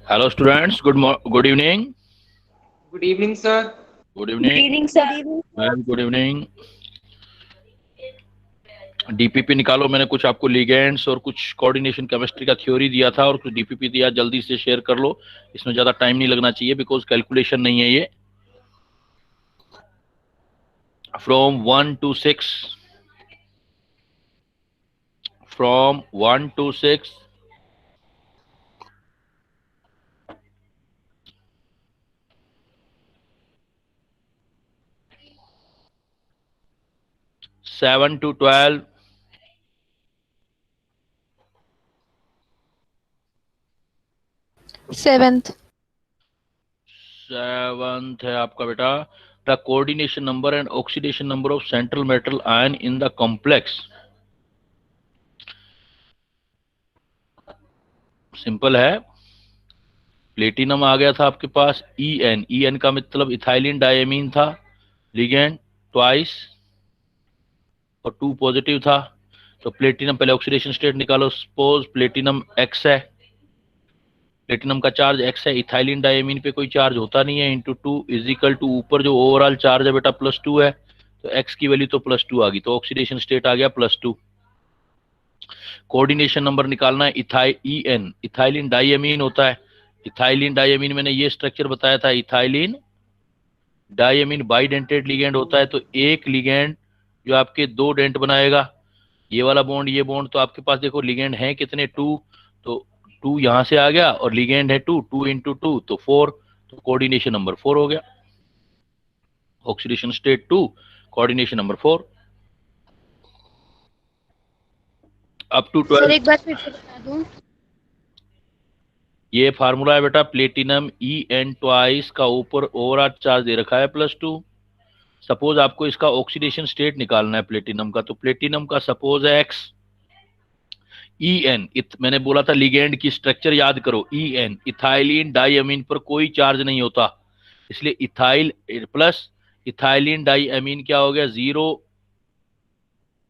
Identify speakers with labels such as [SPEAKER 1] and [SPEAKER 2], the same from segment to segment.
[SPEAKER 1] Hello students, good evening.
[SPEAKER 2] Good evening, sir.
[SPEAKER 1] Good
[SPEAKER 3] Good
[SPEAKER 1] evening.
[SPEAKER 3] evening, sir.
[SPEAKER 1] Well, good evening. DPP निकालो। मैंने कुछ आपको ligands और कुछ कोऑर्डिनेशन केमिस्ट्री का थ्योरी दिया था और कुछ डीपीपी दिया, जल्दी से शेयर कर लो। इसमें ज़्यादा टाइम नहीं लगना चाहिए बिकॉज कैलकुलेशन नहीं है ये। From 1 to 6, from 1 to 6 7 to 12
[SPEAKER 3] Seventh.
[SPEAKER 1] 7th है आपका बेटा the coordination number and oxidation number of central metal ion in the complex. Simple है। प्लेटिनम आ गया था आपके पास EN का मतलब इथाइलिन डायमीन था, लिगेंड ट्वाइस और 2 पॉजिटिव था। तो प्लेटिनम पहले ऑक्सीडेशन स्टेट निकालो। सपोज प्लेटिनम X है, प्लेटिनम का चार्ज X है, इथाइलिन डायमीन पे कोई चार्ज होता नहीं है, इंटू 2 इज इक्वल टू ऊपर जो ओवरऑल चार्ज है बेटा +2 है, तो X की वैल्यू तो +2 आ गई, तो ऑक्सीडेशन स्टेट आ गया +2। कोऑर्डिनेशन नंबर निकालना है EN, इथाइलिन डायमीन होता है। इथाइलिन डायमीन मैंने ये स्ट्रक्चर बताया था, इथाइलिन डायमीन बाइडेंटेड लिगेंड होता है। तो एक लिगेंड जो आपके 2 डेंट बनाएगा, ये वाला बॉन्ड ये बॉन्ड, तो आपके पास देखो लिगेंड है कितने 2, तो 2 यहां से आ गया और लिगेंड है 2, 2 into 2 तो 4, तो कोऑर्डिनेशन नंबर 4 हो गया। Oxidation state 2, coordination number 4 up to
[SPEAKER 3] sir
[SPEAKER 1] 12।
[SPEAKER 3] एक बार फिर से बता दूं।
[SPEAKER 1] ये फार्मूला है बेटा, प्लेटिनम EN ट्वाइस का ऊपर ओवरऑल चार्ज दे रखा है +2। सपोज आपको इसका ऑक्सीडेशन स्टेट निकालना है प्लेटिनम का, तो प्लेटिनम का सपोज है X। मैंने बोला था लिगेंड की स्ट्रक्चर याद करो, इथाइलिन डाइअमीन पर कोई चार्ज नहीं होता, इसलिए इथाइल प्लस इथाइलिन डाइअमीन क्या हो गया 0,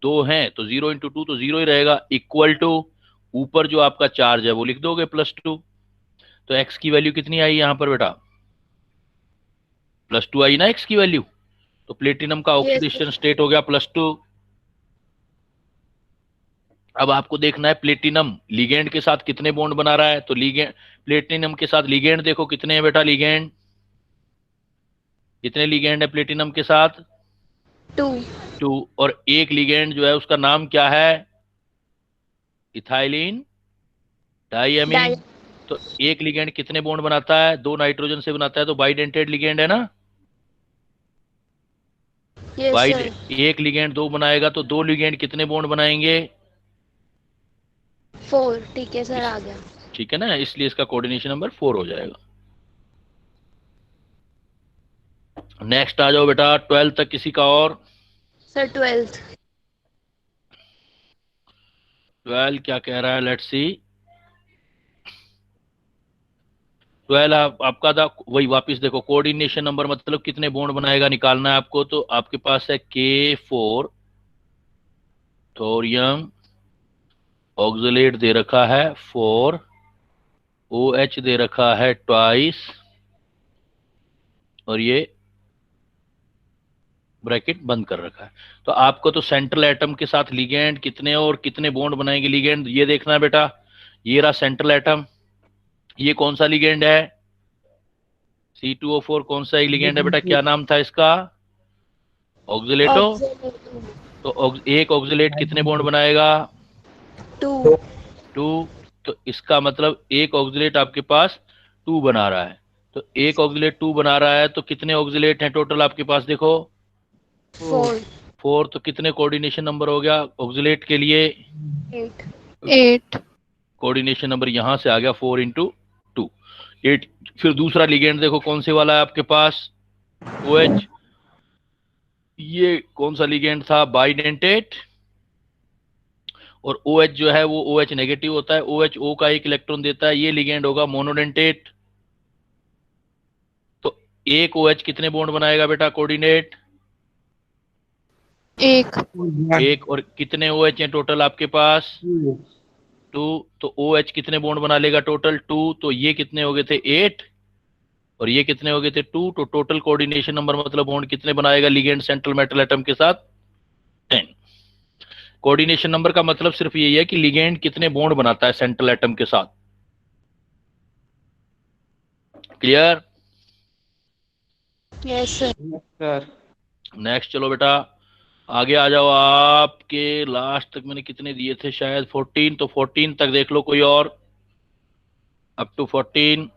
[SPEAKER 1] 2 हैं तो 0 into 2 तो 0 ही रहेगा, इक्वल टू ऊपर जो आपका चार्ज है वो लिख दोगे +2। तो X की वैल्यू कितनी आई यहाँ पर बेटा, +2 आई ना X की वैल्यू, तो प्लेटिनम का
[SPEAKER 3] यस
[SPEAKER 1] ऑक्सीडेशन स्टेट हो गया +2। अब आपको देखना है प्लेटिनम लिगेंड के साथ कितने बॉन्ड बना रहा है, तो लिगेंड प्लेटिनम के साथ लिगेंड देखो कितने हैं बेटा, लिगेंड कितने लिगेंड है प्लेटिनम के साथ,
[SPEAKER 3] 2.
[SPEAKER 1] 2, और एक लिगेंड जो है उसका नाम क्या है, इथाइलिन डाइअमीन।
[SPEAKER 3] डाई.
[SPEAKER 1] तो एक लिगेंड कितने बॉन्ड बनाता है, 2 नाइट्रोजन से बनाता है, तो बाइडेंटेड लिगेंड है ना।
[SPEAKER 3] Yes
[SPEAKER 1] wide
[SPEAKER 3] sir.
[SPEAKER 1] एक लिगेंड 2 बनाएगा तो 2 लिगेंड कितने बॉन्ड बनाएंगे,
[SPEAKER 3] 4. ठीक है सर,
[SPEAKER 1] इस
[SPEAKER 3] आ गया.
[SPEAKER 1] ठीक है ना, इसलिए इसका कोऑर्डिनेशन नंबर 4 हो जाएगा। नेक्स्ट आ जाओ बेटा 12 तक किसी का और।
[SPEAKER 3] Sir 12th.
[SPEAKER 1] 12 क्या कह रहा है, लेट्स सी। 12 आपका था वही, वापस देखो कोऑर्डिनेशन नंबर मतलब कितने बॉन्ड बनाएगा निकालना है आपको, तो आपके पास है K4 थोरियम ऑक्सलेट दे रखा है 4, OH दे रखा है ट्वाइस, और ये ब्रैकेट बंद कर रखा है। तो आपको तो सेंट्रल एटम के साथ लिगेंड कितने और कितने बॉन्ड बनाएंगे लिगेंड ये देखना है बेटा। ये रहा सेंट्रल एटम, ये कौन सा लिगेंड है, C2O4 कौन सा लिगेंड है बेटा, क्या नाम था इसका, ऑक्सलेटो। तो एक ऑक्सलेट कितने बॉन्ड बनाएगा,
[SPEAKER 3] 2.
[SPEAKER 1] 2, तो इसका मतलब एक ऑक्सलेट आपके पास 2 बना रहा है। तो एक ऑक्सलेट 2 बना रहा है तो कितने ऑक्सलेट हैं टोटल आपके पास देखो,
[SPEAKER 3] 4.
[SPEAKER 1] 4, तो कितने कोऑर्डिनेशन नंबर हो गया ऑक्सलेट के लिए,
[SPEAKER 3] 8. 8.
[SPEAKER 1] कोऑर्डिनेशन नंबर यहां से आ गया 4 into 2, 8। फिर दूसरा लिगेंड देखो कौन से वाला है आपके पास, OH। ये कौन सा लिगेंड था, बाइडेंटेट, और OH जो है वो OH नेगेटिव होता है, OH O का एक इलेक्ट्रॉन देता है, ये लिगेंड होगा मोनोडेंटेट। तो एक OH कितने बॉन्ड बनाएगा बेटा कोऑर्डिनेट,
[SPEAKER 3] 1.
[SPEAKER 1] एक, और कितने OH हैं टोटल आपके पास, 2, तो OH कितने बॉन्ड बना लेगा टोटल 2, तो ये कितने हो गए थे 8 और ये कितने हो गए थे 2, तो टोटल कोऑर्डिनेशन नंबर मतलब बॉन्ड कितने बनाएगा लिगेंड सेंट्रल मेटल एटम के साथ 10। कोऑर्डिनेशन नंबर का मतलब सिर्फ यही है कि लिगेंड कितने बॉन्ड बनाता है सेंट्रल एटम के साथ। Clear?
[SPEAKER 3] Yes, sir.
[SPEAKER 2] Yes, sir.
[SPEAKER 1] Next चलो बेटा आगे आ जाओ। आपके लास्ट तक मैंने कितने दिए थे शायद 14, तो 14 तक देख लो कोई और, अप टू 14,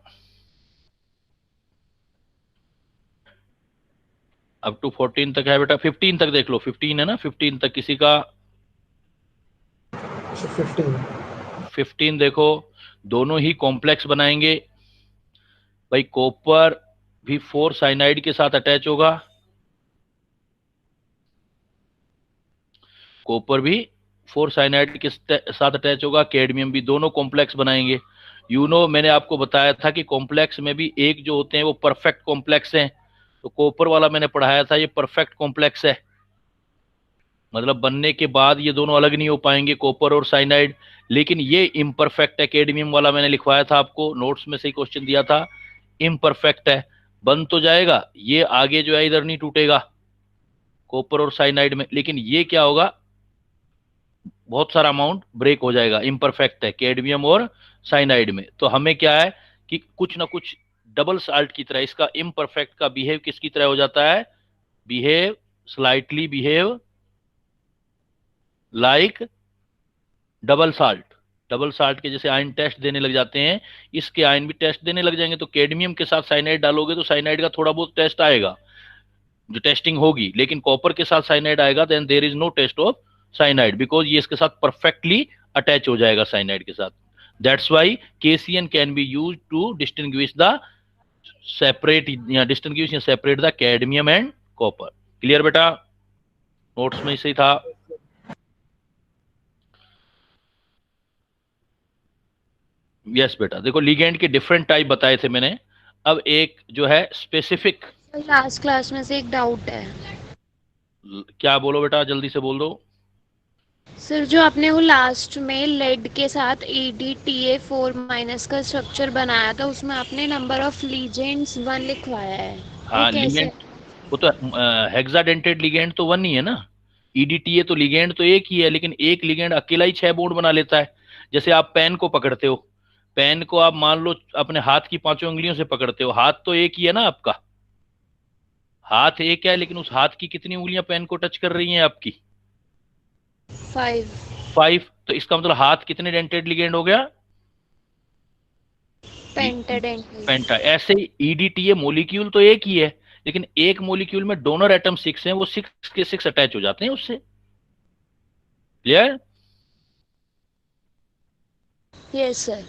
[SPEAKER 1] अप टू 14 तक है बेटा। 15 तक देख लो, 15 है ना, 15 तक किसी का? 15 देखो, दोनों ही कॉम्प्लेक्स बनाएंगे भाई। कॉपर भी 4 साइनाइड के साथ अटैच होगा, कॉपर भी 4 साइनाइड के साथ अटैच होगा, कैडमियम भी, दोनों कॉम्प्लेक्स बनाएंगे। मैंने आपको बताया था कि कॉम्प्लेक्स में भी एक जो होते हैं वो परफेक्ट कॉम्प्लेक्स हैं, तो कॉपर वाला मैंने पढ़ाया था ये परफेक्ट कॉम्प्लेक्स है, मतलब बनने के बाद ये दोनों अलग नहीं हो पाएंगे कॉपर और साइनाइड। लेकिन ये इम्परफेक्ट है, कैडमियम वाला मैंने लिखवाया था आपको, नोट्स में से ही क्वेश्चन दिया था, इम्परफेक्ट है, बन तो जाएगा ये आगे जो है इधर नहीं टूटेगा कॉपर और साइनाइड में, लेकिन ये क्या होगा बहुत सारा अमाउंट ब्रेक हो जाएगा, इम्परफेक्ट है कैडमियम और साइनाइड में। तो हमें क्या है कि कुछ ना कुछ डबल साल्ट की तरह इसका इम्परफेक्ट का बिहेव किसकी तरह हो जाता है, behave slightly behave like double salt. Double salt के जैसे आयन टेस्ट देने लग जाते हैं, इसके आयन भी टेस्ट देने लग जाएंगे। तो कैडमियम के साथ साइनाइड डालोगे तो साइनाइड का थोड़ा बहुत टेस्ट आएगा, जो टेस्टिंग होगी, लेकिन कॉपर के साथ साइनाइड आएगा then there is no test of cyanide, because ये इसके साथ परफेक्टली अटैच हो जाएगा साइनाइड के साथ। That's why KCN can be use to distinguish the separate या डिस्टिंग्विश या separate the cadmium and copper. Clear बेटा? नोट्स में इसे था। यस बेटा, देखो लिगेंड के डिफरेंट टाइप बताए थे मैंने, अब एक जो है स्पेसिफिक।
[SPEAKER 3] लास्ट क्लास में से एक डाउट है
[SPEAKER 1] क्या बोलो बेटा, जल्दी से बोल दो।
[SPEAKER 3] सर, जो आपने वो लास्ट में लेड के साथ AdTA4- का स्ट्रक्चर बनाया था, उसमें आपने नंबर ऑफ लीजेंड्स 1 लिखवाया है, वो
[SPEAKER 1] हाँ
[SPEAKER 3] कैसे?
[SPEAKER 1] लिगेंड, वो तो हेक्साडेंटेड लिगेंड तो 1 ही है ना, EDTA तो लिगेंड तो एक ही है, लेकिन एक लिगेंड अकेला ही 6 बॉन्ड बना लेता है। जैसे आप पेन को पकड़ते हो, पेन को आप मान लो अपने हाथ की 5 उंगलियों से पकड़ते हो, हाथ तो एक ही है ना आपका, हाथ एक है, लेकिन उस हाथ की कितनी उंगलियां पेन को टच कर रही हैं आपकी?
[SPEAKER 3] 5
[SPEAKER 1] 5। तो इसका मतलब हाथ कितने डेंटेड लिगेंड हो गया?
[SPEAKER 3] पेंटाडेंटल।
[SPEAKER 1] पेंटा। ऐसे ही EDTA मोलिक्यूल तो एक ही है, लेकिन एक मोलिक्यूल में डोनर एटम 6 हैं, वो 6 के 6 अटैच हो जाते हैं उससे। क्लियर?
[SPEAKER 3] Yes sir.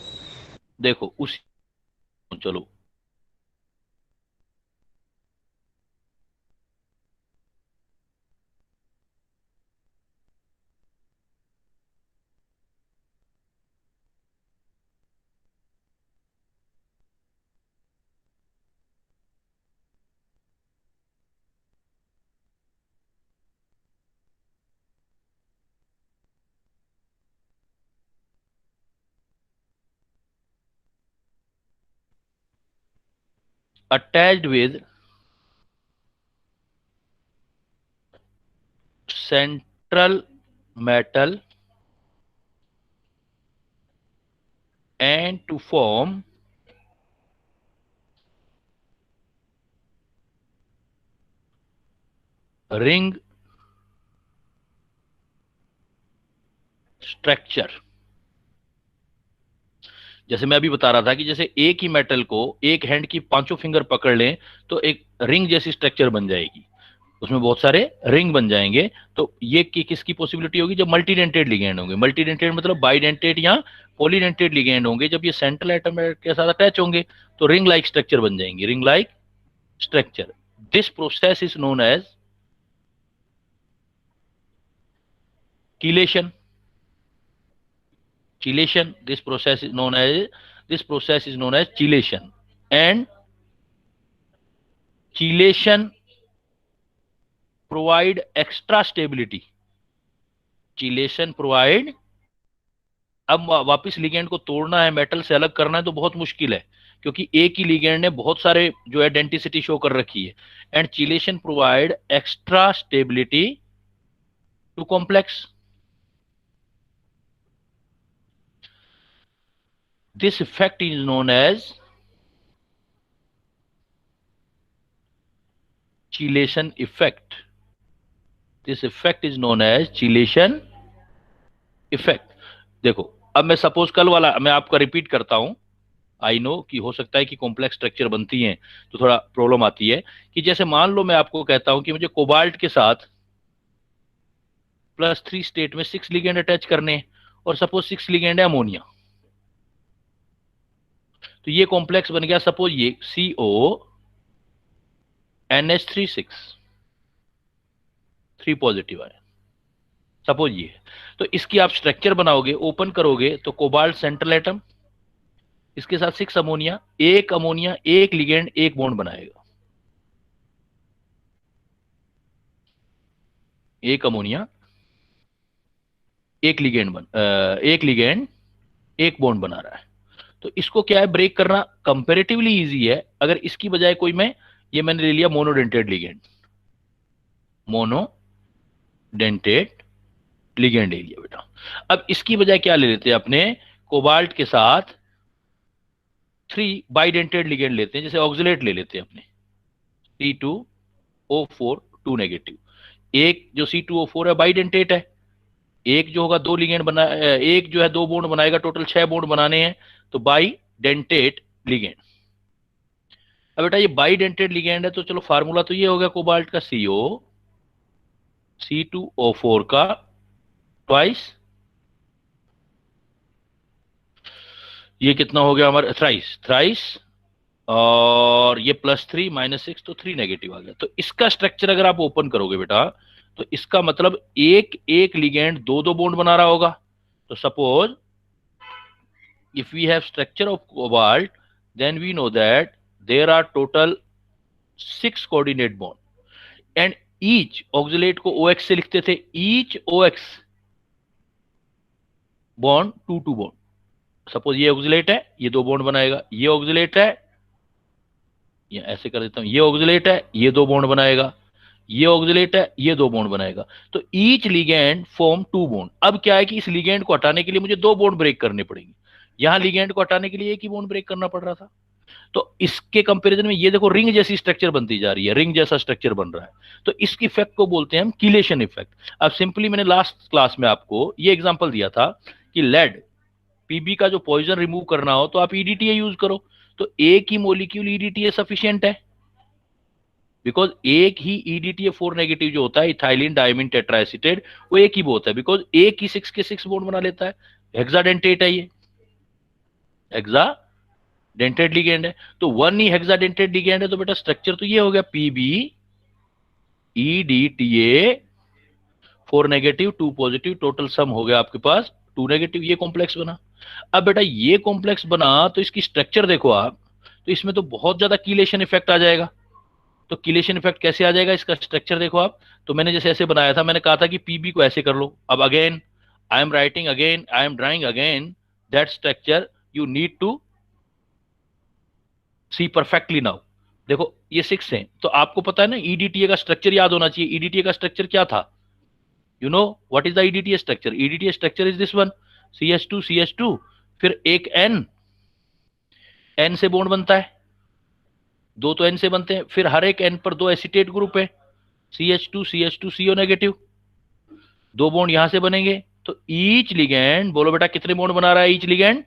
[SPEAKER 1] देखो उसी, चलो attached with central metal and to form ring structure. जैसे मैं अभी बता रहा था कि जैसे एक ही मेटल को एक हैंड की 5 फिंगर पकड़ लें तो एक रिंग जैसी स्ट्रक्चर बन जाएगी, उसमें बहुत सारे रिंग बन जाएंगे। तो ये किसकी पॉसिबिलिटी होगी? जब मल्टीडेंटेड लिगेंड होंगे, मल्टीडेंटेड मतलब बाइडेंटेड या पॉलीडेंटेड लिगेंड होंगे, जब ये सेंट्रल एटम के साथ अटैच होंगे तो रिंग लाइक स्ट्रक्चर बन जाएंगे, ring like structure. This process is known as chelation. Chelation. This process is known as chelation, and chelation provide extra stability. Chelation provide अब वापस लिगेंड को तोड़ना है, मेटल से अलग करना है तो बहुत मुश्किल है, क्योंकि एक ही लिगेंड ने बहुत सारे जो है डेंसिटी शो कर रखी है। And chelation provide extra stability to complex. This effect is known as chelation effect. This effect is known as chelation effect. देखो अब मैं सपोज कल वाला मैं आपका रिपीट करता हूं। आई नो कि हो सकता है कि कॉम्प्लेक्स स्ट्रक्चर बनती हैं तो थोड़ा प्रॉब्लम आती है, कि जैसे मान लो मैं आपको कहता हूं कि मुझे कोबाल्ट के साथ +3 स्टेट में 6 लिगेंड अटैच करने हैं, और सपोज 6 लिगेंड है अमोनिया, तो ये कॉम्प्लेक्स बन गया सपोज ये CONH3 3 पॉजिटिव आया, सपोज ये है। तो इसकी आप स्ट्रक्चर बनाओगे, ओपन करोगे तो कोबाल्ट सेंट्रल एटम, इसके साथ 6 अमोनिया, एक लिगेंड एक बॉन्ड बनाएगा, एक अमोनिया एक लिगेंड एक बॉन्ड बना रहा है। तो इसको क्या है, ब्रेक करना कंपैरेटिवली इजी है। अगर इसकी बजाय कोई मैंने ले लिया मोनोडेंटेड लिगेंड, ले लिया बेटा। अब इसकी बजाय क्या ले लेते हैं अपने, कोबाल्ट के साथ 3 बाइडेंटेड लिगेंड लेते हैं, जैसे ऑक्सलेट ले लेते हैं अपने C2O4 2 नेगेटिव। एक जो C2O4 है बाइडेंटेट है, एक जो होगा 2 लिगेंड बना, एक जो है 2 बॉन्ड बनाएगा, टोटल 6 बॉन्ड बनाने हैं, तो बाइडेंटेट लिगेंड। अब बेटा ये बाइडेंटेड लिगेंड है तो चलो फार्मूला तो ये हो गया कोबाल्ट का C2O4 का ट्वाइस, ये कितना हो गया हमारा थ्राइस, और ये +3 -6 तो 3 नेगेटिव आ गया। तो इसका स्ट्रक्चर अगर आप ओपन करोगे बेटा तो इसका मतलब एक लिगेंड 2 बॉन्ड बना रहा होगा। तो suppose if we have structure of cobalt, then we know that there are total 6 coordinate bond and each oxalate को OX से लिखते थे, each OX bond 2 bond. Suppose ये ऑक्सलेट है, ये 2 बॉन्ड बनाएगा, ये ऑक्सलेट है, ये ऐसे कर देता हूं, ये ऑक्सलेट है, ये 2 बॉन्ड बनाएगा, ये ऑक्सलेट है, ये 2 बॉन्ड बनाएगा। तो ईच लिगेंड फॉर्म 2 बॉन्ड। अब क्या है कि इस लिगेंड को हटाने के लिए मुझे 2 बॉन्ड ब्रेक करने पड़ेंगे, यहां लिगेंड को हटाने के लिए एक ही बॉन्ड ब्रेक करना पड़ रहा था। तो इसके कंपैरिजन में ये देखो रिंग जैसी स्ट्रक्चर बनती जा रही है, रिंग जैसा स्ट्रक्चर बन रहा है। तो इस इफेक्ट को बोलते हैं हम कीलेशन इफेक्ट। अब सिंपली मैंने लास्ट क्लास में आपको ये एग्जांपल दिया था कि लेड पीबी का जो पॉइजन रिमूव करना हो तो आप ईडीटीए यूज करो, तो एक ही मोलिक्यूल ईडीटीए सफिशिएंट है, बिकॉज एक ही ईडीटीए 4 नेगेटिव जो होता है इथाइलिन डायमीन टेट्राएसिटेट, वो एक ही होता है, बिकॉज एक ही 6 के 6 बॉन्ड बना लेता है। हेक्साडेंटेट है, ये हेक्साडेंटेट लिगेंड है, तो 1 ही हेक्साडेंटेट लिगेंड है, तो बेटा स्ट्रक्चर तो ये हो गया PB EDTA 4 negative 2 positive, total sum हो गया आपके पास 2 नेगेटिव, ये कॉम्प्लेक्स बना। अब बेटा ये कॉम्प्लेक्स बना तो इसकी स्ट्रक्चर देखो आप, तो इसमें तो बहुत ज्यादा कीलेशन इफेक्ट आ जाएगा। तो कीलेशन इफेक्ट कैसे आ जाएगा, इसका स्ट्रक्चर देखो आप। तो मैंने जैसे ऐसे बनाया था, मैंने कहा था कि पीबी को ऐसे कर लो। अब again I am writing again, I am drawing again that structure, you need to see perfectly now. देखो ये 6 है, तो आपको पता है ना ईडीटीए का स्ट्रक्चर याद होना चाहिए। ईडीटीए का स्ट्रक्चर क्या था, you know what is the EDTA structure? EDTA structure is this one, CH2 फिर एक N से बॉन्ड बनता है, 2 तो N से बनते हैं, फिर हर एक N पर 2 एसिटेट ग्रुप है, CH2 CO नेगेटिव, 2 बॉन्ड यहां से बनेंगे। तो ईच लिगेंड बोलो बेटा कितने बॉन्ड बना रहा है ईच लिगेंड?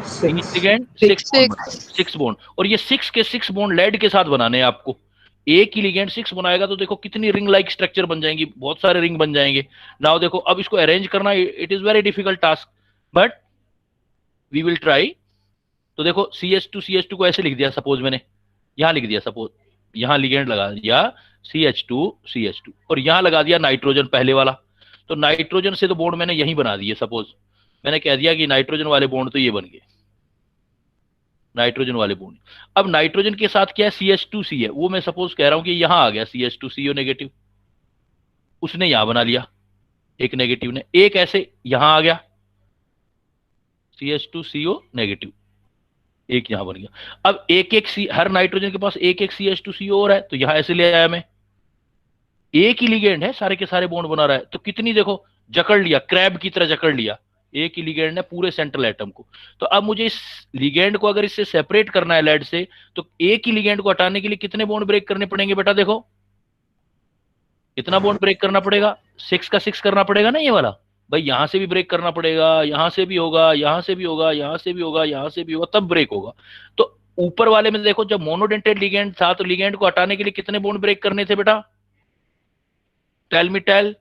[SPEAKER 1] 6 बॉन्ड, और ये 6 के 6 बॉन्ड लेड के साथ बनाने हैं आपको। एक ही लिगेंड 6 बनाएगा तो देखो कितनी रिंग लाइक स्ट्रक्चर बन जाएंगी, बहुत सारे रिंग बन जाएंगे। नाउ देखो अब इसको अरेंज करना it is very difficult task, but we will try. तो देखो CH2 को ऐसे लिख दिया, सपोज मैंने यहां लिख दिया, सपोज यहां लिगेंड लगा दिया CH2 और यहां लगा दिया नाइट्रोजन पहले वाला। तो नाइट्रोजन से तो बॉन्ड मैंने यहीं बना दिए, सपोज मैंने कह दिया कि नाइट्रोजन वाले बॉन्ड तो ये बन गए, नाइट्रोजन वाले बॉन्ड। अब नाइट्रोजन के साथ क्या है, CH2C है, वो मैं सपोज कह रहा हूं कि यहां आ गया CH2CO नेगेटिव, उसने यहां बना लिया एक नेगेटिव ने, एक ऐसे यहां आ गया CH2CO नेगेटिव, एक यहां बन गया। अब एक एक सी, हर नाइट्रोजन के पास एक एक CH2CO और है, तो यहां ऐसे ले आया मैं, एक ही लिगेंड है, सारे के सारे बॉन्ड बना रहा है, तो कितनी देखो जकड़ लिया, क्रैब की तरह जकड़ लिया, एक ही लिगेंड है पूरे सेंट्रल एटम को। तो अब मुझे इस लिगेंड को अगर इससे सेपरेट करना है लेड से, तो एक ही लिगेंड को हटाने के लिए कितने बॉन्ड ब्रेक करने पड़ेंगे बेटा? देखो कितना बॉन्ड ब्रेक करना पड़ेगा, 6 का 6 करना पड़ेगा ना ये वाला। भाई यहां से भी ब्रेक करना पड़ेगा, यहां से भी होगा, यहां से भी होगा, यहां से भी होगा, यहां से भी होगा, तब ब्रेक होगा। तो ऊपर वाले में देखो, जब मोनोडेंटेड लिगेंड था तो लिगेंड को हटाने के लिए कितने बॉन्ड ब्रेक करने थे बेटा? Tell me, tell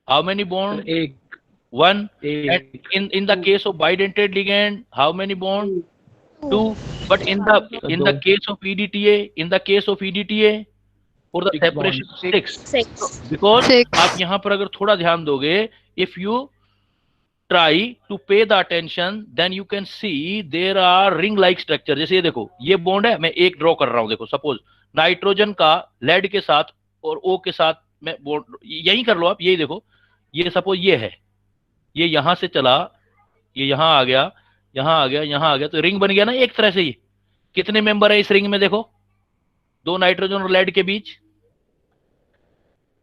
[SPEAKER 1] how many bond?
[SPEAKER 2] एक
[SPEAKER 1] 1. And in the case of bidentate ligand, how many bond? 2. But in the case of EDTA, for the separation 6. Because आप यहाँ पर अगर थोड़ा ध्यान दोगे, if you try to pay the attention, then you can see there are ring like structure. जैसे ये देखो, ये बॉन्ड है, मैं एक ड्रॉ कर रहा हूँ, देखो सपोज नाइट्रोजन का लेड के साथ और O के साथ मैं बॉन्ड यही कर लो आप, यही देखो, ये सपोज ये है, ये यहां से चला, ये यहां आ गया, यहां आ गया, यहां आ गया, तो रिंग बन गया ना एक तरह से। ये कितने मेंबर है इस रिंग में? देखो 2 नाइट्रोजन और लेड के बीच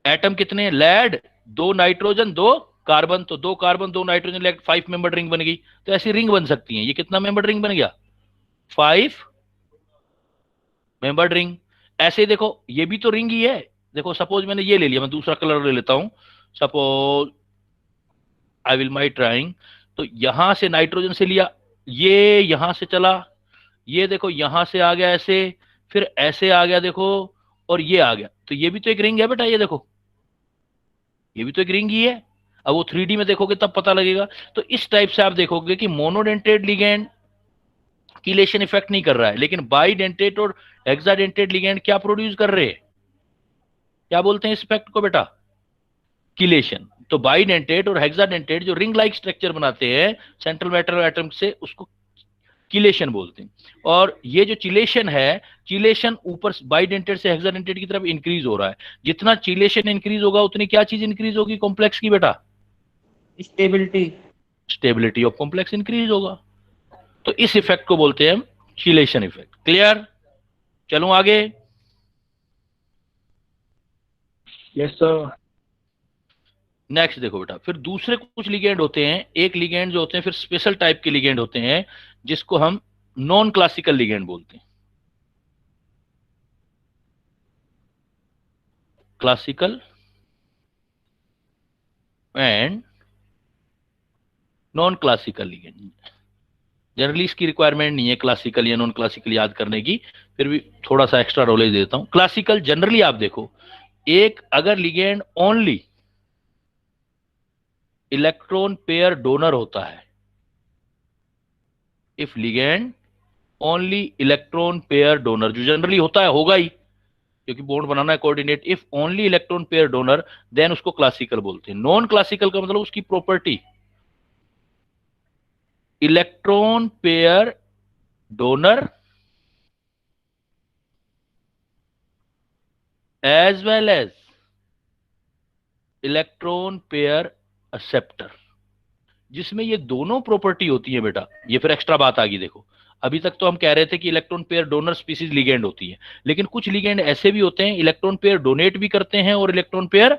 [SPEAKER 1] एटम कितने हैं? लेड 2 नाइट्रोजन 2 कार्बन, तो 2 carbon 2 nitrogen led 5 member ring बन गई। तो ऐसी रिंग बन सकती है। ये कितना मेंबर रिंग बन गया? 5 मेंबर रिंग। ऐसे ही देखो, ये भी तो रिंग ही है। देखो सपोज मैंने ये ले लिया, मैं दूसरा कलर ले लेता हूं, suppose I will my trying. तो यहां से नाइट्रोजन से लिया, ये यहां से चला, ये देखो यहां से आ गया ऐसे, फिर ऐसे आ गया देखो, और ये आ गया, तो ये भी तो एक रिंग है बेटा। ये देखो, ये भी तो एक रिंग ही है। अब वो 3D में देखोगे तब पता लगेगा। तो इस टाइप से आप देखोगे कि मोनोडेंटेड लिगेंड कीलेशन इफेक्ट नहीं कर रहा है, लेकिन बाइडेंटेट और हेक्साडेंटेट लिगेंड क्या प्रोड्यूस कर रहे हैं? क्या बोलते हैं इस इफेक्ट को बेटा? कीलेशन। तो बाइडेंटेट और हेक्साडेंटेट जो रिंग लाइक स्ट्रक्चर बनाते हैं सेंट्रल मैटर एटम से, उसको चिलेशन बोलते हैं। और ये जो चिलेशन है, चिलेशन ऊपर बाइडेंटेट से हेक्साडेंटेट की तरफ इंक्रीज हो रहा है। जितना चिलेशन इंक्रीज होगा उतनी क्या चीज इंक्रीज होगी कॉम्प्लेक्स की बेटा? स्टेबिलिटी ऑफ कॉम्प्लेक्स इंक्रीज होगा। तो इस इफेक्ट को बोलते हैं हम चिलेशन इफेक्ट। क्लियर? चलूं आगे।
[SPEAKER 2] Yes sir.
[SPEAKER 1] नेक्स्ट देखो बेटा, फिर दूसरे कुछ लिगेंड होते हैं। एक लिगेंड जो होते हैं फिर स्पेशल टाइप के लिगेंड होते हैं, जिसको हम नॉन क्लासिकल लिगेंड बोलते हैं। Classical and non classical ligand. Generally इसकी रिक्वायरमेंट नहीं है क्लासिकल या नॉन क्लासिकल याद करने की, फिर भी थोड़ा सा एक्स्ट्रा नॉलेज देता हूं। क्लासिकल जनरली आप देखो, एक अगर ligand only electron pair donor होता है, if ligand only electron pair donor, जो जनरली होता है, होगा ही क्योंकि बॉन्ड बनाना है coordinate, if only electron pair donor, then उसको क्लासिकल बोलते हैं। नॉन क्लासिकल का मतलब उसकी property electron pair donor as well as electron pair acceptor, जिसमें ये दोनों प्रॉपर्टी होती है बेटा। ये फिर एक्स्ट्रा बात आ गई। देखो अभी तक तो हम कह रहे थे कि electron pair donor species ligand होती है, लेकिन कुछ लिगेंड ऐसे भी होते हैं इलेक्ट्रॉन पेयर डोनेट भी करते हैं और इलेक्ट्रॉन पेयर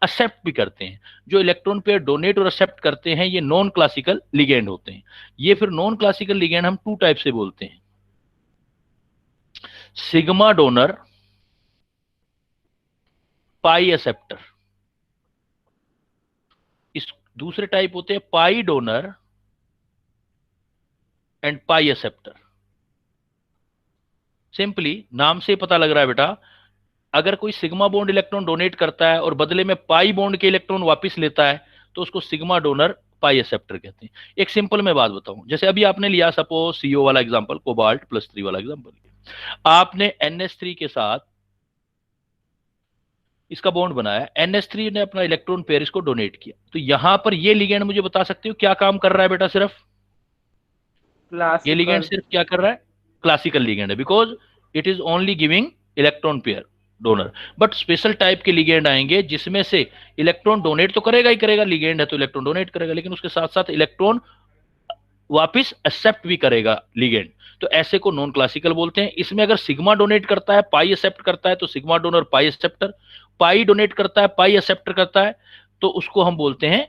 [SPEAKER 1] एक्सेप्ट भी करते हैं। जो इलेक्ट्रॉन पेयर डोनेट और एक्सेप्ट करते हैं ये नॉन क्लासिकल लिगेंड होते हैं। ये फिर नॉन क्लासिकल लिगेंड हम 2 टाइप से बोलते हैं, सिग्मा डोनर, पाई एक्सेप्टर। इस दूसरे टाइप होते हैं pi donor and pi acceptor. Simply नाम से पता लग रहा है बेटा, अगर कोई सिग्मा बॉन्ड इलेक्ट्रॉन डोनेट करता है और बदले में पाई बॉन्ड के इलेक्ट्रॉन वापस लेता है, तो उसको सिग्मा डोनर पाई एक्सेप्टर कहते हैं। एक सिंपल मैं बात बताऊं, जैसे अभी आपने लिया सपोज CO वाला एग्जांपल, कोबाल्ट +3 वाला एग्जांपल, आपने NH3 के साथ इसका बॉन्ड बनाया, NH3 ने अपना इलेक्ट्रॉन पेयर इसको डोनेट किया, तो यहां पर ये लिगेंड मुझे बता सकते हो क्या काम कर रहा है बेटा? सिर्फ ये लिगेंड सिर्फ क्या कर रहा है? क्लासिकल लिगेंड है, because it is only giving electron pair donor. But special type के लिगेंड आएंगे जिसमें से इलेक्ट्रॉन डोनेट तो करेगा ही करेगा, लिगेंड है तो इलेक्ट्रॉन डोनेट करेगा, लेकिन उसके साथ साथ इलेक्ट्रॉन वापस एक्सेप्ट भी करेगा लिगेंड, तो ऐसे को नॉन क्लासिकल बोलते हैं। इसमें अगर सिग्मा डोनेट करता है, पाई एक्सेप्ट करता है, तो सिग्मा डोनर पाई एक्सेप्टर, पाई डोनेट करता है, पाई एक्सेप्टर करता है, तो उसको हम बोलते हैं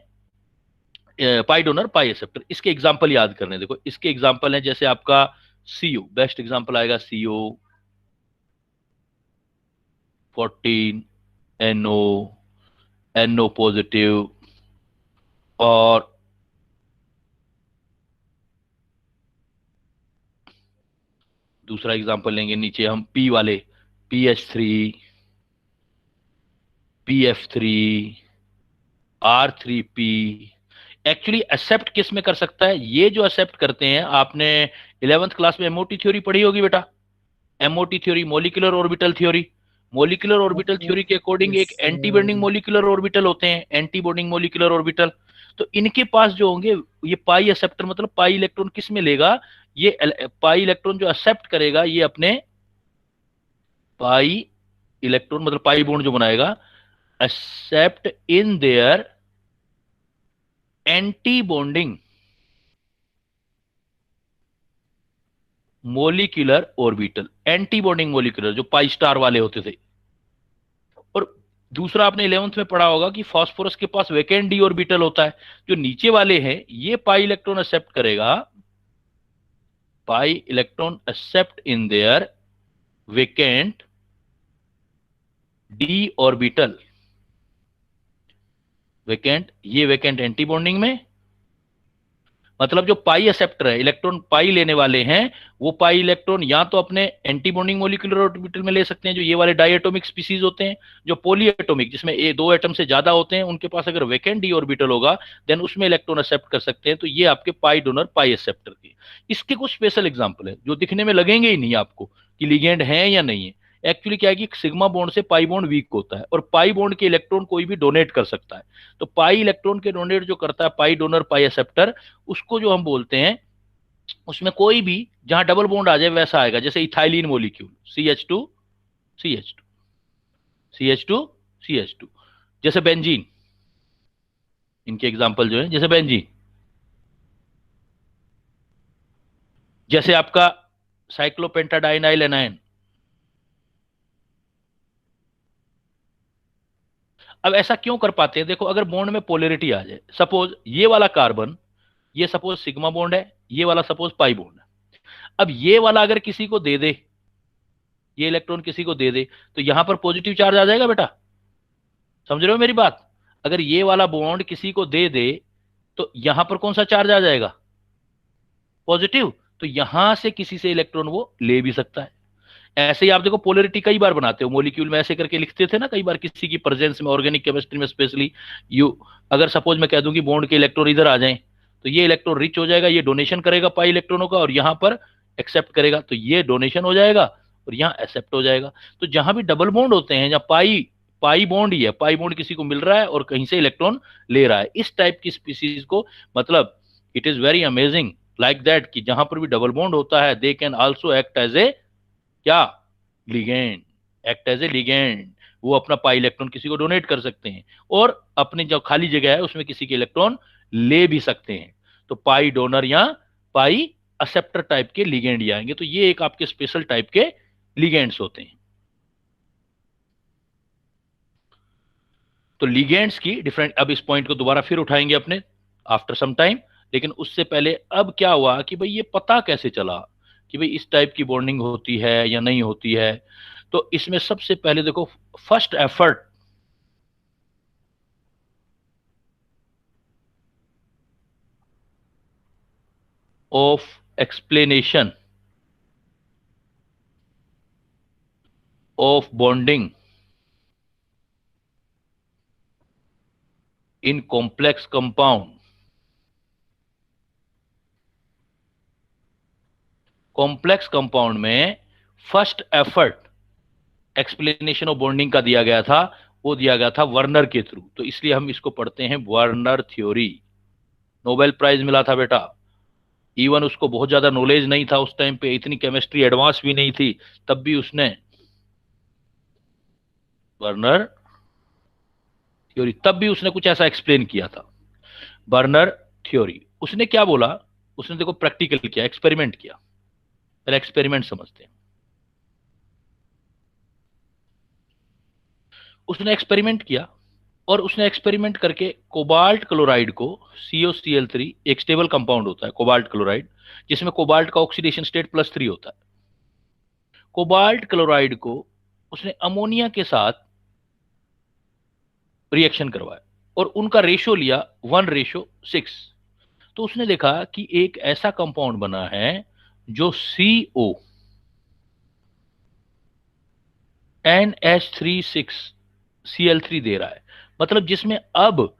[SPEAKER 1] पाई डोनर पाई एक्सेप्टर। इसके एग्जांपल याद करने, देखो इसके एग्जांपल है जैसे आपका सीओ, बेस्ट एग्जांपल आएगा सीओ 14, NO, NO पॉजिटिव, और दूसरा एग्जांपल लेंगे नीचे हम पी वाले, PH3, PF3, R3P। Actually accept किस में कर सकता है, ये जो एक्सेप्ट करते हैं, आपने 11th क्लास में एमओटी थ्योरी पढ़ी होगी बेटा, MOT theory, molecular orbital theory. Molecular orbital theory के अकॉर्डिंग एक एंटी बॉन्डिंग मोलिकुलर ऑर्बिटल होते हैं, एंटी बॉन्डिंग मोलिकुलर ऑर्बिटल। तो इनके पास जो होंगे, ये पाई एक्सेप्टर मतलब पाई इलेक्ट्रॉन किस में लेगा, ये पाई इलेक्ट्रॉन जो एक्सेप्ट करेगा, ये अपने पाई इलेक्ट्रॉन मतलब पाई बॉन्ड जो बनाएगा, accept in their anti bonding molecular orbital, anti bonding molecular जो पाई स्टार वाले होते थे। और दूसरा आपने 11th में पढ़ा होगा कि फास्फोरस के पास वेकेंट डी ऑर्बिटल होता है, जो नीचे वाले हैं ये पाई इलेक्ट्रॉन एक्सेप्ट करेगा, pi electron accept in their vacant D orbital, vacant, ये वेकेंट एंटी बॉन्डिंग में, मतलब जो पाई एक्सेप्टर है, इलेक्ट्रॉन पाई लेने वाले हैं, वो पाई इलेक्ट्रॉन या तो अपने एंटी बॉन्डिंग मोलिकुलर ऑर्बिटल में ले सकते हैं, जो ये वाले डायटोमिक स्पीसीज होते हैं। जो पॉलीएटॉमिक, जिसमें ए दो एटम से ज्यादा होते हैं, उनके पास अगर वेकेंट डी ऑर्बिटल होगा, देन उसमें इलेक्ट्रॉन एक्सेप्ट कर सकते हैं। तो ये आपके पाई डोनर पाई एक्सेप्टर के, इसके कुछ स्पेशल एग्जाम्पल है जो दिखने में लगेंगे ही नहीं आपको कि लिगेंड है या नहीं है। एक्चुअली क्या है कि सिग्मा बॉन्ड से पाई बॉन्ड वीक होता है, और पाई बॉन्ड के इलेक्ट्रॉन कोई भी डोनेट कर सकता है। तो पाई इलेक्ट्रॉन के डोनेट जो करता है पाई डोनर पाई एक्सेप्टर, उसको जो हम बोलते हैं, उसमें कोई भी जहां डबल बॉन्ड आ जाए वैसा आएगा, जैसे ethylene molecule CH2 CH2 CH2 CH2, जैसे बेंजीन, इनके एग्जांपल जो है जैसे बेंजीन, जैसे आपका साइक्लोपेंटाडाइनाइल एनायन। अब ऐसा क्यों कर पाते हैं, देखो अगर बॉन्ड में पोलैरिटी आ जाए, सपोज ये वाला कार्बन, ये सपोज सिग्मा बॉन्ड है, ये वाला सपोज पाई बॉन्ड है। अब ये वाला अगर किसी को दे दे, ये इलेक्ट्रॉन किसी को दे दे, तो यहां पर पॉजिटिव चार्ज आ जाएगा बेटा, समझ रहे हो मेरी बात। अगर ये वाला बॉन्ड किसी को दे दे, तो यहां पर कौन सा चार्ज आ जाएगा, पॉजिटिव। तो यहां से किसी से इलेक्ट्रॉन वो ले भी सकता है। ऐसे ही आप देखो पोलैरिटी कई बार बनाते हो मॉलिक्यूल में, ऐसे करके लिखते थे ना कई बार किसी की प्रेजेंस में, ऑर्गेनिक केमिस्ट्री में स्पेशली। यू अगर सपोज मैं कह दूं कि बॉन्ड के इलेक्ट्रॉन इधर आ जाएं, तो ये इलेक्ट्रॉन रिच हो जाएगा, ये डोनेशन करेगा पाई इलेक्ट्रॉनों का, और यहां पर एक्सेप्ट करेगा, तो ये डोनेशन हो जाएगा और यहाँ एक्सेप्ट हो जाएगा। तो जहां भी डबल बॉन्ड होते हैं, जहाँ पाई पाई बॉन्ड ही है, पाई बॉन्ड किसी को मिल रहा है और कहीं से इलेक्ट्रॉन ले रहा है, इस टाइप की स्पीसीज को, मतलब it is very amazing like that कि जहां पर भी डबल बॉन्ड होता है, they can also act as a क्या, ligand, act as a ligand. वो अपना पाई इलेक्ट्रॉन किसी को डोनेट कर सकते हैं, और अपनी जो खाली जगह है उसमें किसी के इलेक्ट्रॉन ले भी सकते हैं। तो पाई डोनर या पाई एक्सेप्टर टाइप के लिगेंड आएंगे। तो ये एक आपके स्पेशल टाइप के लिगेंड्स होते हैं। तो लिगेंड्स की डिफरेंट, अब इस पॉइंट को दोबारा फिर उठाएंगे अपने आफ्टर सम टाइम, लेकिन उससे पहले अब क्या हुआ कि भाई ये पता कैसे चला कि भाई इस टाइप की बॉन्डिंग होती है या नहीं होती है। तो इसमें सबसे पहले देखो, first effort of explanation of bonding in complex compound, complex compound में first effort explanation of bonding का दिया गया था, वो दिया गया था वर्नर के थ्रू। तो इसलिए हम इसको पढ़ते हैं वर्नर थ्योरी। नोबेल प्राइज मिला था बेटा। इवन उसको बहुत ज्यादा नॉलेज नहीं था उस टाइम पे, इतनी केमिस्ट्री एडवांस भी नहीं थी, तब भी उसने वर्नर थ्योरी, तब भी उसने कुछ ऐसा एक्सप्लेन किया था, वर्नर थ्योरी। उसने क्या बोला उसने देखो प्रैक्टिकल किया, एक्सपेरिमेंट किया। पहले एक्सपेरिमेंट समझते हैं। उसने एक्सपेरिमेंट किया और उसने एक्सपेरिमेंट करके कोबाल्ट क्लोराइड को COCl3, एक स्टेबल कंपाउंड होता है कोबाल्ट क्लोराइड, जिसमें कोबाल्ट का ऑक्सीडेशन स्टेट +3 होता है। कोबाल्ट क्लोराइड को उसने अमोनिया के साथ रिएक्शन करवाया और उनका रेशो लिया 1:6। तो उसने देखा कि एक ऐसा कंपाउंड बना है जो NH36Cl3 दे रहा है। मतलब जिसमें अब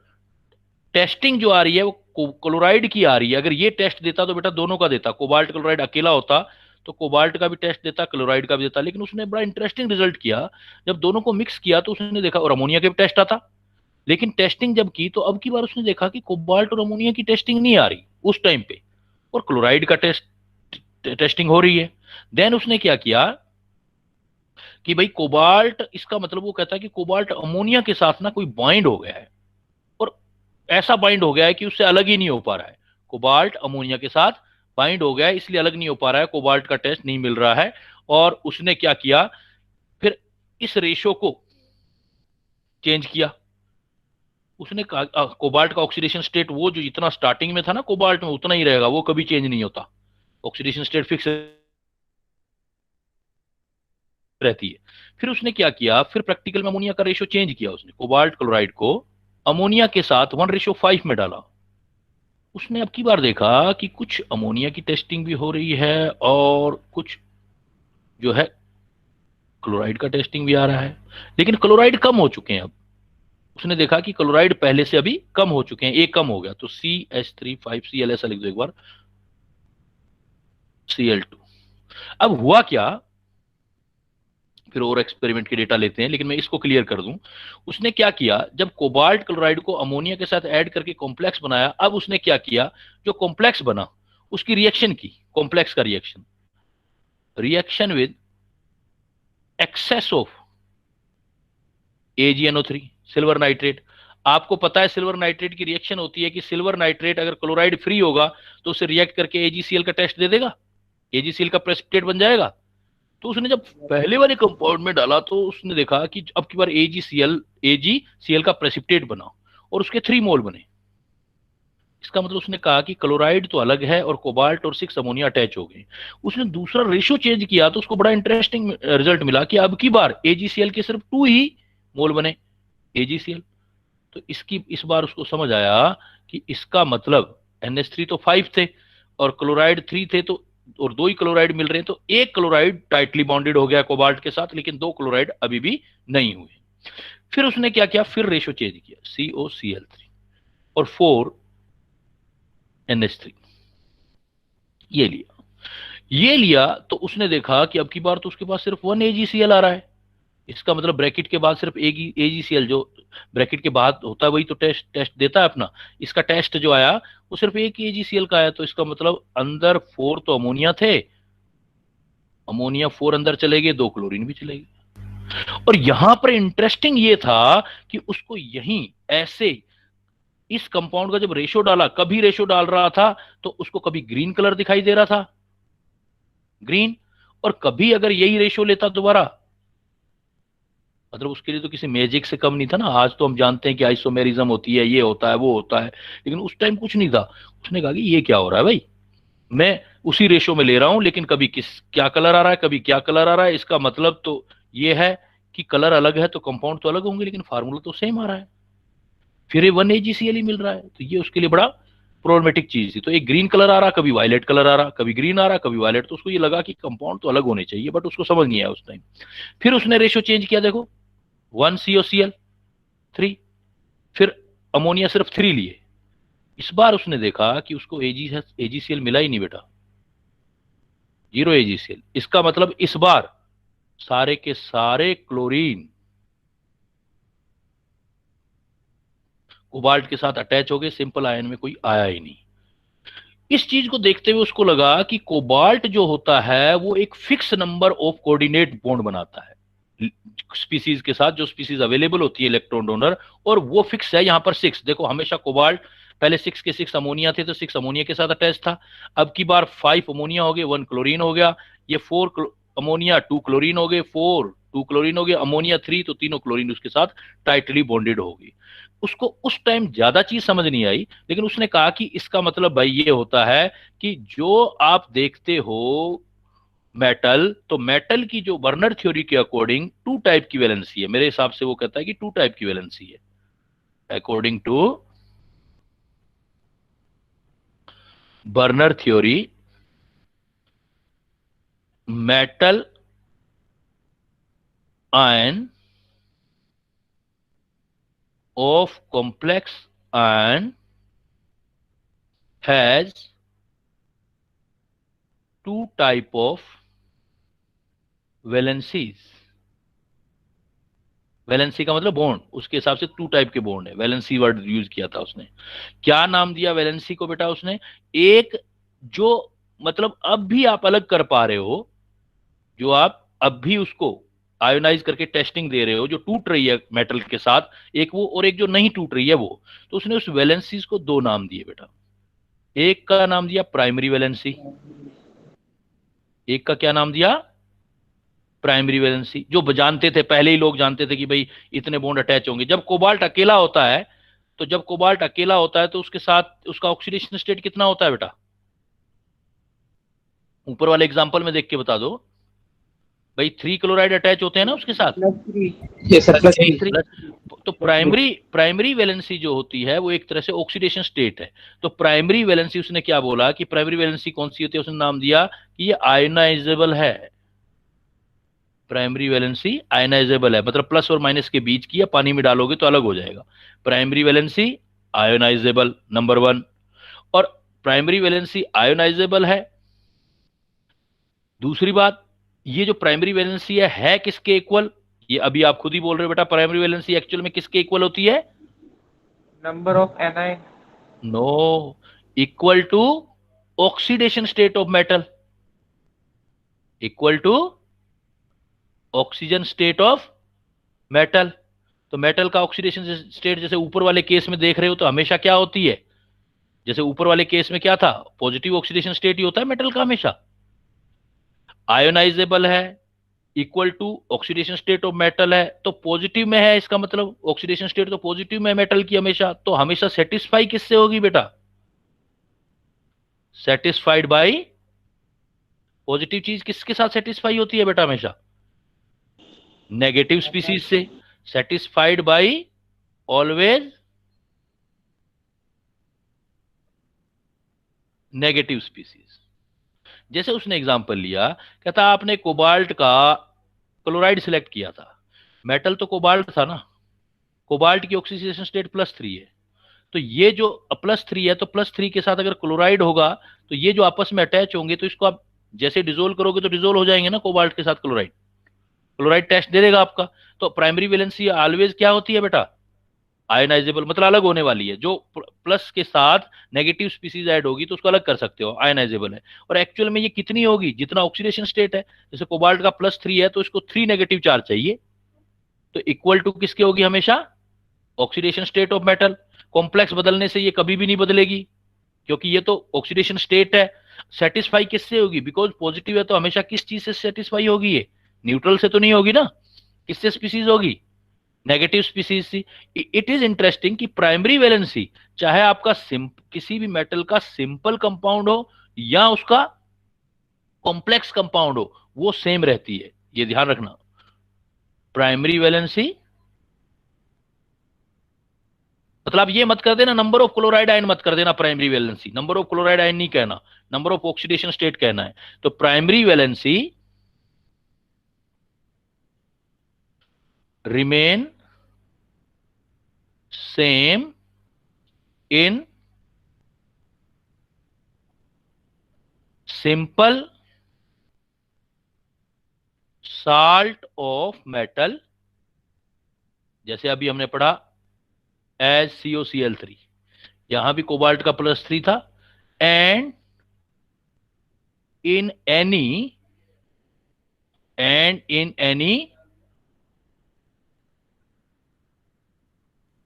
[SPEAKER 1] टेस्टिंग जो आ रही है वो क्लोराइड की आ रही है। अगर ये टेस्ट देता तो बेटा दोनों का देता, कोबाल्ट क्लोराइड अकेला होता तो कोबाल्ट का भी टेस्ट देता, क्लोराइड का भी देता। लेकिन उसने बड़ा इंटरेस्टिंग रिजल्ट किया, जब दोनों को मिक्स किया तो उसने देखा, और अमोनिया के भी टेस्ट आता, लेकिन टेस्टिंग जब की तो अब की बार उसने देखा कि कोबाल्ट और अमोनिया की टेस्टिंग नहीं आ रही उस टाइम पे, और क्लोराइड का टेस्टिंग हो रही है। देन उसने क्या किया कि भाई कोबाल्ट, इसका मतलब वो कहता है कि कोबाल्ट अमोनिया के साथ ना कोई बाइंड हो गया है, और ऐसा बाइंड हो गया है कि उससे अलग ही नहीं हो पा रहा है। कोबाल्ट अमोनिया के साथ बाइंड हो गया है, इसलिए अलग नहीं हो पा रहा है, कोबाल्ट का टेस्ट नहीं मिल रहा है। और उसने क्या किया, फिर इस रेशो को चेंज किया। उसने कहा कोबाल्ट का ऑक्सीडेशन स्टेट वो जो जितना स्टार्टिंग में था ना कोबाल्ट में उतना ही रहेगा, वो कभी चेंज नहीं होता, ऑक्सीडेशन स्टेट फिक्स रहती है। फिर उसने क्या किया, फिर प्रैक्टिकल में अमोनिया का रेशो चेंज किया। उसने कोबाल्ट क्लोराइड को अमोनिया के साथ 1:5 में डाला। उसने अब की बार देखा कि कुछ अमोनिया की टेस्टिंग भी हो रही है और कुछ जो है क्लोराइड का टेस्टिंग भी आ रहा है, लेकिन क्लोराइड कम हो चुके हैं। अब उसने देखा कि क्लोराइड पहले से अभी कम हो चुके हैं, एक कम हो गया, तो CH3 5Cl ऐसा लिख दो एक बार, Cl2। अब हुआ क्या, फिर और एक्सपेरिमेंट के डेटा लेते हैं, लेकिन मैं इसको क्लियर कर दूं। उसने क्या किया, जब कोबाल्ट क्लोराइड को अमोनिया के साथ ऐड करके कॉम्प्लेक्स बनाया, अब उसने क्या किया, जो कॉम्प्लेक्स बना उसकी रिएक्शन की, कॉम्प्लेक्स का reaction with excess of AgNO3 silver nitrate. आपको पता है सिल्वर नाइट्रेट की रिएक्शन होती है कि सिल्वर नाइट्रेट अगर क्लोराइड फ्री होगा तो उसे रिएक्ट करके AgCl का टेस्ट दे देगा, AgCl का प्रेसिपिटेट बन जाएगा। तो उसने जब पहले वाले कंपाउंड में डाला तो उसने देखा कि अब की बार AgCl का प्रेसिपिटेट बना और उसके 3 मोल बने। इसका मतलब उसने कहा कि क्लोराइड तो अलग है और कोबाल्ट और 6 अमोनिया अटैच हो गए। उसने दूसरा रेशियो चेंज किया तो उसको बड़ा इंटरेस्टिंग रिजल्ट मिला कि अब की बार AgCl के सिर्फ 2 ही मोल बने AgCl। तो इस बार उसको समझ आया कि इसका मतलब NH3 तो 5 थे और क्लोराइड 3 थे, तो और 2 ही क्लोराइड मिल रहे हैं, तो एक क्लोराइड टाइटली बॉन्डेड हो गया कोबाल्ट के साथ, लेकिन 2 क्लोराइड अभी भी नहीं हुए। फिर उसने क्या किया, फिर रेशो चेंज किया, COCl3 और 4NH3 ये लिया तो उसने देखा कि अब की बार तो उसके पास सिर्फ 1 AgCl आ रहा है। इसका मतलब ब्रैकेट के बाद सिर्फ AgCl, जो ब्रैकेट के बाद होता है वही तो टेस्ट देता है अपना। इसका टेस्ट जो आया वो सिर्फ एक AgCl का आया, तो इसका मतलब अंदर 4 तो अमोनिया थे, अमोनिया 4 अंदर चले गए, 2 क्लोरीन भी चले गए। और यहां पर इंटरेस्टिंग ये था कि उसको यहीं ऐसे इस कंपाउंड का जब रेशो डाला, कभी रेशो डाल रहा था तो उसको कभी ग्रीन कलर दिखाई दे रहा था, ग्रीन, और कभी अगर यही रेशो लेता दोबारा, मतलब उसके लिए तो किसी मैजिक से कम नहीं था ना। आज तो हम जानते हैं कि आइसोमेरिज्म होती है, ये होता है वो होता है, लेकिन उस टाइम कुछ नहीं था। उसने कहा कि ये क्या हो रहा है भाई, मैं उसी रेशो में ले रहा हूं लेकिन कभी क्या कलर आ रहा है, कभी क्या कलर आ रहा है। इसका मतलब तो ये है कि कलर अलग है तो कंपाउंड तो अलग होंगे, लेकिन फार्मूला तो सेम आ रहा है, फिर ये 1 AgCl ही मिल रहा है। तो ये उसके लिए बड़ा प्रॉब्लमेटिक चीज थी। तो एक ग्रीन कलर आ रहा, कभी वायलेट कलर आ रहा, कभी ग्रीन आ रहा, कभी वायलेट, तो उसको ये लगा कि कंपाउंड तो अलग होने चाहिए, बट उसको समझ नहीं आया उस टाइम। फिर उसने रेशो चेंज किया, देखो 1 COCl3, फिर अमोनिया सिर्फ 3 लिए। इस बार उसने देखा कि उसको AgCl मिला ही नहीं बेटा, 0 AgCl। इसका मतलब इस बार सारे के सारे क्लोरीन कोबाल्ट के साथ अटैच हो गए, सिंपल आयन में कोई आया ही नहीं। इस चीज को देखते हुए उसको लगा कि कोबाल्ट जो होता है वो एक fix number of coordinate bond बनाता है स्पीसीज के साथ, जो स्पीसीज अवेलेबल होती है इलेक्ट्रॉन डोनर, और वो फिक्स है यहां पर 6। देखो हमेशा कोबाल्ट पहले 6 के 6 अमोनिया थे तो 6 अमोनिया के साथ अटैच था। अब की बार 5 अमोनिया हो गए, 1 क्लोरीन हो गया। ये 4 अमोनिया 2 क्लोरीन हो गए, 4 2 क्लोरीन हो गया, अमोनिया 3, तो तीनों क्लोरीन उसके साथ टाइटली बॉन्डेड होगी। उसको उस टाइम ज्यादा चीज समझ नहीं आई, लेकिन उसने कहा कि इसका मतलब भाई ये होता है कि जो आप देखते हो मेटल, तो मेटल की जो बर्नर थ्योरी के अकॉर्डिंग 2 टाइप की वैलेंसी है। मेरे हिसाब से वो कहता है कि 2 टाइप की वैलेंसी है according to Werner theory. Metal ion of complex ion has 2 type of valencies। Valency का मतलब बॉन्ड, उसके हिसाब से 2 टाइप के बॉन्ड है। वैलेंसी वर्ड यूज किया था उसने। क्या नाम दिया वैलेंसी को बेटा उसने? एक जो मतलब अब भी आप अलग कर पा रहे हो, जो आप अब भी उसको आयोनाइज करके टेस्टिंग दे रहे हो, जो टूट रही है मेटल के साथ, एक वो और एक जो नहीं टूट रही है वो। तो उसने उस वैलेंसीज को 2 नाम दिए बेटा। एक का नाम दिया प्राइमरी वैलेंसी, एक का क्या नाम दिया? Primary valency. जो जानते थे पहले ही, लोग जानते थे कि भाई इतने बॉन्ड अटैच होंगे। जब कोबाल्ट अकेला होता है, तो जब कोबाल्ट अकेला होता है तो उसके साथ उसका ऑक्सीडेशन स्टेट कितना होता है बेटा? ऊपर वाले एग्जांपल में देख के बता दो भाई। 3 क्लोराइड अटैच होते हैं ना उसके साथ,
[SPEAKER 2] Yes, sir. Plus
[SPEAKER 1] plus
[SPEAKER 2] 3.
[SPEAKER 1] 3। तो
[SPEAKER 2] Plus 3.
[SPEAKER 1] प्राइमरी वैलेंसी जो होती है वो एक तरह से ऑक्सीडेशन स्टेट है। तो प्राइमरी वैलेंसी उसने क्या बोला कि प्राइमरी वैलेंसी कौन सी होती है? उसने नाम दिया कि ये आयोनाइजेबल है। प्राइमरी वैलेंसी आयोनाइजेबल है, मतलब प्लस और माइनस के बीच की, या पानी में डालोगे तो अलग हो जाएगा। Primary valency ionisable, number 1। और प्राइमरी वैलेंसी आयोनाइजेबल है। दूसरी बात, ये जो प्राइमरी वैलेंसी है किसके इक्वल? ये अभी आप खुद ही बोल रहे हो बेटा, प्राइमरी वैलेंसी एक्चुअल में किसके इक्वल होती है?
[SPEAKER 2] Number of anion.
[SPEAKER 1] No, equal to oxidation state of metal, equal to oxygen state of metal. तो मेटल का ऑक्सीडेशन स्टेट जैसे ऊपर वाले केस में देख रहे हो तो हमेशा क्या होती है? जैसे ऊपर वाले केस में क्या था? पॉजिटिव ऑक्सीडेशन स्टेट ही होता है मेटल का हमेशा। आयोनाइजेबल है, equal to oxidation state of metal है, तो पॉजिटिव में है, इसका मतलब ऑक्सीडेशन स्टेट तो पॉजिटिव में है मेटल की हमेशा। तो हमेशा सेटिस्फाई किससे होगी बेटा? सेटिस्फाइड बाई पॉजिटिव चीज किसके साथ सेटिस्फाई होती है बेटा हमेशा? नेगेटिव स्पीसीज से। Satisfied by always negative species. जैसे उसने एग्जांपल लिया, कहता आपने कोबाल्ट का क्लोराइड सिलेक्ट किया था। मेटल तो कोबाल्ट था ना, कोबाल्ट की ऑक्सीडेशन स्टेट +3 है। तो ये जो +3 है, तो +3 के साथ अगर क्लोराइड होगा, तो ये जो आपस में अटैच होंगे, तो इसको आप जैसे डिजोल्व करोगे तो डिजोल्व हो जाएंगे ना कोबाल्ट के साथ क्लोराइड। क्लोराइड टेस्ट दे देगा आपका। तो प्राइमरी वैलेंसी ऑलवेज क्या होती है बेटा? आयनाइजेबल, मतलब अलग होने वाली है। जो प्लस के साथ नेगेटिव स्पीसीज ऐड होगी तो उसको अलग कर सकते हो, आयनाइजेबल है। और एक्चुअल में ये कितनी होगी? जितना ऑक्सीडेशन स्टेट है। जैसे कोबाल्ट का +3 है तो इसको 3 नेगेटिव चार्ज चाहिए, तो इक्वल टू किसके होगी हमेशा? Oxidation state of metal. Complex बदलने से ये कभी भी नहीं बदलेगी, क्योंकि ये तो ऑक्सीडेशन स्टेट है। सेटिस्फाई किससे होगी? बिकॉज पॉजिटिव है तो हमेशा किस चीज से सेटिस्फाई होगी? ये न्यूट्रल से तो नहीं होगी ना। किससे स्पीसीज होगी? नेगेटिव स्पीसीज से। इट इज इंटरेस्टिंग कि प्राइमरी वैलेंसी, चाहे आपका किसी भी मेटल का सिंपल कंपाउंड हो या उसका कॉम्प्लेक्स कंपाउंड हो, वो सेम रहती है। ये ध्यान रखना। प्राइमरी वैलेंसी मतलब ये मत कर देना नंबर ऑफ क्लोराइड आयन, मत कर देना primary valency. Number of chloride ion नहीं कहना, नंबर ऑफ ऑक्सीडेशन स्टेट कहना है। तो primary valency remain same in simple salt of metal, जैसे अभी हमने पढ़ा AgCOCl3, यहां भी कोबाल्ट का +3 था। And in any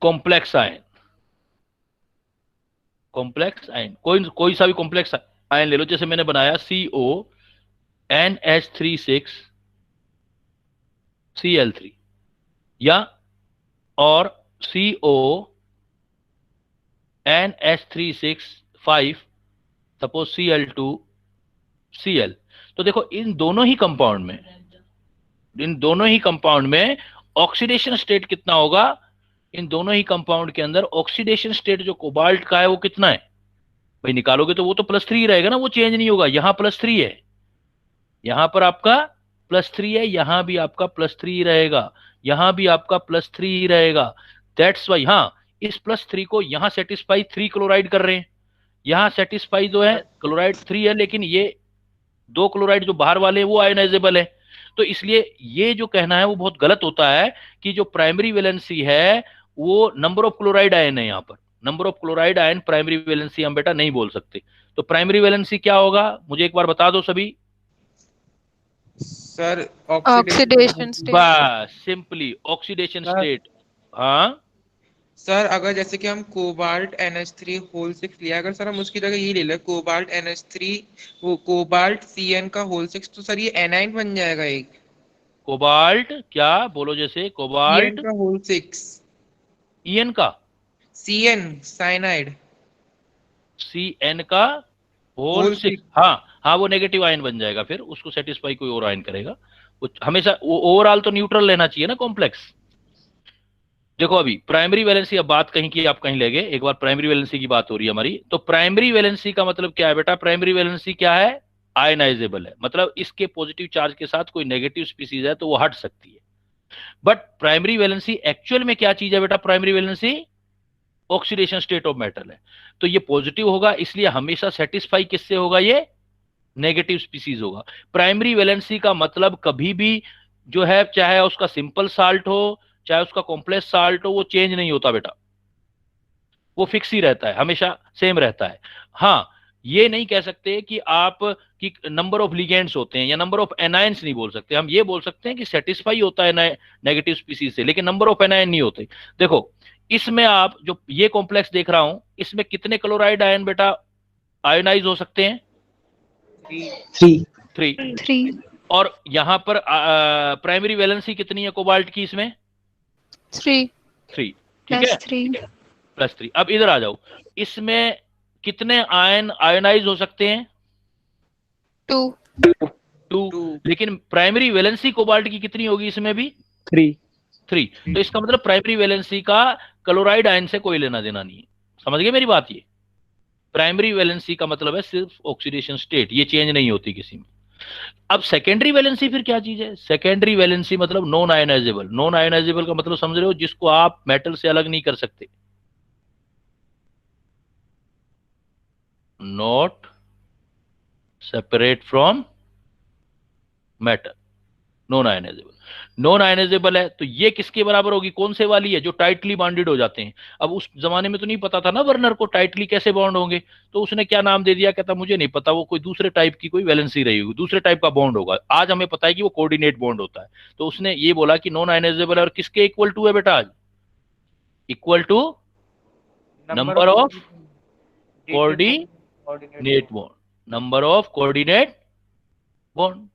[SPEAKER 1] complex ion, complex ion, कोई सा भी कॉम्प्लेक्स आयन ले लो, जैसे मैंने बनाया CONH36 Cl3 या और CONH36 5 सपोज Cl2 Cl। तो देखो इन दोनों ही कंपाउंड में ऑक्सीडेशन स्टेट कितना होगा, इन दोनों ही कंपाउंड के अंदर ऑक्सीडेशन स्टेट जो कोबाल्ट का है वो कितना है भाई, निकालोगे तो वो तो +3 रहेगा ना, वो चेंज नहीं होगा। यहां +3 है, यहां पर आपका +3 है, यहां भी आपका +3 रहेगा, यहां भी आपका +3 रहेगा। दैट्स वाई हाँ, इस +3 को यहां सेटिस्फाई 3 क्लोराइड कर रहे हैं, यहां सेटिस्फाई जो है क्लोराइड 3 है, लेकिन ये 2 क्लोराइड जो बाहर वाले हैं वो आयोनाइजेबल है। तो इसलिए ये जो कहना है वो बहुत गलत होता है कि जो प्राइमरी वैलेंसी है वो नंबर ऑफ क्लोराइड आयन है। यहाँ पर number of chloride ion primary valency हम बेटा नहीं बोल सकते। तो प्राइमरी वैलेंसी क्या होगा मुझे एक बार बता दो सभी।
[SPEAKER 2] Sir
[SPEAKER 4] oxidation state.
[SPEAKER 1] बस सिंपली ऑक्सीडेशन स्टेट। हाँ
[SPEAKER 2] सर अगर जैसे कि हम कोबाल्ट NH3 होल 6 लिया, अगर सर हम उसकी जगह ये ले लें कोबाल्ट NH3 वो कोबाल्ट CN का होल 6, तो सर ये एनाइन बन जाएगा एक।
[SPEAKER 1] कोबाल्ट क्या बोलो, जैसे कोबाल्ट
[SPEAKER 2] CN का होल 6,
[SPEAKER 1] EN का
[SPEAKER 2] CN साइनाइड,
[SPEAKER 1] CN का होल 6। हाँ वो नेगेटिव आयन बन जाएगा, फिर उसको सेटिस्फाई कोई और आयन करेगा। वो हमेशा वो ओवरऑल तो न्यूट्रल लेना चाहिए ना कॉम्प्लेक्स। देखो अभी प्राइमरी वैलेंसी, अब बात कहीं की आप कहीं ले गए, एक बार प्राइमरी वैलेंसी की बात हो रही है हमारी। तो प्राइमरी वैलेंसी का मतलब क्या है बेटा, प्राइमरी वैलेंसी क्या है, आयनाइजेबल है, मतलब इसके पॉजिटिव चार्ज के साथ कोई नेगेटिव स्पीसीज है तो वो हट सकती है। बट प्राइमरी वैलेंसी एक्चुअल में क्या चीज है बेटा, primary valency oxidation state of metal है। तो ये पॉजिटिव होगा, इसलिए हमेशा सेटिस्फाई किससे होगा, ये नेगेटिव स्पीसीज होगा। प्राइमरी वैलेंसी का मतलब कभी भी जो है, चाहे उसका सिंपल साल्ट हो चाहे उसका कॉम्प्लेक्स साल्ट हो, वो चेंज नहीं होता बेटा, वो फिक्स ही रहता है, हमेशा सेम रहता है। हाँ ये नहीं कह सकते कि आप कि नंबर ऑफ लिगेंड्स होते हैं या नंबर ऑफ एनायंस नहीं बोल सकते, हम ये बोल सकते हैं कि सेटिस्फाई होता है नेगेटिव स्पीसीज से, लेकिन नंबर ऑफ एनायन नहीं होते। देखो इसमें आप जो ये कॉम्प्लेक्स देख रहा हूं, इसमें कितने क्लोराइड आयन बेटा आयोनाइज हो सकते हैं, 3। और यहां पर प्राइमरी वैलेंसी कितनी है कोबाल्ट की, इसमें
[SPEAKER 4] 3
[SPEAKER 1] ठीक है, +3। अब इधर आ जाओ, इसमें कितने आयन आयोनाइज हो सकते हैं, 2। लेकिन प्राइमरी वैलेंसी कोबाल्ट की कितनी होगी इसमें भी, 3। तो इसका मतलब प्राइमरी वैलेंसी का क्लोराइड आयन से कोई लेना देना नहीं है। समझ गए मेरी बात, ये प्राइमरी वैलेंसी का मतलब है सिर्फ ऑक्सीडेशन स्टेट, ये चेंज नहीं होती किसी में। अब सेकेंडरी वैलेंसी फिर क्या चीज है, सेकेंडरी वैलेंसी मतलब नॉन आयोनाइजेबल। नॉन आयोनाइजेबल का मतलब समझ रहे हो, जिसको आप मेटल से अलग नहीं कर सकते, not separate from metal, non ionisable. Non ionisable है तो ये किसके बराबर होगी, कौन से वाली है, जो टाइटली बॉन्डेड हो जाते हैं। अब उस जमाने में तो नहीं पता था ना वर्नर को टाइटली कैसे बॉन्ड होंगे, तो उसने क्या नाम दे दिया, कहता मुझे नहीं पता, वो कोई दूसरे टाइप की कोई वैलेंसी रही होगी, दूसरे टाइप का बॉन्ड होगा। आज हमें पता है कि वो कोऑर्डिनेट बॉन्ड होता है, तो उसने ये बोला कि नॉन आयोनाइजेबल है, और किसके इक्वल टू है बेटा, आज equal to number of coordinate bond, number of coordinate bond.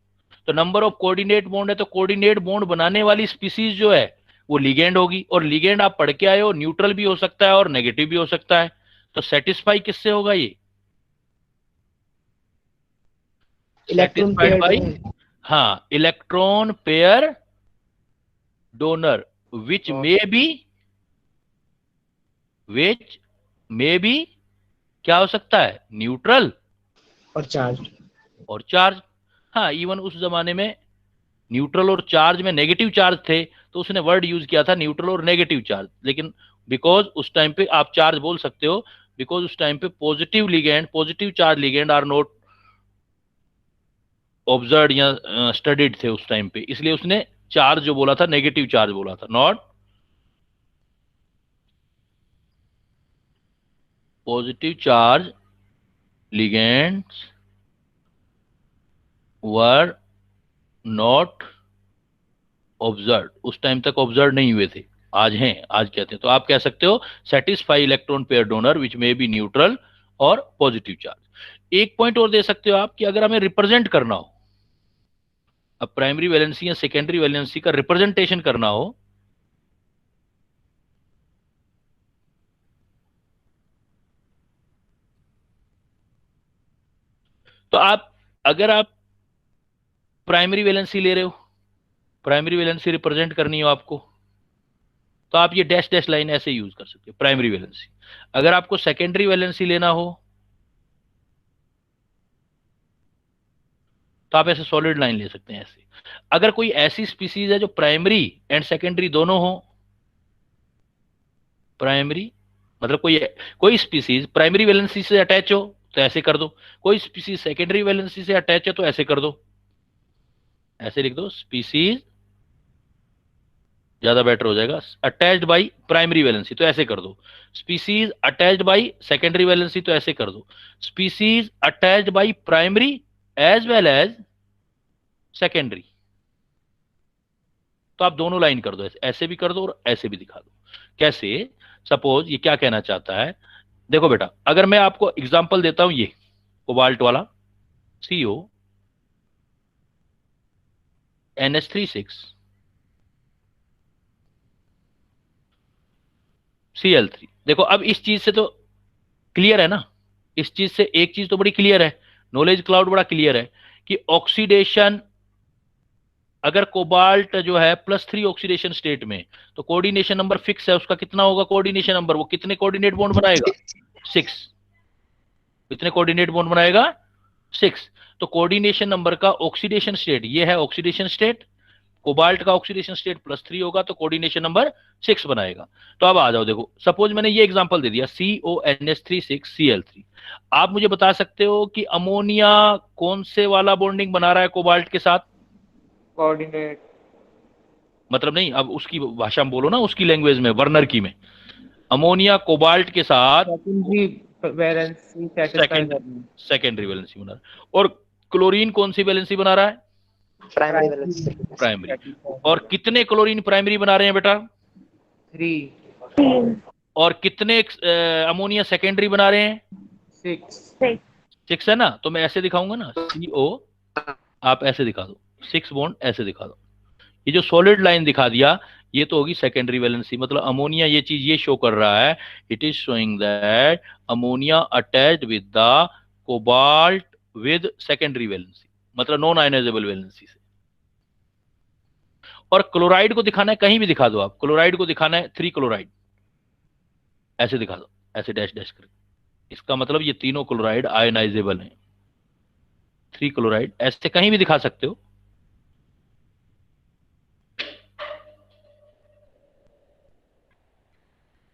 [SPEAKER 1] तो नंबर ऑफ कोऑर्डिनेट बॉन्ड है, तो कोऑर्डिनेट बॉन्ड बनाने वाली स्पीसीज जो है वो लिगेंड होगी, और लिगेंड आप पढ़ के आए हो, न्यूट्रल भी हो सकता है और नेगेटिव भी हो सकता है। तो सेटिस्फाई किससे होगा, ये सेटिस्फाइड बाय हाँ electron pair donor which may be क्या हो सकता है, न्यूट्रल और चार्ज। हाँ इवन उस जमाने में न्यूट्रल और चार्ज में नेगेटिव चार्ज थे, तो उसने वर्ड यूज किया था न्यूट्रल और नेगेटिव चार्ज। लेकिन बिकॉज उस टाइम पे आप चार्ज बोल सकते हो, बिकॉज उस टाइम पे positive ligand, positive charge ligand are not observe या स्टडीड थे उस टाइम पे, इसलिए उसने चार्ज जो बोला था नेगेटिव चार्ज बोला था, not positive charge ligands were not observe, उस टाइम तक ऑब्जर्व नहीं हुए थे, आज हैं, आज कहते हैं। तो आप कह सकते हो satisfy electron pair donor which may be neutral और पॉजिटिव चार्ज। एक पॉइंट और दे सकते हो आप कि अगर हमें रिप्रेजेंट करना हो, अब प्राइमरी वैलेंसी या सेकेंडरी वैलेंसी का रिप्रेजेंटेशन करना हो, तो अगर आप प्राइमरी वैलेंसी ले रहे हो, प्राइमरी वैलेंसी रिप्रेजेंट करनी हो आपको, तो आप ये डैश डैश लाइन ऐसे यूज कर सकते हो, प्राइमरी वैलेंसी। अगर आपको सेकेंडरी वैलेंसी लेना हो तो आप ऐसे सॉलिड लाइन ले सकते हैं ऐसे। अगर कोई ऐसी स्पीसीज है जो प्राइमरी एंड सेकेंडरी दोनों हो, प्राइमरी मतलब कोई स्पीसीज प्राइमरी वैलेंसी से अटैच हो तो ऐसे कर दो, कोई स्पीसीज सेकेंडरी वैलेंसी से अटैच है तो ऐसे कर दो, ऐसे लिख दो, स्पीसीज ज्यादा बेटर हो जाएगा, अटैच्ड बाई प्राइमरी वैलेंसी तो ऐसे कर दो, species attached by secondary valency तो ऐसे कर दो, species attached by primary as well as secondary, तो आप दोनों लाइन कर दो, ऐसे भी कर दो और ऐसे भी दिखा दो। कैसे? सपोज ये क्या कहना चाहता है, देखो बेटा, अगर मैं आपको एग्जांपल देता हूं, ये कोबाल्ट वाला CO NH36 Cl3, देखो अब इस चीज से तो क्लियर है ना, इस चीज से एक चीज तो बड़ी क्लियर है, नॉलेज क्लाउड बड़ा क्लियर है कि ऑक्सीडेशन, अगर कोबाल्ट जो है +3 ऑक्सीडेशन स्टेट में, तो कोऑर्डिनेशन नंबर फिक्स है, उसका कितना होगा कोऑर्डिनेशन नंबर, वो कितने कोऑर्डिनेट बॉन्ड बनाएगा? 6। कितने कोऑर्डिनेट बॉन्ड बनाएगा? 6। तो कोऑर्डिनेशन नंबर का ऑक्सीडेशन स्टेट, ये है ऑक्सीडेशन स्टेट, कोबाल्ट का ऑक्सीडेशन स्टेट +3 होगा तो कोऑर्डिनेशन नंबर 6 बनाएगा। तो अब आ जाओ, देखो सपोज मैंने ये एग्जांपल दे दिया CONH36 Cl3, आप मुझे बता सकते हो कि अमोनिया कौन से वाला बॉन्डिंग बना रहा है कोबाल्ट के साथ?
[SPEAKER 2] कोऑर्डिनेट,
[SPEAKER 1] मतलब नहीं, अब उसकी भाषा में बोलो ना, उसकी लैंग्वेज में, वर्नर की में, अमोनिया कोबाल्ट के साथ
[SPEAKER 2] सेकेंडरी वैलेंसी सेटिस्फाई करनी,
[SPEAKER 1] सेकेंडरी वैलेंसी बना रहा है। और क्लोरीन कौन सी वैलेंसी बना रहा है?
[SPEAKER 5] Primary valency.
[SPEAKER 1] प्राइमरी। और कितने क्लोरीन प्राइमरी बना रहे हैं बेटा?
[SPEAKER 2] 3,
[SPEAKER 1] और कितने अमोनिया सेकेंडरी बना रहे हैं?
[SPEAKER 2] 6,
[SPEAKER 1] 6 है ना, तो मैं ऐसे दिखाऊंगा ना, CO, आप ऐसे दिखा दो, 6 बॉन्ड ऐसे दिखा दो, ये जो सॉलिड लाइन दिखा दिया ये तो होगी सेकेंडरी वैलेंसी, मतलब अमोनिया ये चीज ये शो कर रहा है, it is showing that ammonia attached with the cobalt with secondary valency, मतलब नॉन आयनाइजेबल वैलेंसी से। और क्लोराइड को दिखाना है, कहीं भी दिखा दो आप, क्लोराइड को दिखाना है 3 क्लोराइड, ऐसे दिखा दो, ऐसे डैश डैश कर, इसका मतलब ये तीनों क्लोराइड आयनाइजेबल हैं, 3 क्लोराइड, ऐसे कहीं भी दिखा सकते हो।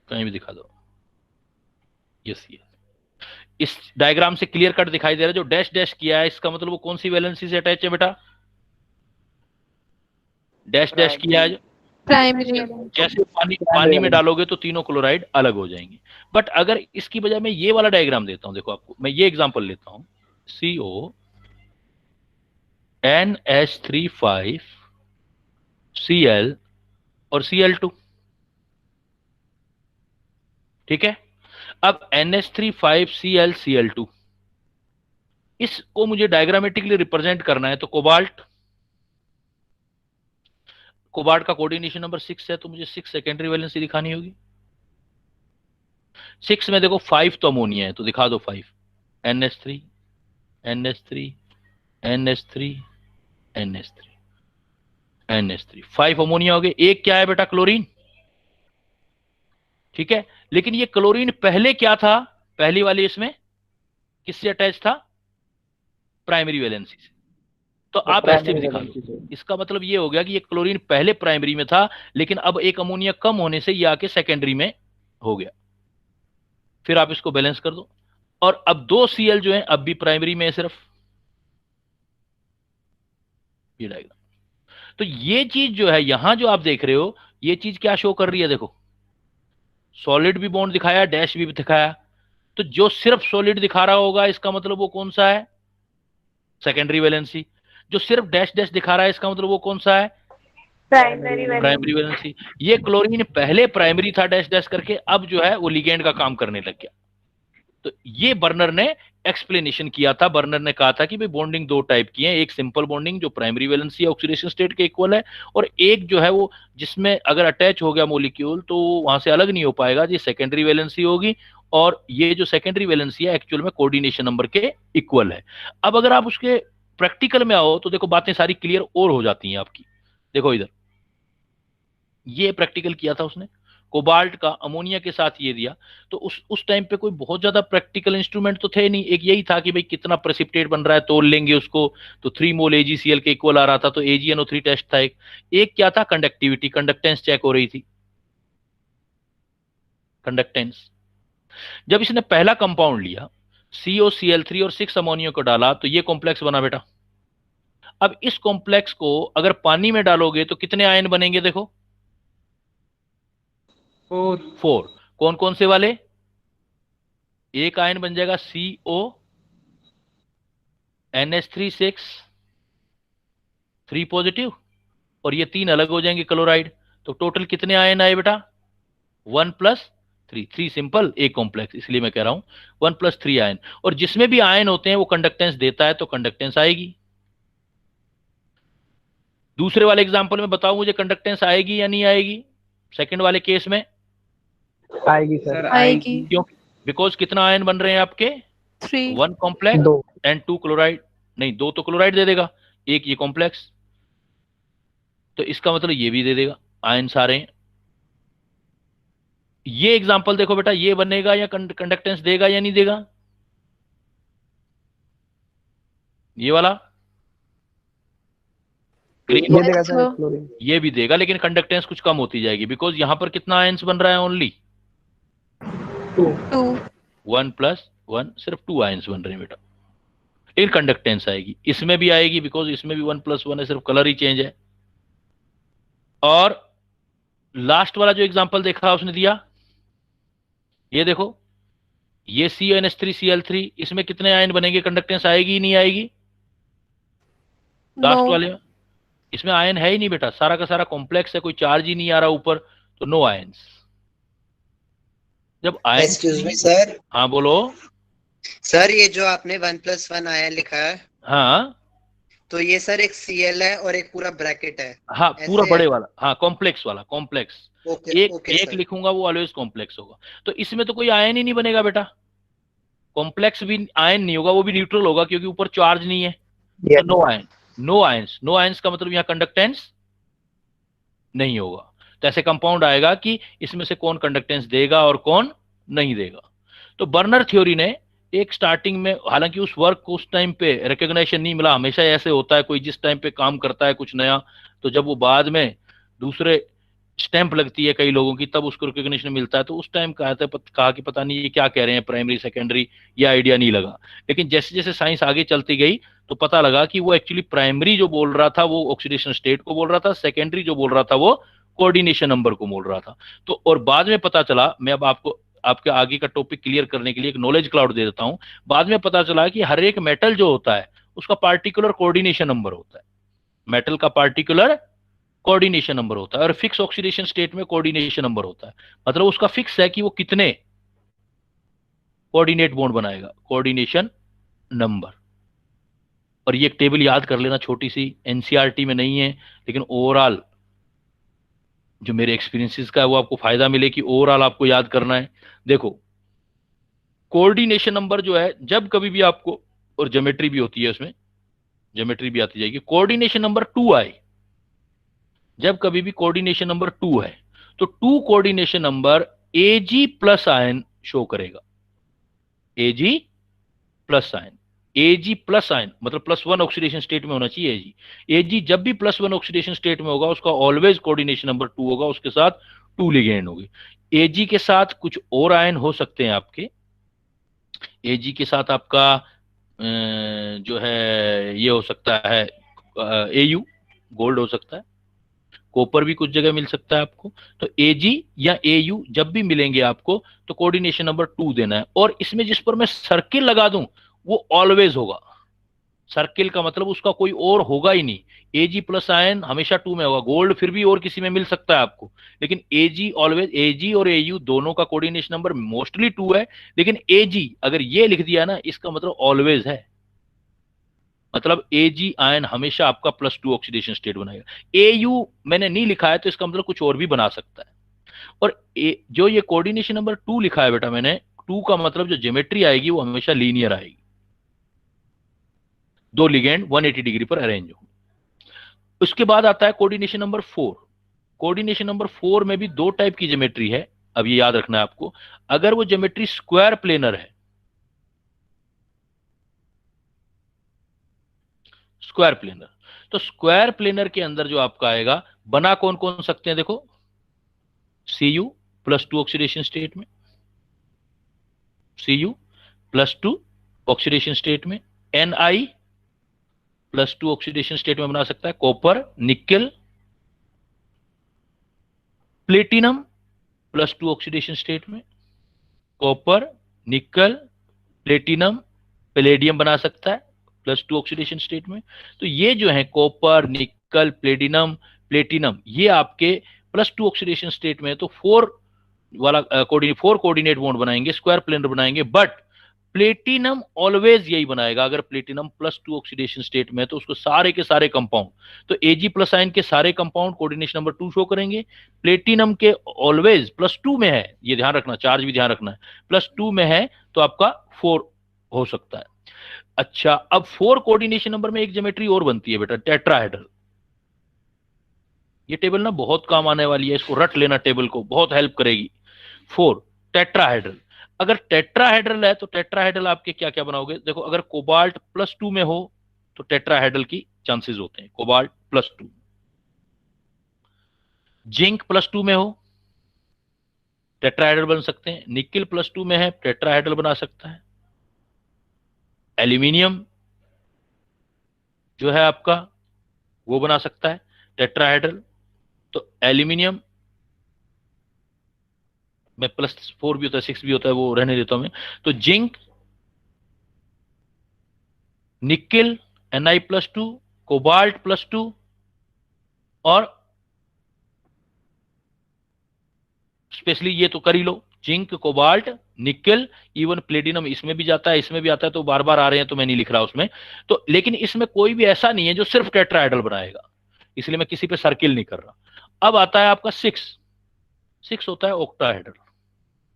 [SPEAKER 1] कहीं भी दिखा दो, यस ये इस डायग्राम से क्लियर कट दिखाई दे रहा है, जो डैश डैश किया है इसका मतलब वो कौन सी वैलेंसी से अटैच है बेटा? डैश डैश किया है,
[SPEAKER 4] प्राइमरी।
[SPEAKER 1] जैसे पानी में डालोगे तो तीनों क्लोराइड अलग हो जाएंगे। बट अगर इसकी बजाय मैं ये वाला डायग्राम देता हूं, देखो आपको मैं ये एग्जांपल लेता हूं, CO NH35 Cl और Cl2, ठीक है। अब NH35 Cl Cl2, इसको मुझे डायग्रामेटिकली रिप्रेजेंट करना है, तो कोबाल्ट का कोऑर्डिनेशन नंबर 6 है, तो मुझे 6 सेकेंडरी वैलेंसी दिखानी होगी। 6 में देखो 5 तो अमोनिया है, तो दिखा दो 5, NH3 NH3 NH3 NH3 NH3, 5 ammonia हो गए। एक क्या है बेटा? क्लोरीन, ठीक है। लेकिन ये क्लोरीन पहले क्या था? पहली वाली इसमें किससे अटैच था? प्राइमरी वैलेंसी से, तो आप ऐसे भी दिखा दो। इसका मतलब ये हो गया कि ये क्लोरीन पहले प्राइमरी में था, लेकिन अब एक अमोनिया कम होने से ये आके सेकेंडरी में हो गया, फिर आप इसको बैलेंस कर दो। और अब 2 Cl जो है अब भी प्राइमरी में है सिर्फ, ये डायग्राम। तो ये चीज जो है यहां जो आप देख रहे हो, ये चीज क्या शो कर रही है? देखो सॉलिड भी बॉन्ड दिखाया, डैश भी दिखाया, तो जो सिर्फ सॉलिड दिखा रहा होगा इसका मतलब वो कौन सा है? Secondary valency. जो सिर्फ डैश डैश दिखा रहा है इसका मतलब वो कौन सा है? Primary valency. ये क्लोरीन पहले प्राइमरी था डैश डैश करके, अब जो है वो लिगेंड का काम करने लग गया, तो ये बर्नर ने एक्सप्लेनेशन किया था। बर्नर ने कहा था कि भाई बॉन्डिंग दो टाइप की है, एक सिंपल बॉन्डिंग जो प्राइमरी वैलेंसी या ऑक्सीडेशन स्टेट के इक्वल है, और एक जो है वो जिसमें अगर अटैच हो गया मॉलिक्यूल तो वहां से अलग नहीं हो पाएगा, जी सेकेंडरी वैलेंसी होगी। और ये जो सेकेंडरी वैलेंसी है एक्चुअल में कोऑर्डिनेशन नंबर के इक्वल है। अब अगर आप उसके प्रैक्टिकल में आओ तो देखो बातें सारी क्लियर और हो जाती हैं आपकी। देखो इधर ये प्रैक्टिकल किया था उसने, कोबाल्ट का अमोनिया के साथ ये दिया। तो उस टाइम पे कोई बहुत ज्यादा प्रैक्टिकल इंस्ट्रूमेंट तो थे नहीं, एक यही था कि भाई कितना प्रेसिपिटेट बन रहा है तोल लेंगे उसको, तो 3 मोल AgCl के इक्वल आ रहा था, तो AgNO3 टेस्ट था। एक क्या था, कंडक्टिविटी, कंडक्टेंस चेक हो रही थी, कंडक्टेंस। जब इसने पहला कंपाउंड लिया COCl3 और 6 अमोनिया को डाला तो ये कॉम्प्लेक्स बना बेटा। अब इस कॉम्प्लेक्स को अगर पानी में डालोगे तो कितने आयन बनेंगे, देखो 4। कौन कौन से वाले, एक आयन बन जाएगा CO NH3 3 पॉजिटिव, और ये 3 अलग हो जाएंगे क्लोराइड। तो टोटल कितने आयन आए बेटा, 1 + 3, 3 सिंपल, एक कॉम्प्लेक्स, इसलिए मैं कह रहा हूं 1 + 3 आयन। और जिसमें भी आयन होते हैं वो कंडक्टेंस देता है, तो कंडक्टेंस आएगी। दूसरे वाले एग्जांपल में बताओ मुझे, कंडक्टेंस आएगी या नहीं आएगी सेकंड वाले केस में?
[SPEAKER 5] आएगी सर।
[SPEAKER 4] आएगी।
[SPEAKER 1] क्यों? बिकॉज कितना आयन बन रहे हैं आपके,
[SPEAKER 4] 3
[SPEAKER 1] 1 कॉम्प्लेक्स
[SPEAKER 5] 2
[SPEAKER 1] एंड 2 क्लोराइड। नहीं, 2 तो क्लोराइड दे देगा, एक ये कॉम्प्लेक्स, तो इसका मतलब ये भी दे देगा, आयन सारे हैं। ये एग्जांपल देखो बेटा, ये बनेगा या कंडक्टेंस देगा या नहीं देगा, ये वाला
[SPEAKER 5] ये
[SPEAKER 1] ग्रीन,
[SPEAKER 5] देगा सर
[SPEAKER 4] Yes,
[SPEAKER 5] क्लोरीन।
[SPEAKER 1] ये भी देगा, लेकिन कंडक्टेंस कुछ कम होती जाएगी, बिकॉज यहां पर कितना आयंस बन रहा है, ओनली
[SPEAKER 4] 2
[SPEAKER 1] 1 + 1, सिर्फ 2 आयंस बन रहे हैं बेटा। लेकिन कंडक्टेंस आएगी, इसमें भी आएगी, बिकॉज इसमें भी 1 + 1 है, सिर्फ कलर ही चेंज है। और लास्ट वाला जो एग्जांपल देखा उसने दिया, ये देखो, ये CONH3Cl3, इसमें कितने आयन बनेंगे, कंडक्टेंस आएगी नहीं आएगी? लास्ट
[SPEAKER 4] नो
[SPEAKER 1] वाले में इसमें आयन है ही नहीं बेटा, सारा का सारा कॉम्प्लेक्स है, कोई चार्ज ही नहीं आ रहा ऊपर, तो नो आयंस। जब आयन,
[SPEAKER 6] एक्सक्यूज मी सर।
[SPEAKER 1] हाँ बोलो।
[SPEAKER 6] सर ये जो आपने 1 + 1 आयन लिखा है,
[SPEAKER 1] हाँ
[SPEAKER 6] तो ये सर एक Cl है और एक पूरा ब्रैकेट है।
[SPEAKER 1] हाँ, पूरा
[SPEAKER 6] ऐसे
[SPEAKER 1] बड़े
[SPEAKER 6] है।
[SPEAKER 1] वाला, हाँ कॉम्प्लेक्स वाला, कॉम्प्लेक्स।
[SPEAKER 6] ओके
[SPEAKER 1] एक
[SPEAKER 6] ओके
[SPEAKER 1] एक
[SPEAKER 6] सर।
[SPEAKER 1] लिखूंगा वो ऑलवेज कॉम्प्लेक्स होगा। तो इसमें तो कोई आयन ही नहीं बनेगा बेटा, कॉम्प्लेक्स भी आयन नहीं होगा, वो भी न्यूट्रल होगा क्योंकि ऊपर चार्ज नहीं है। तो no ion, no ions, no ions का मतलब यहाँ कंडक्टेंस नहीं होगा। तो ऐसे कंपाउंड आएगा कि इसमें से कौन कंडक्टेंस देगा और कौन नहीं देगा। तो बर्नर थ्योरी ने एक स्टार्टिंग में, हालांकि उस वर्क को उस टाइम पे रिकॉग्निशन नहीं मिला, हमेशा ऐसे होता है, कोई जिस टाइम पे काम करता है कुछ नया, तो जब वो बाद में दूसरे स्टैंप लगती है कई लोगों की, तब उसको रिकॉग्निशन मिलता है। तो उस टाइम कहा कि पता नहीं ये क्या कह रहे हैं, प्राइमरी सेकेंडरी, ये आइडिया नहीं लगा। लेकिन जैसे जैसे साइंस आगे चलती गई तो पता लगा कि वो एक्चुअली प्राइमरी जो बोल रहा था वो ऑक्सीडेशन स्टेट को बोल रहा था, सेकेंडरी जो बोल रहा था वो कोऑर्डिनेशन नंबर को बोल रहा था। तो और बाद में पता चला, मैं अब आपको आपके आगे का टॉपिक क्लियर करने के लिए एक नॉलेज क्लाउड दे देता हूं। बाद में पता चला कि हर एक मेटल जो होता है उसका पार्टिकुलर कोऑर्डिनेशन नंबर होता है, मेटल का पार्टिकुलर कोऑर्डिनेशन नंबर होता है, और फिक्स ऑक्सीडेशन स्टेट में कोऑर्डिनेशन नंबर होता है, मतलब उसका फिक्स है कि वो कितने कोऑर्डिनेट बॉन्ड बनाएगा, कोऑर्डिनेशन नंबर। और ये एक टेबल याद कर लेना, छोटी सी, एनसीईआरटी में नहीं है, लेकिन ओवरऑल जो मेरे एक्सपीरियंसेस का है वो आपको फायदा मिले कि ओवरऑल आपको याद करना है। देखो कोऑर्डिनेशन नंबर जो है, जब कभी भी आपको, और ज्योमेट्री भी होती है उसमें, ज्योमेट्री भी आती जाएगी, कोऑर्डिनेशन नंबर 2 आए, जब कभी भी कोऑर्डिनेशन नंबर 2 है तो 2 coordination number Ag+ ion show करेगा, Ag+ आयन, Ag+ आयन मतलब +1 ऑक्सीडेशन स्टेट में होना चाहिए Ag जब भी +1 ऑक्सीडेशन स्टेट में होगा उसका ऑलवेज कोऑर्डिनेशन नंबर 2 होगा, उसके साथ 2 लिगेंड होगी। Ag के साथ कुछ और आयन हो सकते हैं आपके, Ag के साथ आपका जो है ये हो सकता है Au, गोल्ड हो सकता है, कॉपर भी कुछ जगह मिल सकता है आपको। तो Ag या Au जब भी मिलेंगे आपको तो कोऑर्डिनेशन नंबर 2 देना है, और इसमें जिस पर मैं सर्किल लगा दूं वो ऑलवेज होगा, सर्किल का मतलब उसका कोई और होगा ही नहीं। Ag प्लस आयन हमेशा 2 में होगा, गोल्ड फिर भी और किसी में मिल सकता है आपको, लेकिन Ag ऑलवेज, Ag और Au दोनों का कोऑर्डिनेशन नंबर मोस्टली 2 है, लेकिन Ag अगर ये लिख दिया ना, इसका मतलब ऑलवेज है, मतलब Ag आयन हमेशा आपका +2 ऑक्सीडेशन स्टेट बनाएगा। Au मैंने नहीं लिखा है तो इसका मतलब कुछ और भी बना सकता है। और जो ये कोऑर्डिनेशन नंबर 2 लिखा है बेटा मैंने, 2 का मतलब जो ज्योमेट्री आएगी वो हमेशा लीनियर आएगी, दो लिगेंड 180 डिग्री पर अरेंज हो। उसके बाद आता है कोऑर्डिनेशन नंबर 4। कोऑर्डिनेशन नंबर 4 में भी दो टाइप की ज्योमेट्री है, अब ये याद रखना है आपको। अगर वो ज्योमेट्री स्क्वायर प्लेनर है, स्क्वायर प्लेनर, तो स्क्वायर प्लेनर के अंदर जो आपका आएगा, बना कौन कौन सकते हैं देखो, Cu +2 ऑक्सीडेशन स्टेट में, Cu +2 ऑक्सीडेशन स्टेट में, Ni +2 ऑक्सीडेशन स्टेट में बना सकता है, कॉपर, निकल, प्लेटिनम +2 ऑक्सीडेशन स्टेट में, कॉपर, निकल, प्लेटिनम, पैलेडियम बना सकता है +2 ऑक्सीडेशन स्टेट में। तो ये जो है कॉपर, निकल, प्लेटिनम, प्लेटिनम, ये आपके +2 ऑक्सीडेशन स्टेट में है, तो 4 कोऑर्डिनेट बॉन्ड बनाएंगे, स्क्वायर प्लेनर बनाएंगे, बट प्लेटिनम ऑलवेज यही बनाएगा। अगर प्लेटिनम +2 ऑक्सीडेशन स्टेट में है तो उसको सारे के सारे कंपाउंड, तो Ag प्लस आयन के सारे कंपाउंड कोऑर्डिनेशन नंबर 2 शो करेंगे। प्लेटिनम के ऑलवेज +2 में है, ये ध्यान रखना, चार्ज भी ध्यान रखना है, +2 में है तो आपका 4 हो सकता है। अच्छा, अब 4 कोऑर्डिनेशन नंबर में एक ज्योमेट्री और बनती है बेटा, टेट्राहेड्रल। ये टेबल ना बहुत काम आने वाली है, इसको रट लेना, टेबल को बहुत हेल्प करेगी। 4 टेट्राहेड्रल। अगर टेट्राहेड्रल है तो टेट्राहेड्रल आपके क्या क्या बनाओगे देखो, अगर कोबाल्ट +2 में हो तो टेट्राहेड्रल की चांसेस होते हैं, कोबाल्ट +2। जिंक +2 में हो टेट्राहेड्रल बन सकते हैं, निकिल +2 में है टेट्राहेड्रल बना सकता है, एल्यूमिनियम जो है आपका वो बना सकता है टेट्राहेड्रल। तो एल्यूमिनियम में +4 भी होता है, 6 भी होता है, वो रहने देता हूं मैं। तो जिंक, निकिल, Ni+2, कोबाल्ट +2, और स्पेशली ये तो कर ही लो, जिंक, कोबाल्ट, निकल, इवन प्लेटिनम इसमें भी जाता है, इसमें भी आता है, तो बार बार आ रहे हैं तो मैं नहीं लिख रहा उसमें। तो लेकिन इसमें कोई भी ऐसा नहीं है जो सिर्फ टेट्राहेड्रल बनाएगा, इसलिए मैं किसी पे सर्किल नहीं कर रहा। अब आता है आपका 6 होता है ऑक्टाहेड्रल,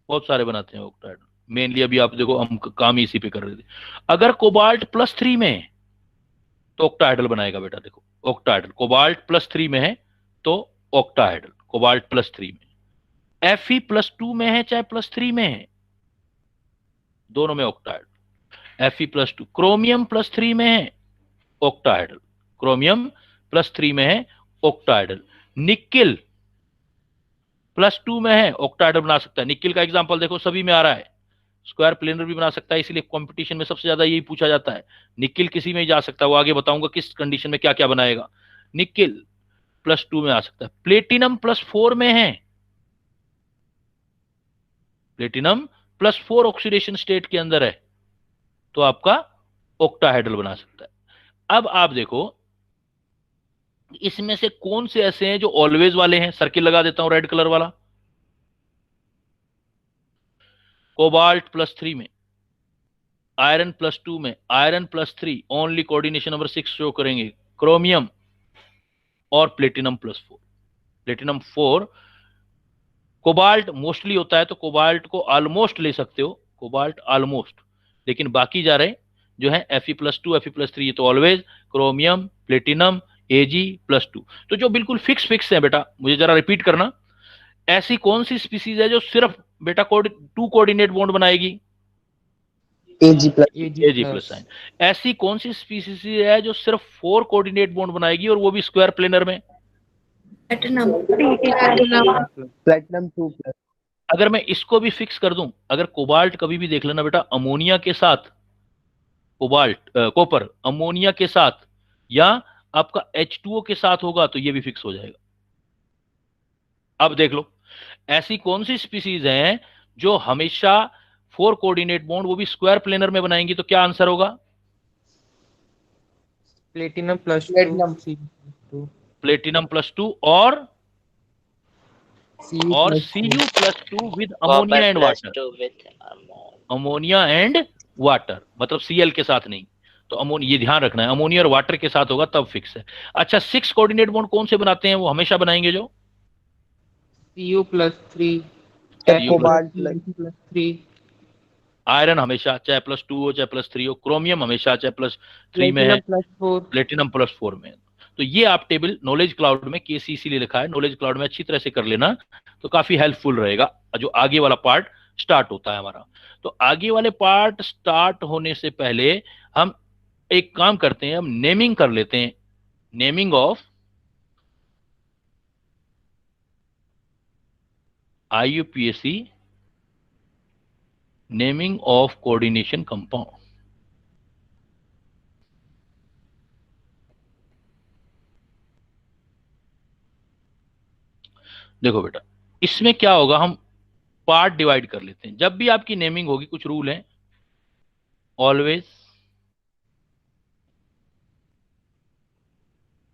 [SPEAKER 1] बहुत सारे बनाते हैं ऑक्टाहेड्रल, मेनली अभी आप देखो हम काम ही इसी पे कर रहे थे। अगर कोबाल्ट +3 में है तो ऑक्टाहेड्रल बनाएगा बेटा, देखो ऑक्टाहेड्रल, कोबाल्ट +3 में है तो ऑक्टाहेड्रल, कोबाल्ट +3 में। Fe+2 में है चाहे +3 में है, दोनों में ऑक्टाहेड्रल। Fe+2, क्रोमियम +3 में है ऑक्टाहेड्रल, क्रोमियम +3 में है ऑक्टाहेड्रल। निकिल +2 में है ऑक्टाहेड्रल बना सकता है। निकिल का एग्जांपल देखो सभी में आ रहा है, स्क्वायर प्लेनर भी बना सकता है, इसलिए कंपटीशन में सबसे ज्यादा यही पूछा जाता है। निकिल किसी में ही जा सकता है, वो आगे बताऊंगा किस कंडीशन में क्या क्या बनाएगा। निकिल +2 में आ सकता है। प्लेटिनम +4 में है, प्लेटिनम +4 ऑक्सीडेशन स्टेट के अंदर है तो आपका ऑक्टाहेड्रल बना सकता है। अब आप देखो इसमें से कौन से ऐसे हैं जो ऑलवेज वाले हैं, सर्किल लगा देता हूं रेड कलर वाला। कोबाल्ट +3 में, आयरन +2 में, iron +3 only coordination number 6 show करेंगे, क्रोमियम और प्लेटिनम +4, प्लेटिनम 4। कोबाल्ट मोस्टली होता है तो कोबाल्ट को ऑलमोस्ट ले सकते हो, कोबाल्ट ऑलमोस्ट, लेकिन बाकी जा रहे जो है Fe+2, Fe+3, ये तो ऑलवेज, क्रोमियम, प्लेटिनम, Ag+2। तो जो बिल्कुल फिक्स है बेटा, मुझे जरा रिपीट करना, ऐसी कौन सी स्पीसीज है जो सिर्फ बेटा 2 कोऑर्डिनेट बॉन्ड बनाएगी, Ag+ साइन। ऐसी कौन सी स्पीसीज है जो सिर्फ 4 कोऑर्डिनेट बॉन्ड बनाएगी और वो भी स्क्वायर प्लेनर में,
[SPEAKER 5] प्लेटिनम 2+।
[SPEAKER 1] अगर मैं इसको भी फिक्स कर दूं, अगर कोबाल्ट कभी भी देख लेना बेटा अमोनिया के साथ, कोबाल्ट कॉपर अमोनिया के साथ या आपका H2O के साथ होगा तो ये भी फिक्स हो जाएगा। अब देख लो ऐसी कौन सी स्पीसीज हैं जो हमेशा 4 कोऑर्डिनेट बॉन्ड वो भी स्क्वायर प्लेनर में बनाएंगी, तो क्या आंसर होगा,
[SPEAKER 2] platinum plus
[SPEAKER 5] Platinum.
[SPEAKER 2] Two
[SPEAKER 1] platinum +2 और
[SPEAKER 2] Cu plus
[SPEAKER 1] Cu+2 with
[SPEAKER 6] copper
[SPEAKER 1] ammonia and
[SPEAKER 6] plus
[SPEAKER 1] water,
[SPEAKER 6] 2 with
[SPEAKER 1] ammonia and water, मतलब Cl के साथ नहीं। तो अमोनिया, ये ध्यान रखना है, अमोनिया और वाटर के साथ होगा तब फिक्स है। अच्छा, 6 कोऑर्डिनेट बॉन्ड कौन से बनाते हैं, वो हमेशा बनाएंगे जो
[SPEAKER 2] Cu plus 3
[SPEAKER 1] Cu+,
[SPEAKER 5] Cobalt plus.
[SPEAKER 2] plus 3
[SPEAKER 1] iron हमेशा चाहे +2 हो चाहे +3 हो, क्रोमियम हमेशा चाहे +3 में है,
[SPEAKER 2] प्लेटिनम प्लस 4
[SPEAKER 1] प्लेटिनम +4 में है। तो ये आप टेबल नॉलेज क्लाउड में KCC ले लिखा है, नॉलेज क्लाउड में अच्छी तरह से कर लेना, तो काफी हेल्पफुल रहेगा जो आगे वाला पार्ट स्टार्ट होता है हमारा। तो आगे वाले पार्ट स्टार्ट होने से पहले हम एक काम करते हैं, हम नेमिंग कर लेते हैं, naming of IUPAC, naming of coordination compound. देखो बेटा, इसमें क्या होगा, हम पार्ट डिवाइड कर लेते हैं। जब भी आपकी नेमिंग होगी, कुछ रूल है, always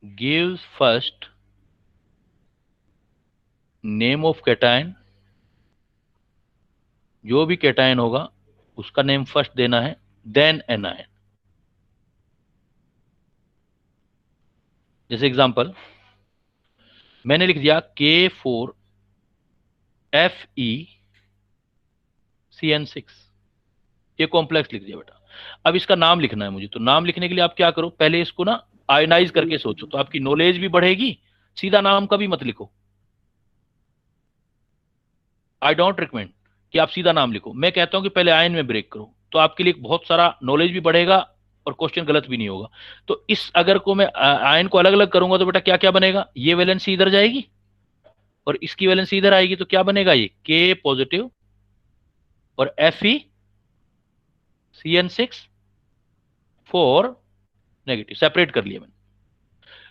[SPEAKER 1] gives first name of cation, जो भी कैटायन होगा उसका नेम फर्स्ट देना है, देन एनायन। जैसे एग्जांपल मैंने लिख दिया K4FeCN6, ये कॉम्प्लेक्स लिख दिया बेटा। अब इसका नाम लिखना है मुझे, तो नाम लिखने के लिए आप क्या करो, पहले इसको ना आयनाइज करके सोचो, तो आपकी नॉलेज भी बढ़ेगी। सीधा नाम कभी मत लिखो, आई डोंट रिकमेंड कि आप सीधा नाम लिखो। मैं कहता हूं कि पहले आयन में ब्रेक करो, तो आपके लिए बहुत सारा नॉलेज भी बढ़ेगा और क्वेश्चन गलत भी नहीं होगा। तो इस अगर को मैं आयन को अलग अलग करूंगा तो बेटा क्या क्या बनेगा, ये वैलेंसी इधर जाएगी और इसकी वैलेंसी इधर आएगी, तो क्या बनेगा, ये K पॉजिटिव और FeCN6 4 नेगेटिव, सेपरेट कर लिया मैंने।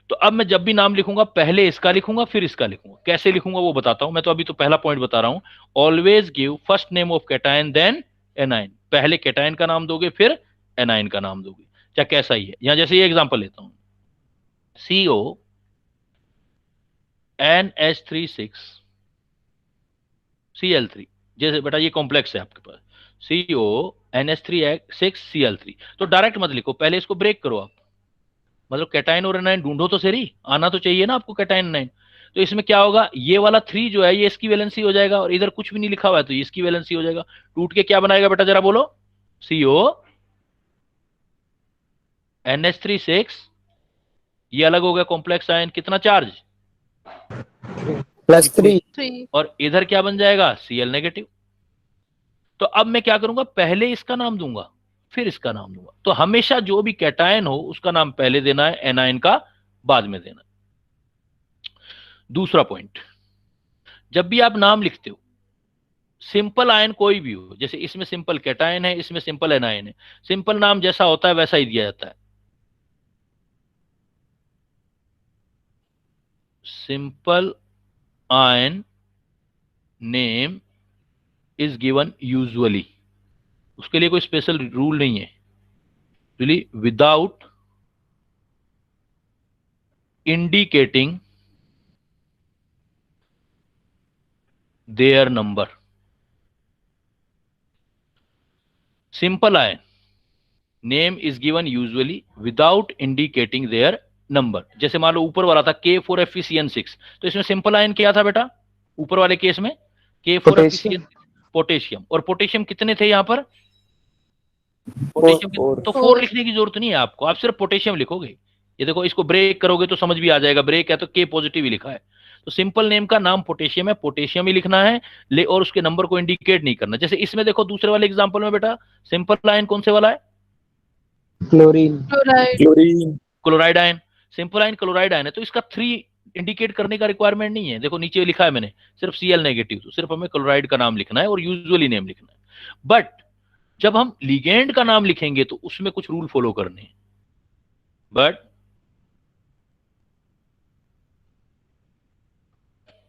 [SPEAKER 1] तो अब मैं जब भी नाम लिखूंगा पहले इसका लिखूंगा फिर इसका लिखूंगा। कैसे लिखूंगा वो बताता हूं, मैं तो अभी तो पहला पॉइंट बता रहा हूं। Always give first name of cation then anion, पहले कैटायन का नाम दोगे फिर एनायन का नाम दोगे, चाहे कैसा ही है। यहां जैसे ये एग्जांपल लेता हूं, CONH36Cl3, जैसे बेटा ये कॉम्प्लेक्स है आपके पास, CONH36Cl3, तो डायरेक्ट मत लिखो, पहले इसको ब्रेक करो आप, मतलब कैटायन और एनायन ढूंढो तो सही, आना तो चाहिए ना आपको कैटायन एनायन। तो इसमें क्या होगा, ये वाला 3 जो है ये इसकी वैलेंसी हो जाएगा, और इधर कुछ भी नहीं लिखा हुआ है तो ये इसकी वैलेंसी हो जाएगा। टूट के क्या बनाएगा बेटा, जरा बोलो, CONH36, ये अलग हो गया कॉम्प्लेक्स आयन, कितना चार्ज,
[SPEAKER 5] +3.
[SPEAKER 4] 3.
[SPEAKER 1] और इधर क्या बन जाएगा, Cl नेगेटिव। तो अब मैं क्या करूंगा, पहले इसका नाम दूंगा फिर इसका नाम दूंगा। तो हमेशा जो भी कैटायन हो उसका नाम पहले देना है, एनायन का बाद में देना है। दूसरा पॉइंट, जब भी आप नाम लिखते हो, सिंपल आयन कोई भी हो, जैसे इसमें सिंपल कैटायन है, इसमें सिंपल एनायन है, सिंपल नाम जैसा होता है वैसा ही दिया जाता है। Simple ion name is given usually, उसके लिए कोई स्पेशल रूल नहीं है, without indicating their number। simple ion name is given usually without indicating their number। जैसे मान लो ऊपर वाला था K4FeCN6, तो इसमें सिंपल आयन क्या था बेटा, ऊपर वाले केस में K4FeCN, पोटेशियम, और पोटेशियम कितने थे यहाँ पर, पोटेशियम, तो 4 लिखने की जरूरत नहीं है आपको, आप सिर्फ पोटेशियम लिखोगे। ये देखो, इसको ब्रेक करोगे तो समझ भी आ जाएगा, ब्रेक है तो K पॉजिटिव ही लिखा है। तो सिंपल नेम का नाम पोटेशियम है, पोटेशियम ही लिखना है और उसके नंबर को इंडिकेट नहीं करना। जैसे इसमें देखो दूसरे वाले एग्जांपल में बेटा, सिंपल आयन कौन से वाला है,
[SPEAKER 5] Chlorine.
[SPEAKER 4] Chloride.
[SPEAKER 1] Chloride ion. Simple ion chloride ion है, तो इसका 3 इंडिकेट करने का रिक्वायरमेंट नहीं है। देखो नीचे लिखा है मैंने सिर्फ Cl नेगेटिव, तो सिर्फ हमें क्लोराइड का नाम लिखना है और यूजुअली नेम लिखना है। बट जब हम लिगेंड का नाम लिखेंगे तो उसमें कुछ रूल फॉलो करने हैं।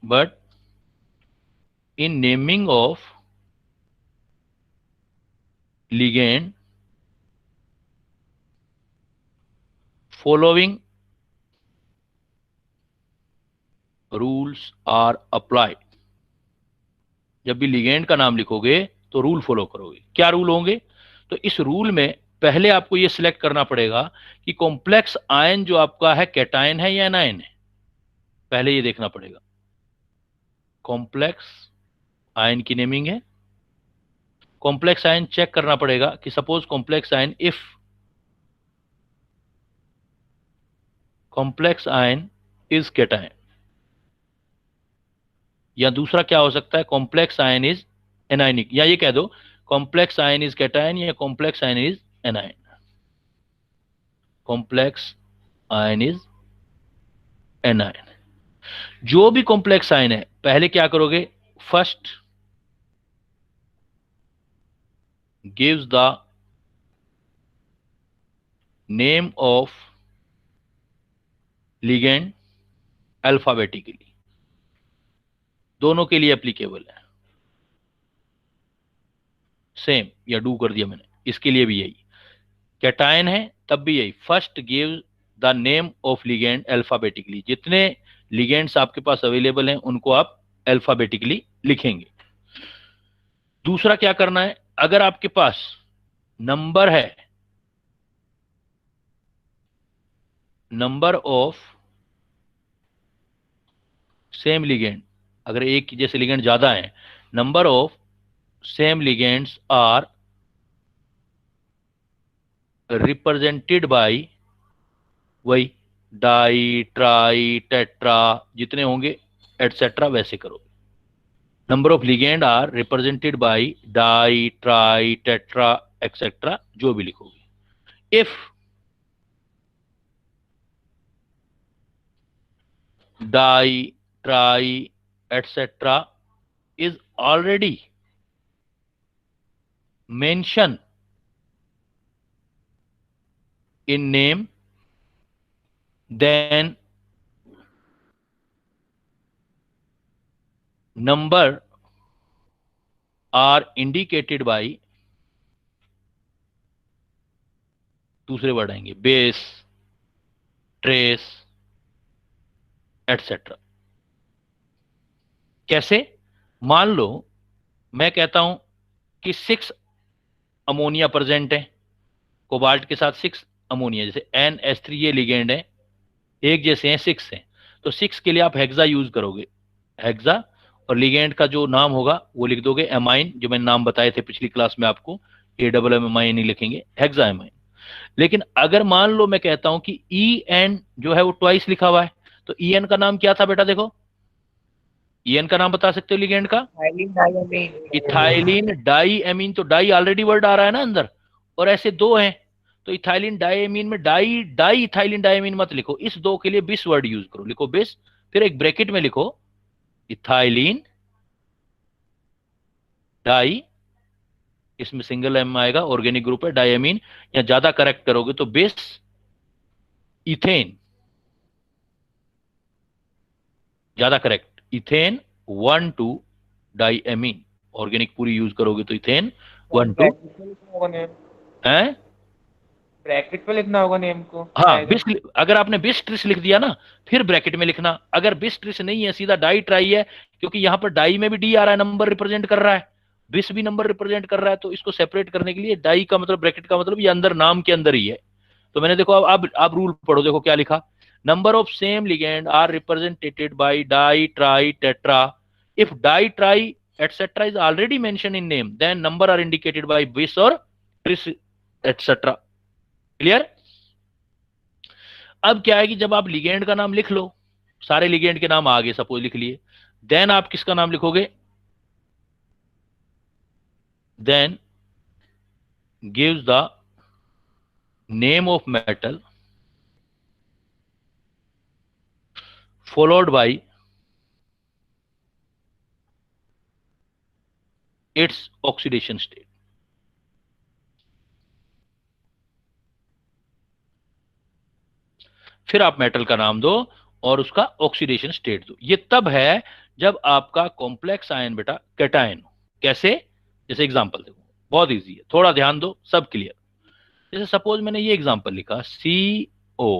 [SPEAKER 1] but in naming of ligand following rules are applied. जब भी लिगेंड का नाम लिखोगे तो रूल फॉलो करोगे। क्या रूल होंगे? तो इस रूल में पहले आपको यह सिलेक्ट करना पड़ेगा कि कॉम्प्लेक्स आयन जो आपका है कैटायन है या एनायन है। पहले ये देखना पड़ेगा। कॉम्प्लेक्स आयन की नेमिंग है। कॉम्प्लेक्स आयन चेक करना पड़ेगा कि suppose complex ion, if complex ion is cation, या दूसरा क्या हो सकता है, कॉम्प्लेक्स आयन इज एनायनिक, या ये कह दो कॉम्प्लेक्स आयन इज कैटायन या complex ion is anion. Complex ion is anion. जो भी कॉम्प्लेक्स आयन है पहले क्या करोगे, first gives the name of ligand alphabetically. दोनों के लिए एप्लीकेबल है। सेम, या डू कर दिया मैंने, इसके लिए भी यही। कैटायन है तब भी यही, first give the name of ligand alphabetically. जितने लिगेंड्स आपके पास अवेलेबल हैं उनको आप अल्फाबेटिकली लिखेंगे। दूसरा क्या करना है, अगर आपके पास नंबर है, नंबर ऑफ सेम लिगेंड, अगर एक जैसे लिगेंड ज्यादा है, number of same ligands are represented by, वही डाई ट्राई टेट्रा जितने होंगे एटसेट्रा वैसे करो। Number of ligand are represented by di tri tetra etcetera, जो भी लिखोगे। If di tri etcetera is already mentioned in name, then number are indicated by, दूसरे word आएंगे, बेस, ट्रेस एटसेट्रा। कैसे? मान लो मैं कहता हूं कि 6 अमोनिया प्रेजेंट है, कोबाल्ट के साथ 6 अमोनिया, जैसे NH3 ये लिगेंड है, एक जैसे हैं, 6 हैं, तो 6 के लिए आप हेक्सा यूज करोगे, हेक्सा, और लिगेंड का जो नाम होगा वो लिख दोगे एमाइन, जो मैंने नाम बताए थे पिछली क्लास में आपको, AMMIN नहीं लिखेंगे, हेक्सा एमाइन। लेकिन अगर मान लो मैं कहता हूं कि EN जो है वो ट्वाइस लिखा हुआ है, तो EN का नाम क्या था बेटा? देखो EN का नाम बता सकते हो लिगेंड का? Ethylene diamine. तो डाई ऑलरेडी वर्ड आ रहा है ना अंदर, और ऐसे 2 हैं, तो इथाइलिन डाईएमीन में डाई डाई इथाइलिन डाईएमीन मत लिखो, इस 2 के लिए बिस वर्ड यूज करो। लिखो बिस, फिर एक ब्रैकेट में लिखो इथाइलिन डाई, इसमें सिंगल एम आएगा, ऑर्गेनिक ग्रुप है, डाईएमीन, या ज्यादा करेक्ट करोगे तो बिस इथेन, ज्यादा करेक्ट इथेन 1,2 डाईएमीन, ऑर्गेनिक पूरी यूज करोगे तो इथेन 1,2 है।
[SPEAKER 2] ब्रैकेट पे लिखना होगा नेम को।
[SPEAKER 1] हाँ, बिस, अगर आपने बिस ट्रिस लिख दिया ना फिर ब्रैकेट में लिखना। अगर बिस ट्रिस नहीं है, सीधा डाई ट्राई है, क्योंकि यहां पर डाई में भी डी आ रहा है, नंबर रिप्रेजेंट कर रहा है, बिस भी नंबर रिप्रेजेंट कर रहा है, तो इसको सेपरेट करने के लिए डाई का मतलब, ब्रैकेट का मतलब ये अंदर नाम के अंदर ही है। तो मैंने देखो, अब आप रूल पढ़ो, देखो क्या लिखा, number of same ligand are represented by di tri tetra. If di tri etcetera is already mention in name, then number are indicated by bis और ट्रिस एटसेट्रा। क्लियर? अब क्या है कि जब आप लिगेंड का नाम लिख लो, सारे लिगेंड के नाम आगे सपोज लिख लिए, देन आप किसका नाम लिखोगे? Then gives the name of metal followed by its oxidation state। फिर आप मेटल का नाम दो और उसका ऑक्सीडेशन स्टेट दो। ये तब है जब आपका कॉम्प्लेक्स आयन बेटा कैटायन हो। कैसे? जैसे एग्जांपल देखो, बहुत इजी है, थोड़ा ध्यान दो, सब क्लियर। जैसे सपोज मैंने ये एग्जांपल लिखा, CH3 O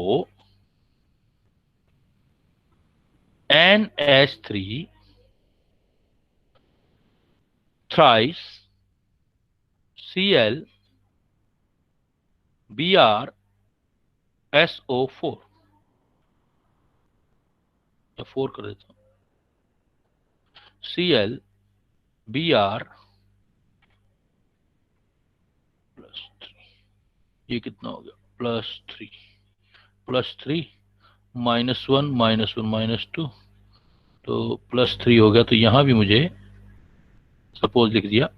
[SPEAKER 1] NH3 thrice Cl Br SO4 या 4 कर देता हूं Cl Br प्लस 3 ये कितना हो गया +3 -1 -2 तो +3 हो गया। तो यहां भी मुझे सपोज लिख दिया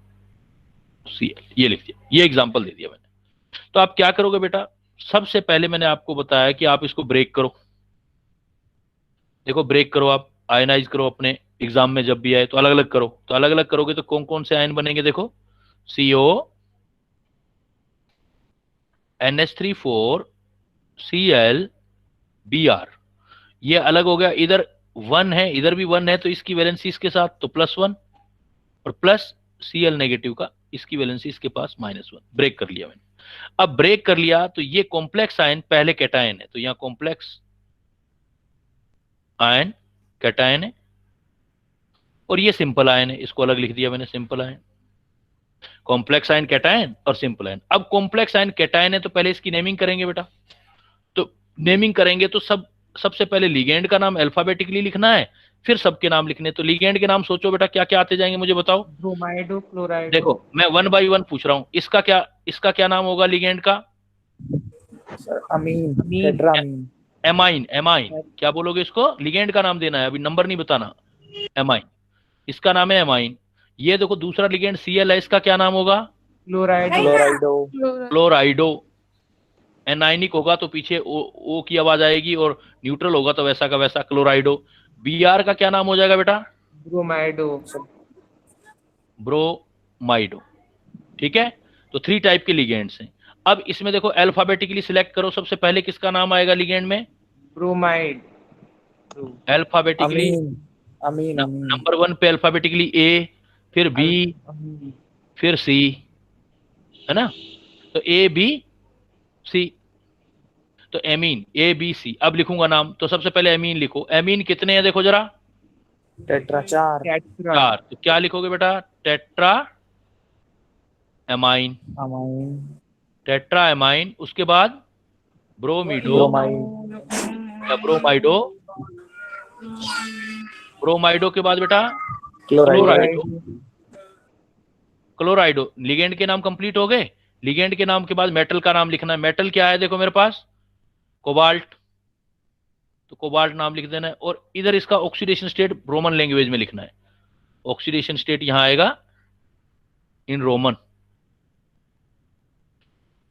[SPEAKER 1] Cl, ये लिख दिया, ये एग्जांपल दे दिया मैंने। तो आप क्या करोगे बेटा, सबसे पहले मैंने आपको बताया कि आप इसको ब्रेक करो। देखो ब्रेक करो, आप आयनाइज करो, अपने एग्जाम में जब भी आए तो अलग अलग करो। तो अलग अलग करोगे तो कौन कौन से आयन बनेंगे, देखो CO NH3 4 Cl Br, ये अलग हो गया। इधर 1 है, इधर भी 1 है, तो इसकी वैलेंसी इसके साथ तो +1 और प्लस Cl नेगेटिव का इसकी वैलेंसी इसके पास -1। ब्रेक कर लिया मैंने। अब ब्रेक कर लिया तो ये कॉम्प्लेक्स आयन पहले कैटायन है, तो यहां कॉम्प्लेक्स आयन कैटायन है, और ये सिंपल आयन है, इसको अलग लिख दिया मैंने, simple ion. Complex ion cation और सिंपल आयन। अब कॉम्प्लेक्स आयन कैटायन है तो पहले इसकी नेमिंग करेंगे बेटा। तो नेमिंग करेंगे तो सबसे पहले लिगेंड का नाम अल्फाबेटिकली लिखना है, फिर सबके नाम लिखने। तो लिगेंड के नाम सोचो बेटा, क्या क्या आते जाएंगे मुझे बताओ।
[SPEAKER 2] ब्रोमाइडो, क्लोराइडो।
[SPEAKER 1] देखो मैं 1 बाई 1 पूछ रहा हूं, इसका क्या नाम होगा लिगेंड का?
[SPEAKER 5] सर अमीन, टेट्रामीन।
[SPEAKER 1] एमाइन। क्या बोलोगे इसको? लिगेंड का नाम देना है, अभी नंबर नहीं बताना। एमाइन, इसका नाम है एमाइन। ये देखो दूसरा लिगेंड Cl है, इसका क्या नाम होगा? क्लोराइडो। एनाइनिक होगा तो पीछे ओ की आवाज आएगी, और न्यूट्रल होगा तो वैसा का वैसा क्लोराइडो। Br का क्या नाम हो जाएगा बेटा? ब्रोमाइडो। ठीक है, तो 3 टाइप के लिगेंड्स हैं। अब इसमें देखो अल्फाबेटिकली सिलेक्ट करो, सबसे पहले किसका नाम आएगा लिगेंड में?
[SPEAKER 2] ब्रोमाइड।
[SPEAKER 1] अल्फाबेटिकली
[SPEAKER 5] अमीन।
[SPEAKER 1] नंबर 1 पे अल्फाबेटिकली A, फिर B, फिर C, है ना? तो ABC, तो एमीन ABC। अब लिखूंगा नाम, तो सबसे पहले एमीन लिखो। एमीन कितने हैं देखो जरा?
[SPEAKER 5] टेट्रा 4।
[SPEAKER 1] 4। तो क्या लिखोगे बेटा? Tetra amine. Tetra amine. उसके बाद ब्रोमाइडो। ब्रोमाइडो के बाद बेटा क्लोराइडो। लिगेंड के नाम कंप्लीट हो गए। लिगेंड के नाम के बाद मेटल का नाम लिखना है। मेटल क्या है देखो मेरे पास? कोबाल्ट। तो कोबाल्ट नाम लिख देना है, और इधर इसका ऑक्सीडेशन स्टेट रोमन लैंग्वेज में लिखना है। ऑक्सीडेशन स्टेट यहां आएगा इन रोमन।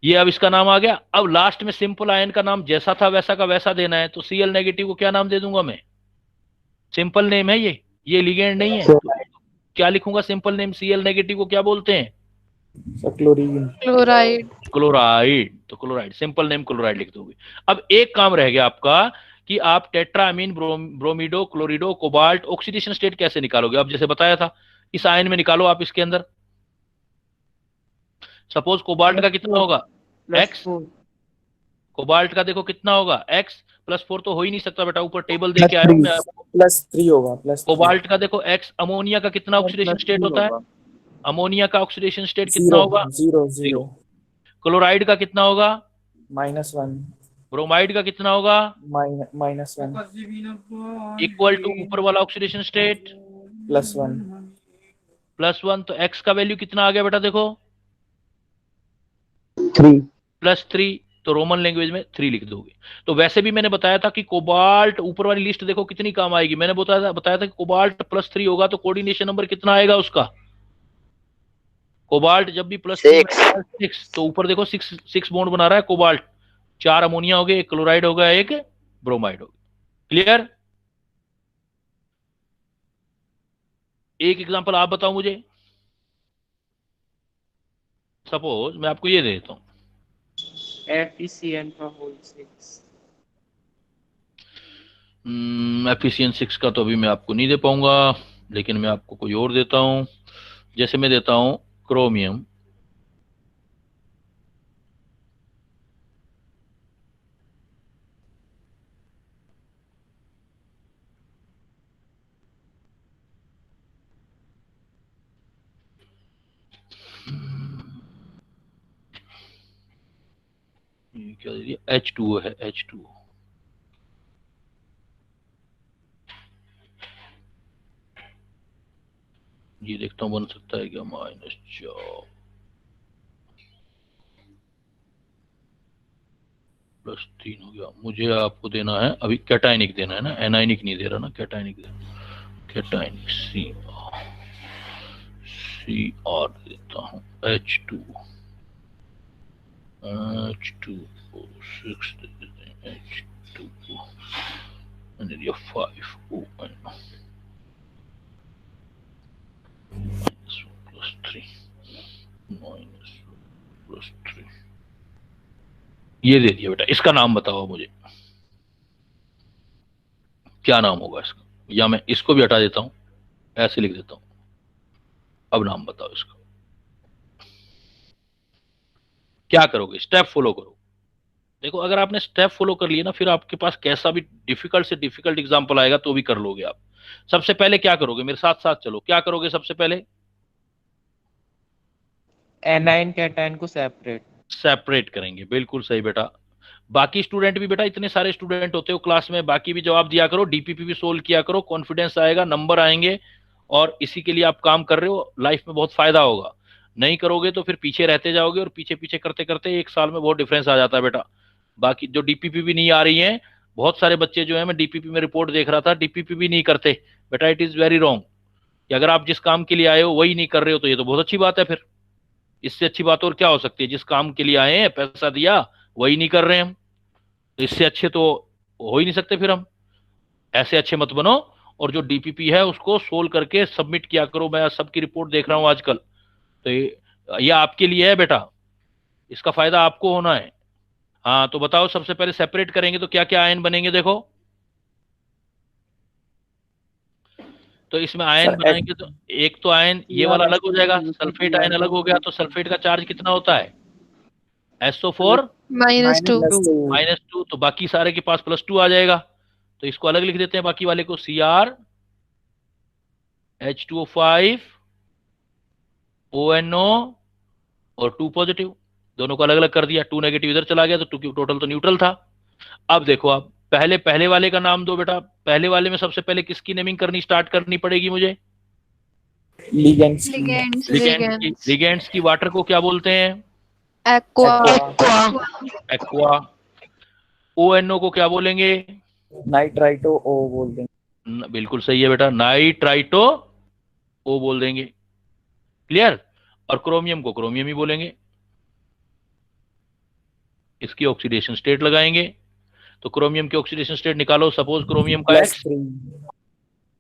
[SPEAKER 1] ये अब इसका नाम आ गया। अब लास्ट में सिंपल आयन का नाम जैसा था वैसा का वैसा देना है। तो Cl नेगेटिव को क्या नाम दे दूंगा मैं? सिंपल नेम है ये लिगेंड नहीं है। तो क्या लिखूंगा सिंपल नेम? Cl नेगेटिव को क्या बोलते हैं?
[SPEAKER 4] क्लोराइड।
[SPEAKER 1] तो क्लोराइड, सिंपल नेम क्लोराइड लिख दोगे। अब एक काम रह गया आपका कि आप टेट्रामीन, ब्रोमिडो, क्लोरिडो, कोबाल्ट ऑक्सीडेशन स्टेट कैसे निकालोगे? अब जैसे बताया था इस आयन में निकालो आप, इसके अंदर सपोज कोबाल्ट का कितना होगा? X। कोबाल्ट का देखो कितना होगा? X +4 तो हो ही नहीं सकता बेटा, ऊपर टेबल दे के आया हूं मैं।
[SPEAKER 5] +3 होगा।
[SPEAKER 1] कोबाल्ट का देखो X। अमोनिया का कितना ऑक्सीडेशन स्टेट होता है? अमोनिया का ऑक्सीडेशन स्टेट कितना होगा?
[SPEAKER 5] 0।
[SPEAKER 1] क्लोराइड का कितना होगा?
[SPEAKER 5] -1।
[SPEAKER 1] ब्रोमाइड का कितना होगा?
[SPEAKER 5] -1।
[SPEAKER 1] इक्वल टू ऊपर वाला ऑक्सीडेशन स्टेट
[SPEAKER 5] +1।
[SPEAKER 1] +1। तो X का वैल्यू कितना आ गया बेटा देखो?
[SPEAKER 5] 3।
[SPEAKER 1] +3। तो रोमन लैंग्वेज में 3 लिख दोगे। तो वैसे भी मैंने बताया था कि कोबाल्ट, ऊपर वाली लिस्ट देखो कितनी काम आएगी। मैंने बताया था कि कोबाल्ट +3 होगा तो कोऑर्डिनेशन नंबर कितना आएगा उसका? कोबाल्ट जब भी +3 6, तो ऊपर देखो 6 बॉन्ड बना रहा है कोबाल्ट। 4 अमोनिया हो गए, 1 क्लोराइड हो गया, 1 ब्रोमाइड हो गया। क्लियर? एक एग्जांपल आप बताओ मुझे। सपोज मैं आपको ये दे देता हूं,
[SPEAKER 2] FeCN का होल 6।
[SPEAKER 1] FeCN6 का तो अभी मैं आपको नहीं दे पाऊंगा, लेकिन मैं आपको कोई और देता हूं। जैसे मैं देता हूं क्रोमियम। क्या दे दिया, H2O है, H2O। ये देखता हूँ बन सकता है क्या, -4 +3 हो गया। मुझे आपको देना है अभी कैटाइनिक देना है ना, एनाइनिक नहीं दे रहा ना, कैटाइनिक देना, कैटाइनिक CR देता हूँ, H2O 6 दे देते हैं, H2O मैंने दिया 5 ON -1 +3 -3 ये दे दिया बेटा। इसका नाम बताओ मुझे, क्या नाम होगा इसका, या मैं इसको भी हटा देता हूं, ऐसे लिख देता हूं। अब नाम बताओ इसका, क्या करोगे, स्टेप फॉलो करो। देखो अगर आपने स्टेप फॉलो कर लिए ना, फिर आपके पास कैसा भी डिफिकल्ट से डिफिकल्ट एग्जांपल आएगा तो भी कर लोगे आप। सबसे पहले क्या करोगे, मेरे साथ साथ चलो, क्या करोगे सबसे पहले,
[SPEAKER 2] एनाइन कैटाइन को
[SPEAKER 1] सेपरेट करेंगे। बिल्कुल सही बेटा। बाकी स्टूडेंट भी बेटा, इतने सारे स्टूडेंट होते हो क्लास में, बाकी भी जवाब दिया करो, डीपीपी भी सोल्व किया करो, कॉन्फिडेंस आएगा, नंबर आएंगे, और इसी के लिए आप काम कर रहे हो, लाइफ में बहुत फायदा होगा। नहीं करोगे तो फिर पीछे रहते जाओगे, और पीछे पीछे करते करते एक साल में बहुत डिफरेंस आ जाता है बेटा। बाकी जो डीपीपी भी नहीं आ रही है, बहुत सारे बच्चे जो है, मैं डीपीपी में रिपोर्ट देख रहा था, डीपीपी भी नहीं करते बेटा। इट इज वेरी रॉन्ग कि अगर आप जिस काम के लिए आए हो वही नहीं कर रहे हो, तो ये तो बहुत अच्छी बात है। फिर इससे अच्छी बात और क्या हो सकती है, जिस काम के लिए आए हैं, पैसा दिया, वही नहीं कर रहे हैं हम, तो इससे अच्छे तो हो ही नहीं सकते फिर हम। ऐसे अच्छे मत बनो, और जो डीपीपी है उसको सोल्व करके सबमिट किया करो। मैं सबकी रिपोर्ट देख रहा हूं आजकल, तो ये आपके लिए है बेटा, इसका फायदा आपको होना है। हाँ तो बताओ, सबसे पहले सेपरेट करेंगे तो क्या क्या आयन बनेंगे, देखो। तो इसमें आयन बनाएंगे तो एक तो आयन ये वाला अलग हो जाएगा, सल्फेट आयन अलग हो गया, तो सल्फेट का चार्ज कितना होता है, SO4
[SPEAKER 4] -2
[SPEAKER 1] -2, तो बाकी सारे के पास +2 आ जाएगा, तो इसको अलग लिख देते हैं, बाकी वाले को Cr H2O5 ONO और 2 पॉजिटिव, दोनों को अलग अलग कर दिया। 2 नेगेटिव इधर चला गया, तो 2 टोटल तो न्यूट्रल था। अब देखो, आप पहले वाले का नाम दो बेटा। पहले वाले में सबसे पहले किसकी नेमिंग करनी स्टार्ट करनी पड़ेगी मुझे,
[SPEAKER 5] लिगेंड्स
[SPEAKER 1] लिगेंड्स की। वाटर को क्या बोलते हैं, एक्वा। ONO को क्या बोलेंगे,
[SPEAKER 5] नाइट्राइटो ओ बोल देंगे।
[SPEAKER 1] बिल्कुल सही है बेटा, नाइट्राइटो ओ बोल देंगे। क्लियर। और क्रोमियम को क्रोमियम ही बोलेंगे। इसकी ऑक्सीडेशन स्टेट लगाएंगे, तो क्रोमियम की ऑक्सीडेशन स्टेट निकालो। सपोज क्रोमियम का X,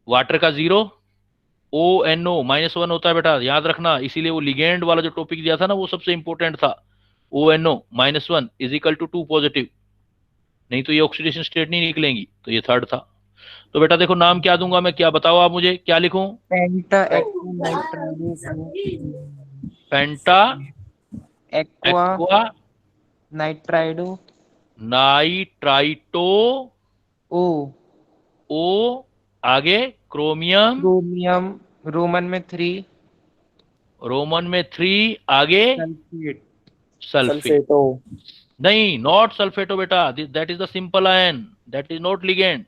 [SPEAKER 1] वाटर का 0, ONO -1 होता है बेटा, याद रखना। इसीलिए वो लिगेंड वाला जो टॉपिक दिया था ना, वो सबसे इंपॉर्टेंट था। ONO -1 = 2 पॉजिटिव, नहीं तो ये ऑक्सीडेशन स्टेट नहीं निकलेंगी। तो ये थर्ड था। तो बेटा देखो, नाम क्या दूंगा मैं, क्या बताओ आप मुझे, क्या लिखूं,
[SPEAKER 2] पेंटा
[SPEAKER 1] एक्वा
[SPEAKER 2] नाइट्राइडो
[SPEAKER 1] नाइट्राइटो ओ, आगे क्रोमियम
[SPEAKER 2] रोमन में 3,
[SPEAKER 1] आगे
[SPEAKER 2] सल्फेट
[SPEAKER 5] सल्फेटो
[SPEAKER 1] नहीं, नॉट सल्फेटो बेटा, that is the simple ion, that is not ligand.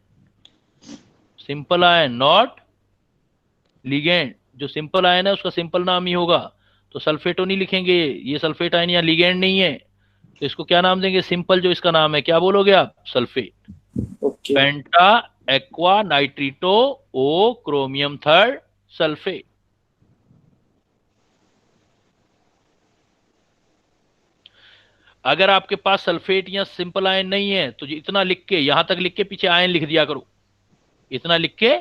[SPEAKER 1] Simple ion not ligand, जो सिंपल आयन है उसका सिंपल नाम ही होगा, तो सल्फेटो नहीं लिखेंगे, ये सल्फेट आयन या लिगेंड नहीं है, तो इसको क्या नाम देंगे, सिंपल जो इसका नाम है, क्या बोलोगे आप, सल्फेट। पेंटा एक्वा नाइट्रिटो ओ क्रोमियम 3 सल्फेट। अगर आपके पास सल्फेट या सिंपल आयन नहीं है, तो इतना लिख के, यहां तक लिख के पीछे आयन लिख दिया करो, इतना लिख के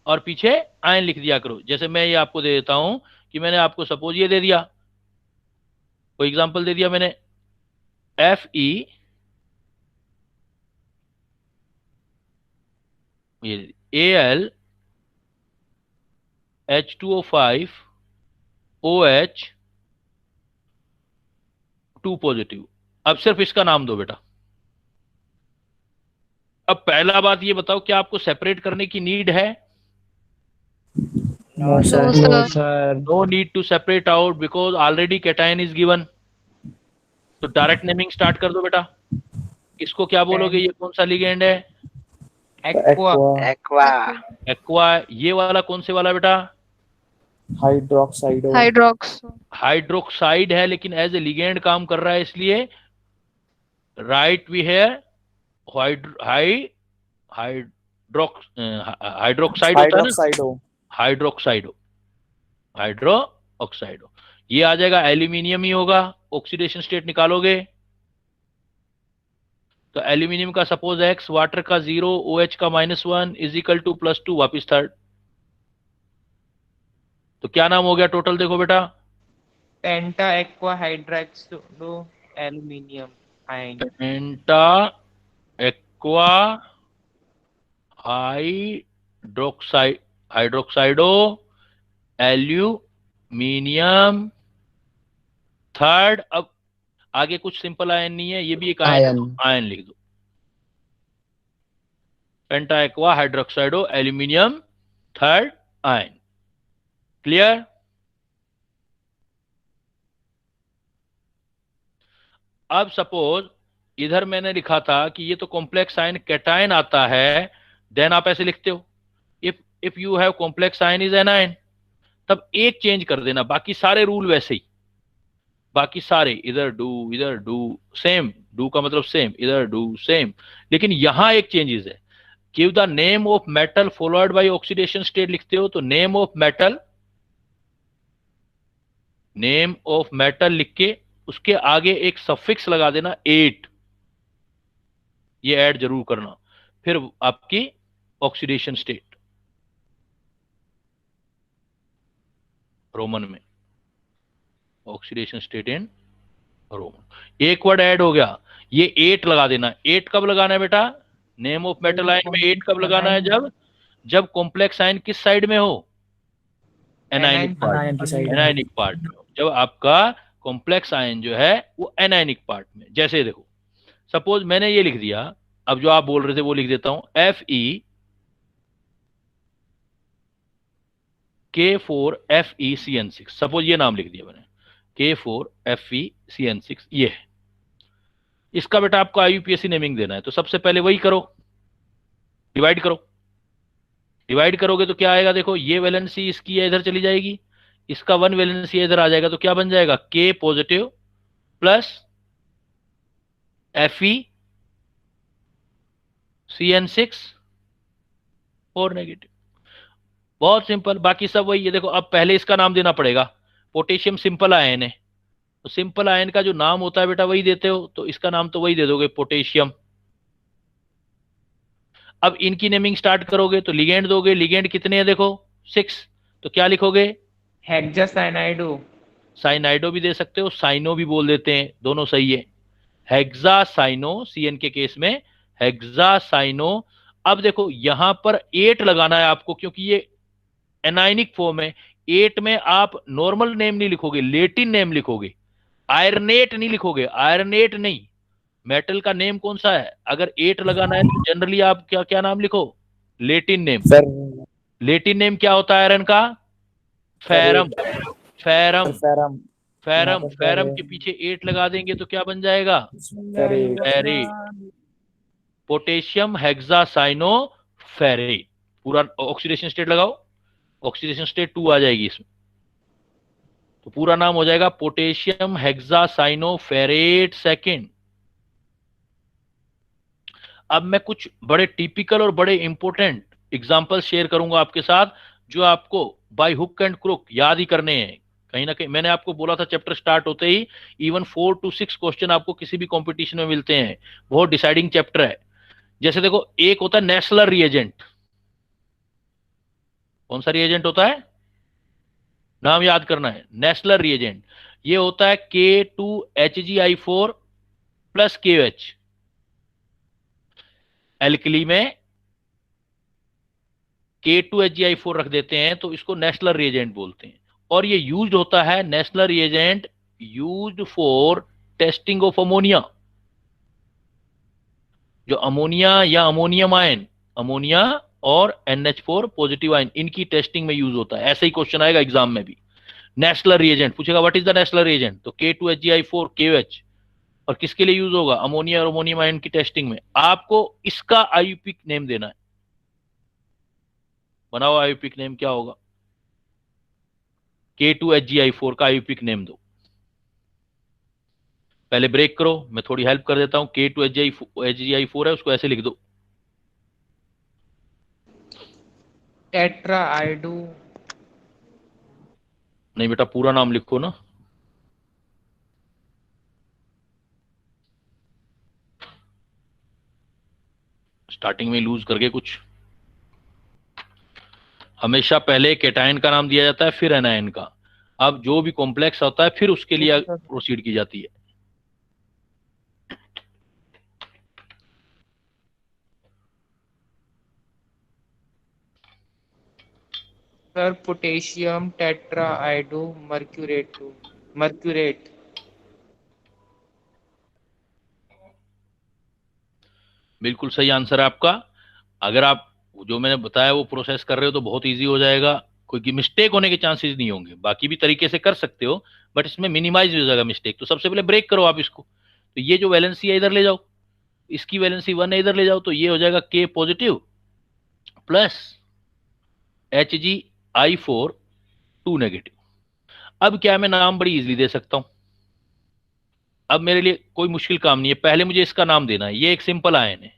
[SPEAKER 1] और पीछे आयन लिख दिया करो। जैसे मैं ये आपको दे देता हूं कि मैंने आपको सपोज ये दे दिया, कोई एग्जांपल दे दिया मैंने, Fe, ये Al H2O5 OH 2 पॉजिटिव। अब सिर्फ इसका नाम दो बेटा। अब पहला बात ये बताओ, क्या आपको सेपरेट करने की नीड है,
[SPEAKER 5] no sir
[SPEAKER 1] no need to separate out because already cation is given. तो डायरेक्ट नेमिंग स्टार्ट कर दो बेटा। इसको क्या बोलोगे, ये कौन सा लिगेंड है?
[SPEAKER 2] एक्वा।
[SPEAKER 6] एक्वा।
[SPEAKER 1] एक्वा। ये वाला कौन से वाला बेटा?
[SPEAKER 5] हाइड्रोक्साइडो।
[SPEAKER 1] हाइड्रोक्साइड है, लेकिन एज ए लिगेंड काम कर रहा है, इसलिए राइट वी है हाइड्रोक्साइड होता है ना, हाइड्रोक्साइडो। ये आ जाएगा एल्यूमिनियम ही होगा। ऑक्सीडेशन स्टेट निकालोगे तो एल्यूमिनियम का सपोज एक्स, वाटर का 0, OH का -1 इज इक्वल टू +2, वापिस थर्ड। तो क्या नाम हो गया टोटल, देखो बेटा,
[SPEAKER 2] पेंटा एक्वा हाइड्रोक्साइडो एल्यूमिनियम आयन।
[SPEAKER 1] पेंटा एक्वा हाइड्रोक्साइडो एल्यूमिनियम थर्ड। अब आगे कुछ सिंपल आयन नहीं है, ये भी एक आयन लिख दो, penta aqua hydroxido aluminium third ion. Clear? अब सपोज इधर मैंने लिखा था कि ये तो कॉम्प्लेक्स आयन कैटायन आता है, देन आप ऐसे लिखते हो if you have complex ion is anion, तब एक चेंज कर देना, बाकी सारे रूल वैसे ही, बाकी सारे इधर डू सेम, डू का मतलब सेम, इधर डू सेम, लेकिन यहां एक चेंजेस है। Give the name of metal followed by oxidation state लिखते हो तो नेम ऑफ मेटल लिख के उसके आगे एक सफिक्स लगा देना 8, ये ऐड जरूर करना, फिर आपकी ऑक्सीडेशन स्टेट रोमन में, ऑक्सीडेशन स्टेट इन रोमन। एक वर्ड ऐड हो गया, ये 8 लगा देना। 8 कब लगाना है बेटा? नेम ऑफ मेटल आयन में 8 कब लगाना है? जब कॉम्प्लेक्स आयन किस साइड में हो? एनायनिक पार्ट में हो। जब आपका कॉम्प्लेक्स आयन जो है वो एनायनिक पार्ट में, जैसे देखो सपोज मैंने ये लिख दिया, अब जो आप बोल रहे थे वो लिख देता हूं, K4FeCN6, सपोज ये नाम लिख दिया मैंने, K4FeCN6 ये है। इसका बेटा आपको IUPAC नेमिंग देना है, तो सबसे पहले वही करो, डिवाइड करोगे तो क्या आएगा, देखो ये वैलेंसी इसकी है, इधर चली जाएगी, इसका 1 वैलेंसी इधर आ जाएगा, तो क्या बन जाएगा, K पॉजिटिव प्लस FeCN6 और नेगेटिव। बहुत सिंपल, बाकी सब वही है। देखो अब पहले इसका नाम देना पड़ेगा, पोटेशियम सिंपल आयन है, तो सिंपल आयन का जो नाम होता है बेटा वही देते हो, तो इसका नाम तो वही दे दोगे, पोटेशियम। अब इनकी नेमिंग स्टार्ट करोगे तो लिगेंड दोगे, लिगेंड कितने हैं देखो 6, तो क्या लिखोगे,
[SPEAKER 2] हेक्सासाइनाइडो।
[SPEAKER 1] साइनाइडो भी दे सकते हो, साइनो भी बोल देते हैं, दोनों सही है। हेक्सासाइनो, CN के केस में हेक्सासाइनो। अब देखो यहां पर 8 लगाना है आपको, क्योंकि ये एनायनिक फॉर्म है। 8 में आप नॉर्मल नेम नहीं लिखोगे, लेटिन नेम लिखोगे, आयरनेट नहीं लिखोगे, आयरनेट नहीं, मेटल का नेम कौन सा है। अगर 8 लगाना है तो जनरली आप क्या क्या नाम लिखो, लेटिन नेम। लेटिन नेम क्या होता है आयरन का, फेरम। फेरम के पीछे 8 लगा देंगे तो क्या बन जाएगा, फेरेट। Potassium hexacyano ferrate. पूरा ऑक्सीडेशन स्टेट लगाओ, ऑक्सीडेशन स्टेट 2 आ जाएगी इसमें, तो पूरा नाम हो जाएगा पोटेशियम हेक्सासाइनो फेरेट सेकेंड। अब मैं कुछ बड़े टिपिकल और बड़े इंपॉर्टेंट एग्जांपल शेयर करूंगा आपके साथ, जो आपको बाय हुक एंड क्रुक याद ही करने हैं। कहीं ना कहीं मैंने आपको बोला था चैप्टर स्टार्ट होते ही इवन 4 to 6 क्वेश्चन आपको किसी भी कंपटीशन में मिलते हैं, बहुत डिसाइडिंग चैप्टर है। जैसे देखो एक होता है नेस्लर रिएजेंट, कौन सा रिएजेंट होता है, नाम याद करना है, नेस्लर रिएजेंट। ये होता है K2HgI4 प्लस KOH, एल्कली में K2HgI4 रख देते हैं तो इसको नेस्लर रिएजेंट बोलते हैं। और ये यूज्ड होता है, Nessler reagent used for testing of ammonia. जो अमोनिया या अमोनियम आयन, अमोनिया और NH4 पॉजिटिव आयन, इनकी टेस्टिंग में यूज होता है। ऐसे ही क्वेश्चन आएगा एग्जाम में भी, नेस्लर रिएजेंट पूछेगा what is the Nessler reagent, तो K2HgI4 KOH, और किसके लिए यूज होगा, अमोनिया और अमोनियम आयन की टेस्टिंग में। आपको इसका आईयूपी नेम देना है। बनाओ आईयूपी नेम क्या होगा, K2HgI4 का आईयूपी नेम दो। पहले ब्रेक करो, मैं थोड़ी हेल्प कर देता हूं। K2HgI4 है, उसको ऐसे लिख दो,
[SPEAKER 2] टेट्रा आइडो।
[SPEAKER 1] नहीं बेटा पूरा नाम लिखो ना। स्टार्टिंग में लूज करके कुछ, हमेशा पहले केटायन का नाम दिया जाता है फिर एनायन का। अब जो भी कॉम्प्लेक्स होता है फिर उसके लिए प्रोसीड की जाती है।
[SPEAKER 2] Sir potassium tetra आइडो मर्क्यूरेट।
[SPEAKER 1] बिल्कुल सही आंसर है आपका। अगर आप जो मैंने बताया वो प्रोसेस कर रहे हो तो बहुत इजी हो जाएगा, कोई मिस्टेक होने के चांसेस नहीं होंगे। बाकी भी तरीके से कर सकते हो बट इसमें मिनिमाइज हो जाएगा मिस्टेक। तो सबसे पहले ब्रेक करो आप इसको। तो ये जो वैलेंसी है इधर ले जाओ, इसकी वैलेंसी 1 है इधर ले जाओ, तो ये हो जाएगा K positive plus HgI4 2 negative. अब क्या मैं नाम बड़ी इजीली दे सकता हूं। अब मेरे लिए कोई मुश्किल काम नहीं है, पहले मुझे इसका नाम देना है। ये एक सिंपल आयन है,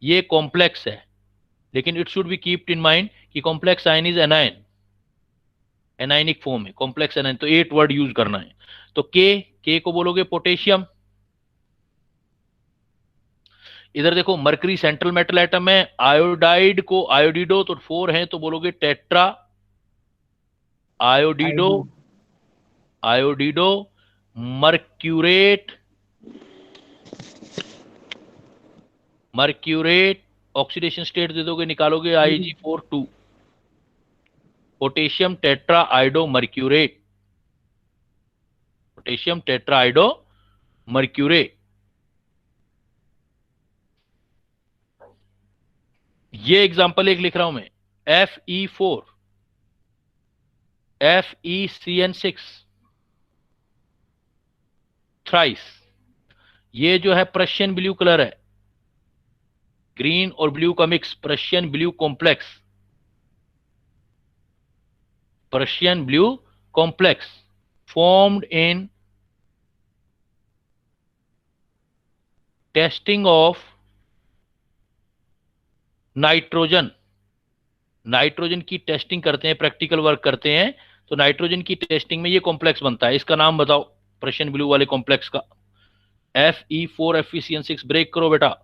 [SPEAKER 1] ये कॉम्प्लेक्स है, लेकिन it should be keeped in mind कि complex ion is anion, anionic form है कॉम्प्लेक्स एनायन। तो 8 वर्ड यूज करना है। तो के को बोलोगे पोटेशियम। इधर देखो मरकरी सेंट्रल मेटल एटम है, आयोडाइड को आयोडिडो तो 4 है, तो बोलोगे टेट्रा आयोडिडो आयोडिडो मर्क्यूरेट ऑक्सीडेशन स्टेट दे दोगे, निकालोगे Ig42 potassium tetra आइडो मर्क्यूरेट, potassium tetra आइडो मर्क्यूरेट। ये एग्जांपल एक लिख रहा हूं मैं, FeCN6 थ्राइस। ये जो है प्रशियन ब्लू कलर है, ग्रीन और ब्लू का mix, Prussian blue complex, Prussian blue complex formed in testing of nitrogen. Nitrogen की टेस्टिंग करते हैं, प्रैक्टिकल वर्क करते हैं, तो नाइट्रोजन की टेस्टिंग में ये कॉम्प्लेक्स बनता है। इसका नाम बताओ प्रशियन ब्लू वाले कॉम्प्लेक्स का। Fe4 FeCN6 ब्रेक करो बेटा,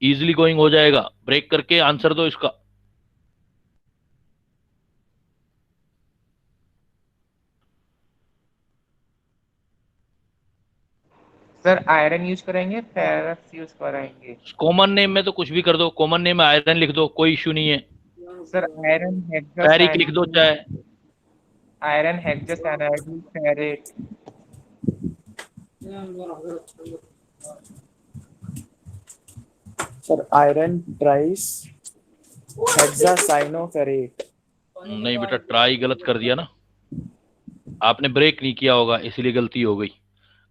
[SPEAKER 1] इजिली गोइंग हो जाएगा। ब्रेक करके आंसर दो इसका।
[SPEAKER 2] सर आयरन यूज करेंगे, फेरस यूज कराएंगे?
[SPEAKER 1] कॉमन नेम में तो कुछ भी कर दो, कॉमन नेम में आयरन लिख दो, कोई इश्यू नहीं है।
[SPEAKER 2] सर आयरन
[SPEAKER 1] फेरिक लिख दो चाहे,
[SPEAKER 2] iron हेक्सासाइनाइड ferret.
[SPEAKER 5] Sir iron ट्राइस hexacyanoferrate.
[SPEAKER 1] नहीं बेटा ट्राई गलत कर दिया ना, आपने ब्रेक नहीं किया होगा इसीलिए गलती हो गई।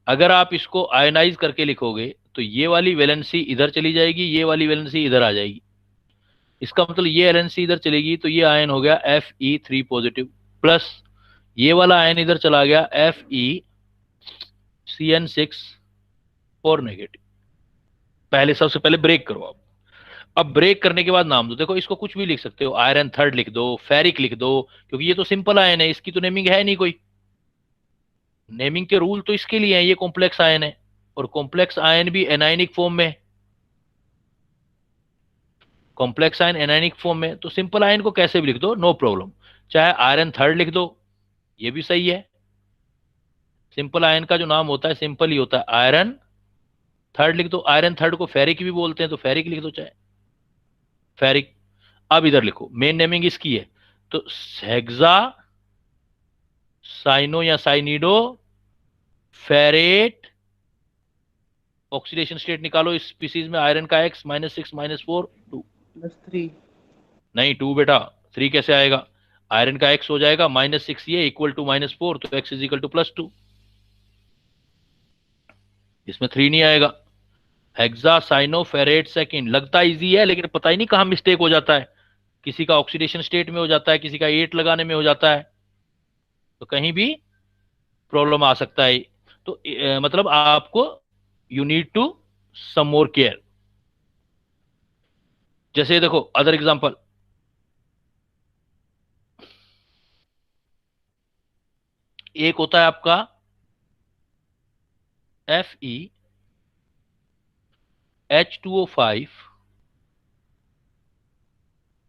[SPEAKER 1] अगर आप इसको आयनाइज करके लिखोगे तो ये वाली वैलेंसी इधर चली जाएगी, ये वाली वैलेंसी इधर आ जाएगी। इसका मतलब ये वैलेंसी इधर चलेगी तो ये आयन हो गया Fe3 पॉजिटिव, प्लस ये वाला आयन इधर चला गया FeCN6 4 नेगेटिव। पहले सबसे पहले ब्रेक करो आप। अब ब्रेक करने के बाद नाम दो। देखो इसको कुछ भी लिख सकते हो, आयरन थर्ड लिख दो, फेरिक लिख दो, क्योंकि ये तो सिंपल आयन है, इसकी तो नेमिंग है नहीं कोई। नेमिंग के रूल तो इसके लिए हैं, ये कॉम्प्लेक्स आयन है और कॉम्प्लेक्स आयन भी एनायनिक फॉर्म में, कॉम्प्लेक्स आयन एनायनिक फॉर्म में, तो सिंपल आयन को कैसे भी लिख दो, नो प्रॉब्लम। चाहे आयरन थर्ड लिख दो, ये भी सही है। सिंपल आयन का जो नाम होता है सिंपल ही होता है, आयरन थर्ड लिख दो। आयरन थर्ड को फेरिक भी बोलते हैं तो फेरिक लिख दो, चाहे फेरिक। अब इधर लिखो, मेन नेमिंग इसकी है तो हेक्सा साइनो या साइनिडो फेरेट। ऑक्सीडेशन स्टेट निकालो इस स्पीसीज में, आयरन का X -6 -4 2
[SPEAKER 2] +3।
[SPEAKER 1] नहीं 2 बेटा, 3 कैसे आएगा? आयरन का X हो जाएगा -6 ये इक्वल टू -4, तो X इज इक्वल टू +2। इसमें 3 नहीं आएगा। हेक्सासाइनोफेरेट सेकेंड, लगता इजी है लेकिन पता ही नहीं कहाँ मिस्टेक हो जाता है। किसी का ऑक्सीडेशन स्टेट में हो जाता है, किसी का 8 लगाने में हो जाता है, तो कहीं भी प्रॉब्लम आ सकता है। तो मतलब आपको you need to some more care. जैसे देखो अदर एग्जांपल, एक होता है आपका FeH2O5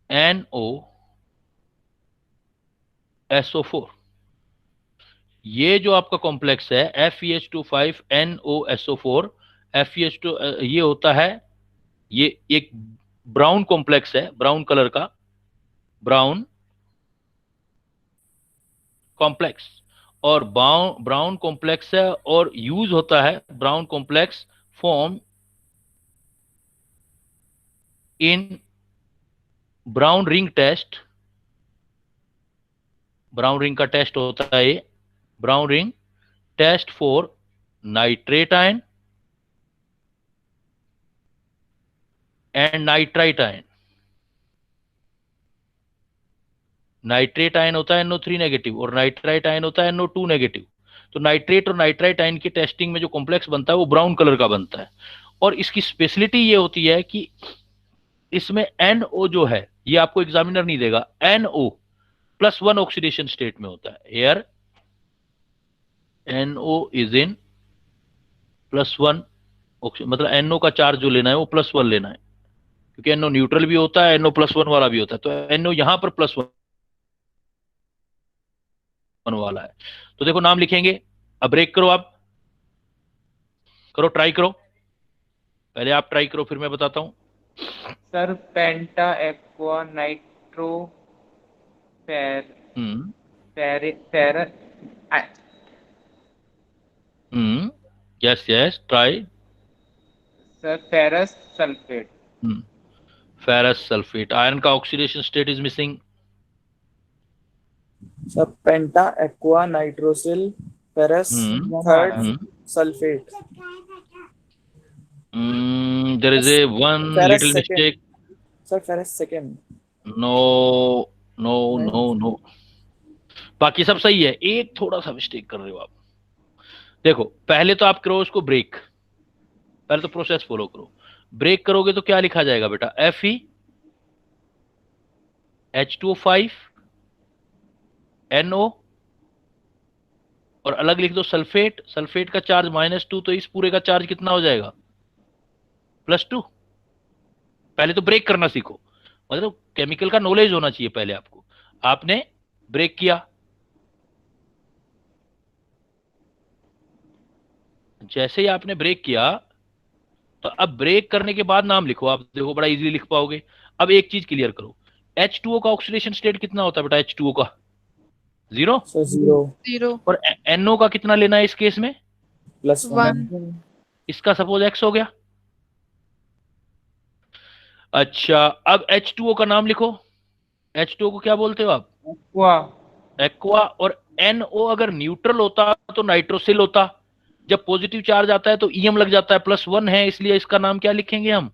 [SPEAKER 1] NOSO4। ये जो आपका कॉम्प्लेक्स है FeH25 NOSO4, FeH2, ये होता है, ये एक ब्राउन कॉम्प्लेक्स है, ब्राउन कलर का ब्राउन कॉम्प्लेक्स। और ब्राउन कॉम्प्लेक्स है और यूज होता है brown complex form in brown ring test. Brown ring का टेस्ट होता है ये, brown ring test for nitrate ion and nitrite ion. Nitrate ion होता है NO3 नेगेटिव और नाइट्राइट आयन होता है NO2 नेगेटिव। तो नाइट्रेट और नाइट्राइट आयन की टेस्टिंग में जो कॉम्प्लेक्स बनता है वो ब्राउन कलर का बनता है। और इसकी स्पेशलिटी ये होती है कि इसमें NO जो है ये आपको एग्जामिनर नहीं देगा, NO+1 ऑक्सीडेशन स्टेट में होता है। हेयर NO इज इन +1, मतलब NO का चार्ज जो लेना है वो +1 लेना है, क्योंकि NO न्यूट्रल भी होता है, NO+1 वाला भी होता है। तो NO यहां पर +1 वाला है। तो देखो नाम लिखेंगे, अब ब्रेक करो, आप करो, ट्राई करो, पहले आप ट्राई करो फिर मैं बताता हूं।
[SPEAKER 2] Sir penta aqua nitro fer ferrous
[SPEAKER 1] yes try.
[SPEAKER 2] Sir ferrous sulphate.
[SPEAKER 1] Ferrous sulphate, iron का oxidation state is missing.
[SPEAKER 5] Sir, penta aqua nitrosyl ferrous third sulfate.
[SPEAKER 1] There is a one
[SPEAKER 5] Ferrous
[SPEAKER 1] little
[SPEAKER 5] second.
[SPEAKER 1] mistake.
[SPEAKER 5] Sir, ferrous second.
[SPEAKER 1] No. बाकी सब सही है, एक थोड़ा सा mistake कर रहे हो आप। देखो पहले तो आप करो उसको ब्रेक, पहले तो प्रोसेस फॉलो करो। ब्रेक करोगे तो क्या लिखा जाएगा बेटा, FeH2O5 NO और अलग लिख दो सल्फेट। सल्फेट का चार्ज -2, तो इस पूरे का चार्ज कितना हो जाएगा, +2। पहले तो ब्रेक करना सीखो, मतलब केमिकल का नॉलेज होना चाहिए पहले आपको। आपने ब्रेक किया, जैसे ही आपने ब्रेक किया तो अब ब्रेक करने के बाद नाम लिखो। आप देखो बड़ा इजीली लिख पाओगे। अब एक चीज क्लियर करो, H2O का ऑक्सीडेशन स्टेट कितना होता है बेटा, H2O का 0।
[SPEAKER 5] So 0
[SPEAKER 1] और NO का कितना लेना है इस केस में,
[SPEAKER 5] +1.
[SPEAKER 1] इसका सपोज X हो गया। अच्छा अब H2O का नाम लिखो। H2O को क्या बोलते हो आप, एक्वा। और NO अगर न्यूट्रल होता तो नाइट्रोसिल होता। जब पॉजिटिव चार्ज आता है तो EM लग जाता है, +1 है, इसलिए इसका नाम क्या लिखेंगे हम,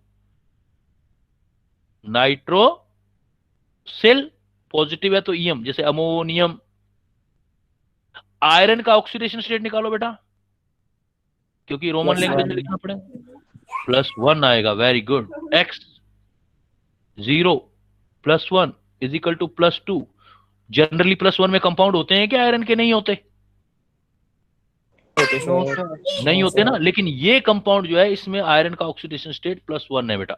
[SPEAKER 1] नाइट्रोसिल। पॉजिटिव है तो EM, जैसे अमोनियम। आयरन का ऑक्सीडेशन स्टेट निकालो बेटा, क्योंकि रोमन लैंग्वेज में लिखना पड़ेगा। +1 आएगा, very good. X 0 +1 is equal to +2। Generally +1 में कंपाउंड होते हैं क्या आयरन के, नहीं होते, नहीं होते ना। लेकिन ये कंपाउंड जो है इसमें आयरन का ऑक्सीडेशन स्टेट +1 है बेटा।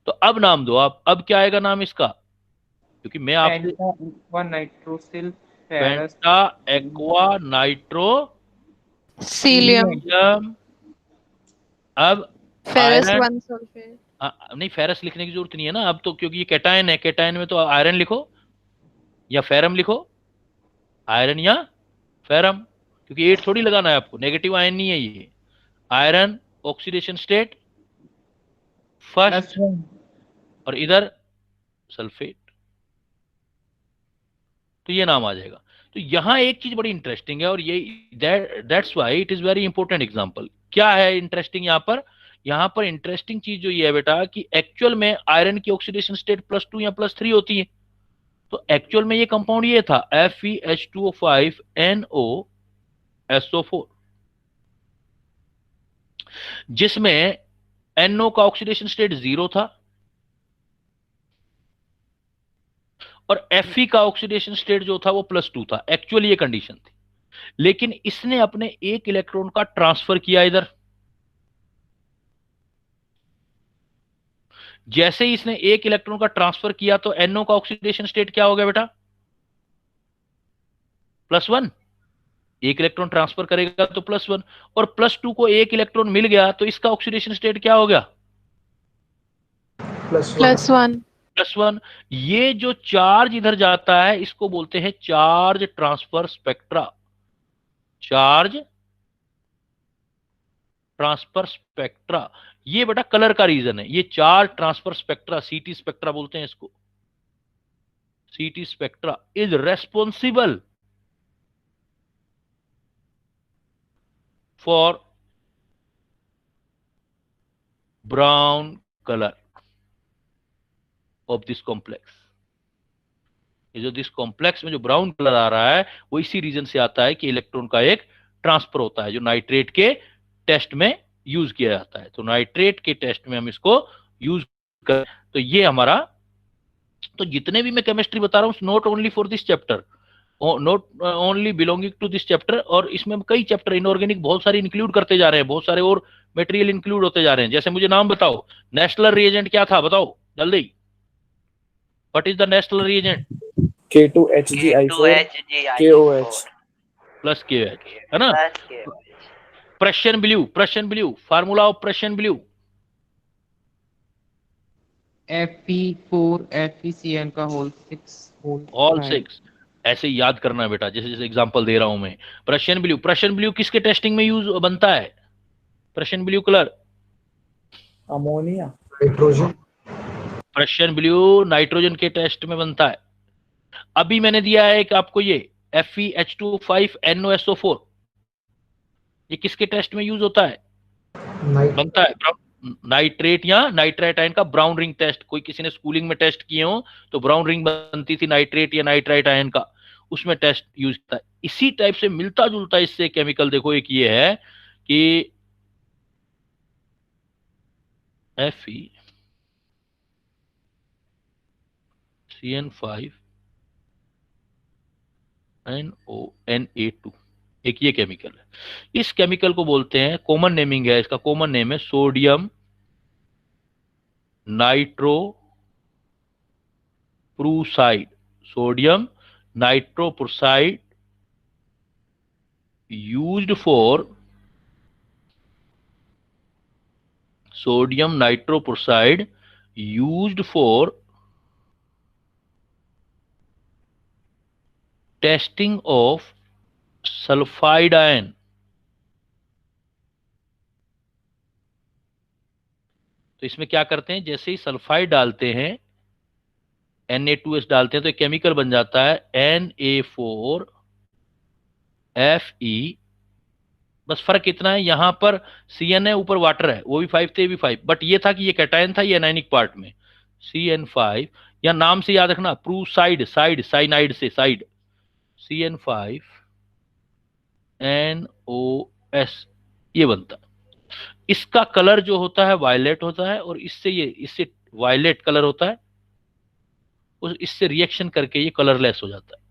[SPEAKER 1] तो अब नाम दो आप, अब क्या आएगा नाम इसका, क्योंकि मैं आपसे
[SPEAKER 2] नाइट्रोसिल
[SPEAKER 1] पेंटा एक्वा नाइट्रो
[SPEAKER 4] सीलियम,
[SPEAKER 1] अब
[SPEAKER 4] फेरस
[SPEAKER 1] आयरन
[SPEAKER 4] 1 सल्फेट।
[SPEAKER 1] नहीं, फेरस लिखने की जरूरत नहीं है ना अब तो, क्योंकि ये कैटायन है। कैटायन में तो आयरन लिखो या फेरम लिखो, आयरन या फेरम, क्योंकि 8 थोड़ी लगाना है आपको, नेगेटिव आयन नहीं है ये। आयरन ऑक्सीडेशन स्टेट फर्स्ट और इधर सल्फेट, तो ये नाम आ जाएगा। तो यहां एक चीज बड़ी इंटरेस्टिंग है, और ये that's why it is very important example. क्या है इंटरेस्टिंग यहाँ पर इंटरेस्टिंग चीज जो ये है बेटा कि एक्चुअल में आयरन की ऑक्सीडेशन स्टेट +2 या +3 होती है। तो एक्चुअल में ये कंपाउंड ये था FeH2O5NoSO4, जिसमें NO का ऑक्सीडेशन स्टेट 0 था और Fe का ऑक्सीडेशन स्टेट जो था वो +2 था। एक्चुअली ये कंडीशन थी, लेकिन इसने अपने एक इलेक्ट्रॉन का ट्रांसफर किया इधर। जैसे ही इसने एक इलेक्ट्रॉन का ट्रांसफर किया तो NO का ऑक्सीडेशन स्टेट क्या हो गया बेटा? +1। एक इलेक्ट्रॉन ट्रांसफर करेगा तो +1, और +2 को एक इलेक्ट्रॉन मिल गया तो इसका ऑक्सीडेशन स्टेट क्या हो गया?
[SPEAKER 4] +1।
[SPEAKER 1] +1। ये जो चार्ज इधर जाता है इसको बोलते हैं charge transfer spectra. Charge transfer spectra, ये बेटा कलर का रीजन है। ये चार्ज ट्रांसफर स्पेक्ट्रा, सीटी स्पेक्ट्रा बोलते हैं इसको। सीटी spectra is responsible for brown colour of this complex. ये जो दिस कॉम्प्लेक्स में जो ब्राउन कलर आ रहा है वो इसी रीजन से आता है कि इलेक्ट्रॉन का एक ट्रांसफर होता है जो नाइट्रेट के टेस्ट में यूज किया जाता है। तो नाइट्रेट के टेस्ट में हम इसको यूज कर, तो ये हमारा, तो जितने भी मैं केमिस्ट्री बता रहा हूं not only for this chapter, not only belonging to this chapter, और इसमें कई चैप्टर इनऑर्गेनिक बहुत सारे इंक्लूड करते जा रहे हैं, बहुत सारे और मटेरियल इंक्लूड होते जा रहे हैं। जैसे मुझे नाम बताओ, नेशनल रिएजेंट क्या था बताओ जल्दी। What is the national reagent?
[SPEAKER 5] K2HgI4 KOH
[SPEAKER 1] plus KOH, है ना? Prussian blue, formula of Prussian blue
[SPEAKER 2] Fe4FeCN का होल
[SPEAKER 1] 6। ऐसे याद करना है बेटा, जैसे जैसे एग्जांपल दे रहा हूं मैं। प्रेशियन ब्लू किसके टेस्टिंग में यूज बनता है? Prussian blue colour
[SPEAKER 5] ammonia
[SPEAKER 7] nitrogen,
[SPEAKER 1] Prussian blue nitrogen के टेस्ट में बनता है। अभी मैंने दिया है कि आपको ये FeH2O5NoSO4, ये किसके टेस्ट में यूज होता है? बनता है नाइट्रेट या नाइट्राइट आयन का ब्राउन रिंग टेस्ट। कोई किसी ने स्कूलिंग में टेस्ट किए हो तो ब्राउन रिंग बनती थी नाइट्रेट या नाइट्राइट आयन का, उसमें टेस्ट यूज होता है। इसी टाइप से मिलता जुलता इससे केमिकल देखो एक ये है कि FeCN5NONA2, एक ये केमिकल है। इस केमिकल को बोलते हैं, कॉमन नेमिंग है इसका, कॉमन नेम है sodium nitroprusside. Sodium nitroprusside used for testing of sulphide ion. तो इसमें क्या करते हैं, जैसे ही सल्फाइड डालते हैं, Na2S डालते हैं तो एक केमिकल बन जाता है Na4Fe। बस फर्क इतना है, यहां पर Cn है, ऊपर वाटर है, वो भी 5 थे, भी 5, बट ये था कि ये कैटायन था, ये एनायनिक पार्ट में CN5, या नाम से याद रखना प्रूसाइड, साइड साइनाइड से साइड, CN5NOS ये बनता है। इसका कलर जो होता है वायलेट होता है, और इससे वायलेट कलर होता है, इससे रिएक्शन करके ये कलरलेस हो जाता है।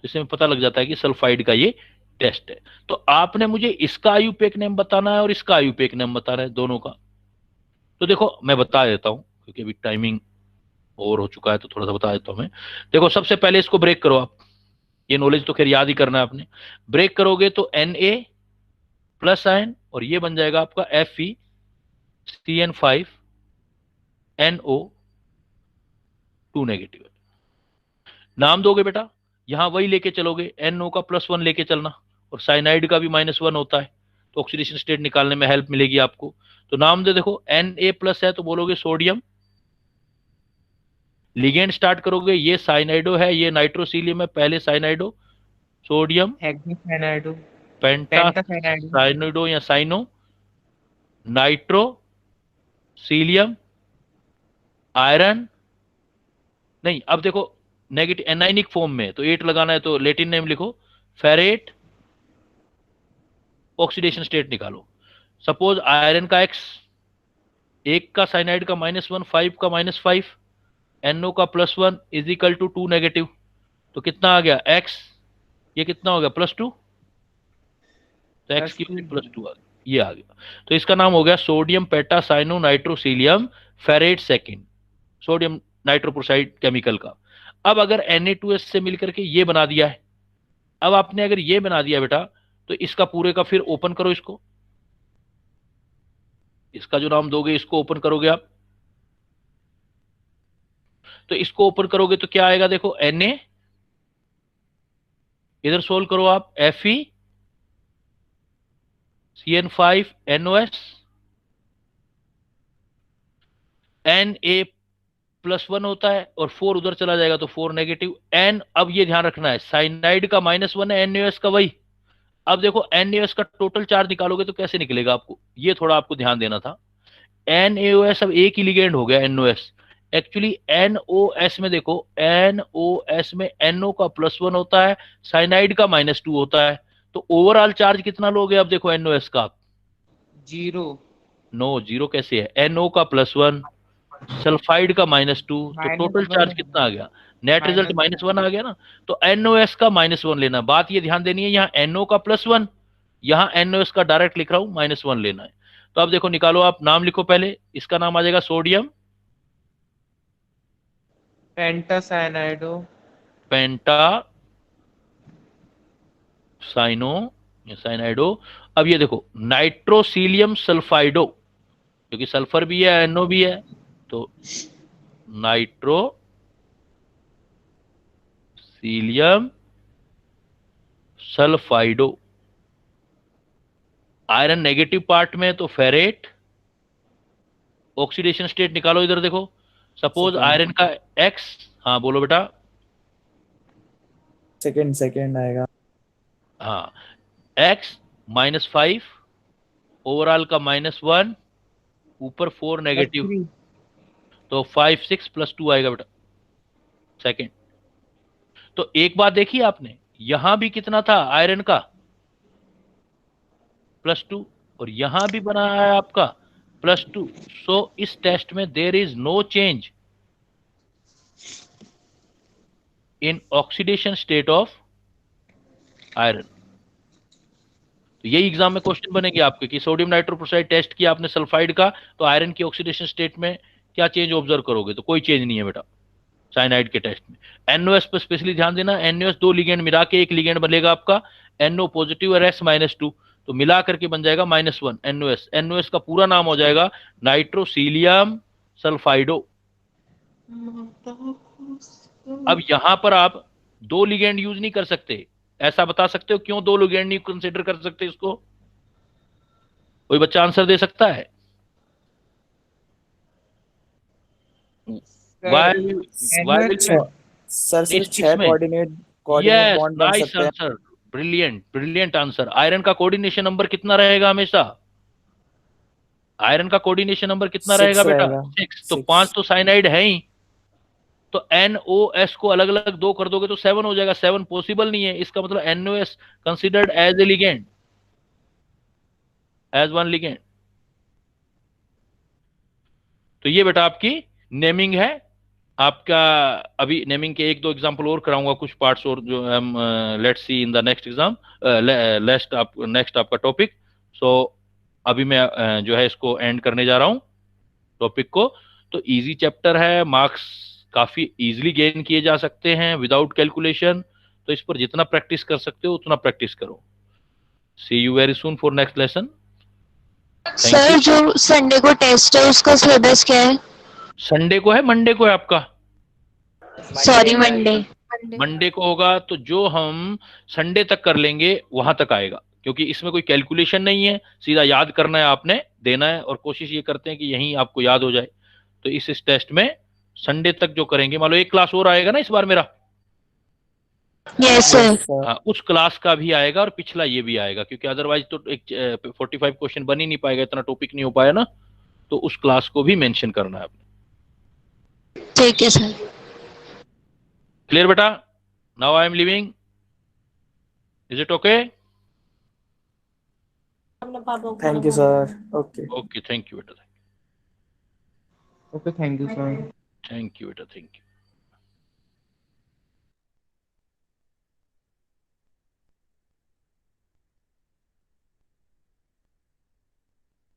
[SPEAKER 1] तो इससे पता लग जाता है कि सल्फाइड का ये टेस्ट है। तो आपने मुझे इसका आयुपेक नेम बताना है और इसका आयुपेक नेम बताना है, दोनों का। तो देखो मैं बता देता हूं क्योंकि अभी टाइमिंग ओवर हो चुका है, तो थोड़ा सा बता देता हूं मैं। देखो सबसे पहले इसको ब्रेक करो आप, ये नॉलेज तो खैर याद ही करना है आपने। ब्रेक करोगे तो Na+ आयन, और ये बन जाएगा आपका FeCN5NO2 नेगेटिव। नाम दोगे बेटा, यहां वही लेके चलोगे, NO का +1 लेके चलना, और साइनाइड का भी -1 होता है, तो ऑक्सीडेशन स्टेट निकालने में हेल्प मिलेगी आपको। तो नाम दे देखो, Na+ है तो बोलोगे सोडियम, लिगेंड स्टार्ट करोगे, ये साइनाइडो है, ये नाइट्रोसीलियम है, पहले साइनाइडो, सोडियम
[SPEAKER 2] हेक्सासाइनाइडो
[SPEAKER 1] पेंटासाइनाइडो या साइनो नाइट्रो सीलियम आयरन, नहीं अब देखो नेगेटिव एनाइनिक फॉर्म में तो 8 लगाना है तो लेटिन नेम लिखो, फेरेट, ऑक्सीडेशन स्टेट निकालो। सपोज आयरन का x, 1 का साइनाइड का -1, 5 का -5, NO का +1 इज इक्वल टू 2 नेगेटिव, तो कितना आ गया x, ये कितना हो गया +2, तो x की +2 आ गया, ये आ गया। तो इसका नाम हो गया sodium pentacyano nitrosylium ferrate second, sodium nitroprusside chemical का। अब अगर Na2S से मिलकर के ये बना दिया है, अब आपने अगर ये बना दिया बेटा, तो इसका पूरे का फिर ओपन करो, इसका जो नाम दोगे इसको ओपन करोगे आप, तो इसको ओपन करोगे तो क्या आएगा, देखो Na, इधर सोल्व करो आप, Fe CN5 NOS, Na+1 होता है और 4 उधर चला जाएगा तो 4 नेगेटिव N। अब ये ध्यान रखना है साइनाइड का -1 है, NaOS का वही। अब देखो NaOS का टोटल चार्ज निकालोगे तो कैसे निकलेगा आपको, ये थोड़ा आपको ध्यान देना था। NaOS अब एक ही लिगेंड हो गया NOS, एक्चुअली NOS में देखो, NOS में NO का +1 होता है, साइनाइड का -2 होता है, तो ओवरऑल चार्ज कितना लोगे अब देखो NOS का,
[SPEAKER 2] 0।
[SPEAKER 1] नो, 0 कैसे है, NO का +1 सल्फाइड का -2, तो टोटल चार्ज कितना आ गया, नेट रिजल्ट -1 आ गया ना। तो NOS का -1 लेना, बात ये ध्यान देनी है, यहाँ NO का +1, यहाँ NOS का डायरेक्ट लिख रहा हूं, -1 लेना है। तो अब देखो निकालो, आप नाम लिखो पहले, इसका नाम आ जाएगा सोडियम
[SPEAKER 2] पेंटासाइनाइडो,
[SPEAKER 1] साइनाइडो। अब ये देखो नाइट्रोसीलियम सल्फाइडो, क्योंकि सल्फर भी है NO भी है, तो नाइट्रोसीलियम सल्फाइडो। आयरन नेगेटिव पार्ट में तो फेरेट, ऑक्सीडेशन स्टेट निकालो, इधर देखो, सपोज आयरन का X, हाँ बोलो बेटा,
[SPEAKER 5] सेकंड आएगा,
[SPEAKER 1] हाँ X -5, ओवरऑल का -1, ऊपर 4 नेगेटिव, तो 5 6 +2 आएगा बेटा सेकंड। तो एक बात देखिए आपने, यहां भी कितना था आयरन का +2, और यहां भी बना है आपका +2। सो इस टेस्ट में there is no change in oxidation state of iron. तो यही एग्जाम में क्वेश्चन बनेंगे आपके कि सोडियम नाइट्रोप्रोसाइड टेस्ट किया आपने सल्फाइड का, तो आयरन की ऑक्सीडेशन स्टेट में क्या चेंज ऑब्जर्व करोगे, तो कोई चेंज नहीं है बेटा साइनाइड के टेस्ट में। NOS पर स्पेशली ध्यान देना, NOS 2 लिगेंड मिला के एक लिगेंड बनेगा आपका NO पॉजिटिव और S -2, तो मिला करके बन जाएगा -1 NOS। NOS का पूरा नाम हो जाएगा नाइट्रोसीलियम सल्फाइडो। अब यहां पर आप 2 लिगेंड यूज नहीं कर सकते, ऐसा बता सकते हो क्यों 2 लिगेंड नहीं कंसिडर कर सकते इसको, कोई बच्चा आंसर दे सकता है? Why
[SPEAKER 5] सर सिर्फ 6 कोऑर्डिनेट बॉन्ड बन सकते हैं।
[SPEAKER 1] Answer, brilliant answer. आयरन का कोऑर्डिनेशन नंबर कितना रहेगा हमेशा, आयरन का कोऑर्डिनेशन नंबर कितना रहेगा बेटा, 6। तो 5 तो साइनाइड है ही, तो NOS को अलग अलग 2 कर दोगे तो 7 हो जाएगा, 7 पॉसिबल नहीं है, इसका मतलब NOS considered as a ligand, as 1 ligand. तो ये बेटा आपकी नेमिंग है आपका। अभी नेमिंग के 1-2 एग्जांपल और कराऊंगा, कुछ पार्ट्स और जो हम let's see in the next exam, next आपका टॉपिक। सो अभी मैं जो है इसको एंड करने जा रहा हूं टॉपिक को। तो इजी चैप्टर है, मार्क्स काफी इजीली गेन किए जा सकते हैं विदाउट कैलकुलेशन, तो इस पर जितना प्रैक्टिस कर सकते हो उतना प्रैक्टिस करो। See you very soon for next lesson.
[SPEAKER 3] Sir जो संडे को टेस्ट है उसका सिलेबस क्या है?
[SPEAKER 1] संडे को है, मंडे को है आपका,
[SPEAKER 3] सॉरी मंडे।
[SPEAKER 1] मंडे को होगा, तो जो हम संडे तक कर लेंगे वहां तक आएगा, क्योंकि इसमें कोई कैलकुलेशन नहीं है, सीधा याद करना है आपने, देना है, और कोशिश ये करते हैं कि यहीं आपको याद हो जाए। तो इस टेस्ट में संडे तक जो करेंगे, मान लो एक क्लास और आएगा ना इस बार मेरा,
[SPEAKER 4] Yes, sir.
[SPEAKER 5] Yes, sir.
[SPEAKER 1] हाँ, उस क्लास का भी आएगा और पिछला ये भी आएगा, क्योंकि अदरवाइज तो एक 45 क्वेश्चन बन ही नहीं पाएगा, इतना टॉपिक नहीं हो पाया ना, तो उस क्लास को भी मेंशन करना है आपने।
[SPEAKER 4] ठीक है सर.
[SPEAKER 1] क्लियर बेटा? Now I am living, is it okay?
[SPEAKER 5] Thank you, sir. Okay.
[SPEAKER 1] Okay, thank you बेटा,
[SPEAKER 2] okay thank you sir.
[SPEAKER 1] Thank you बेटा, थैंक यू।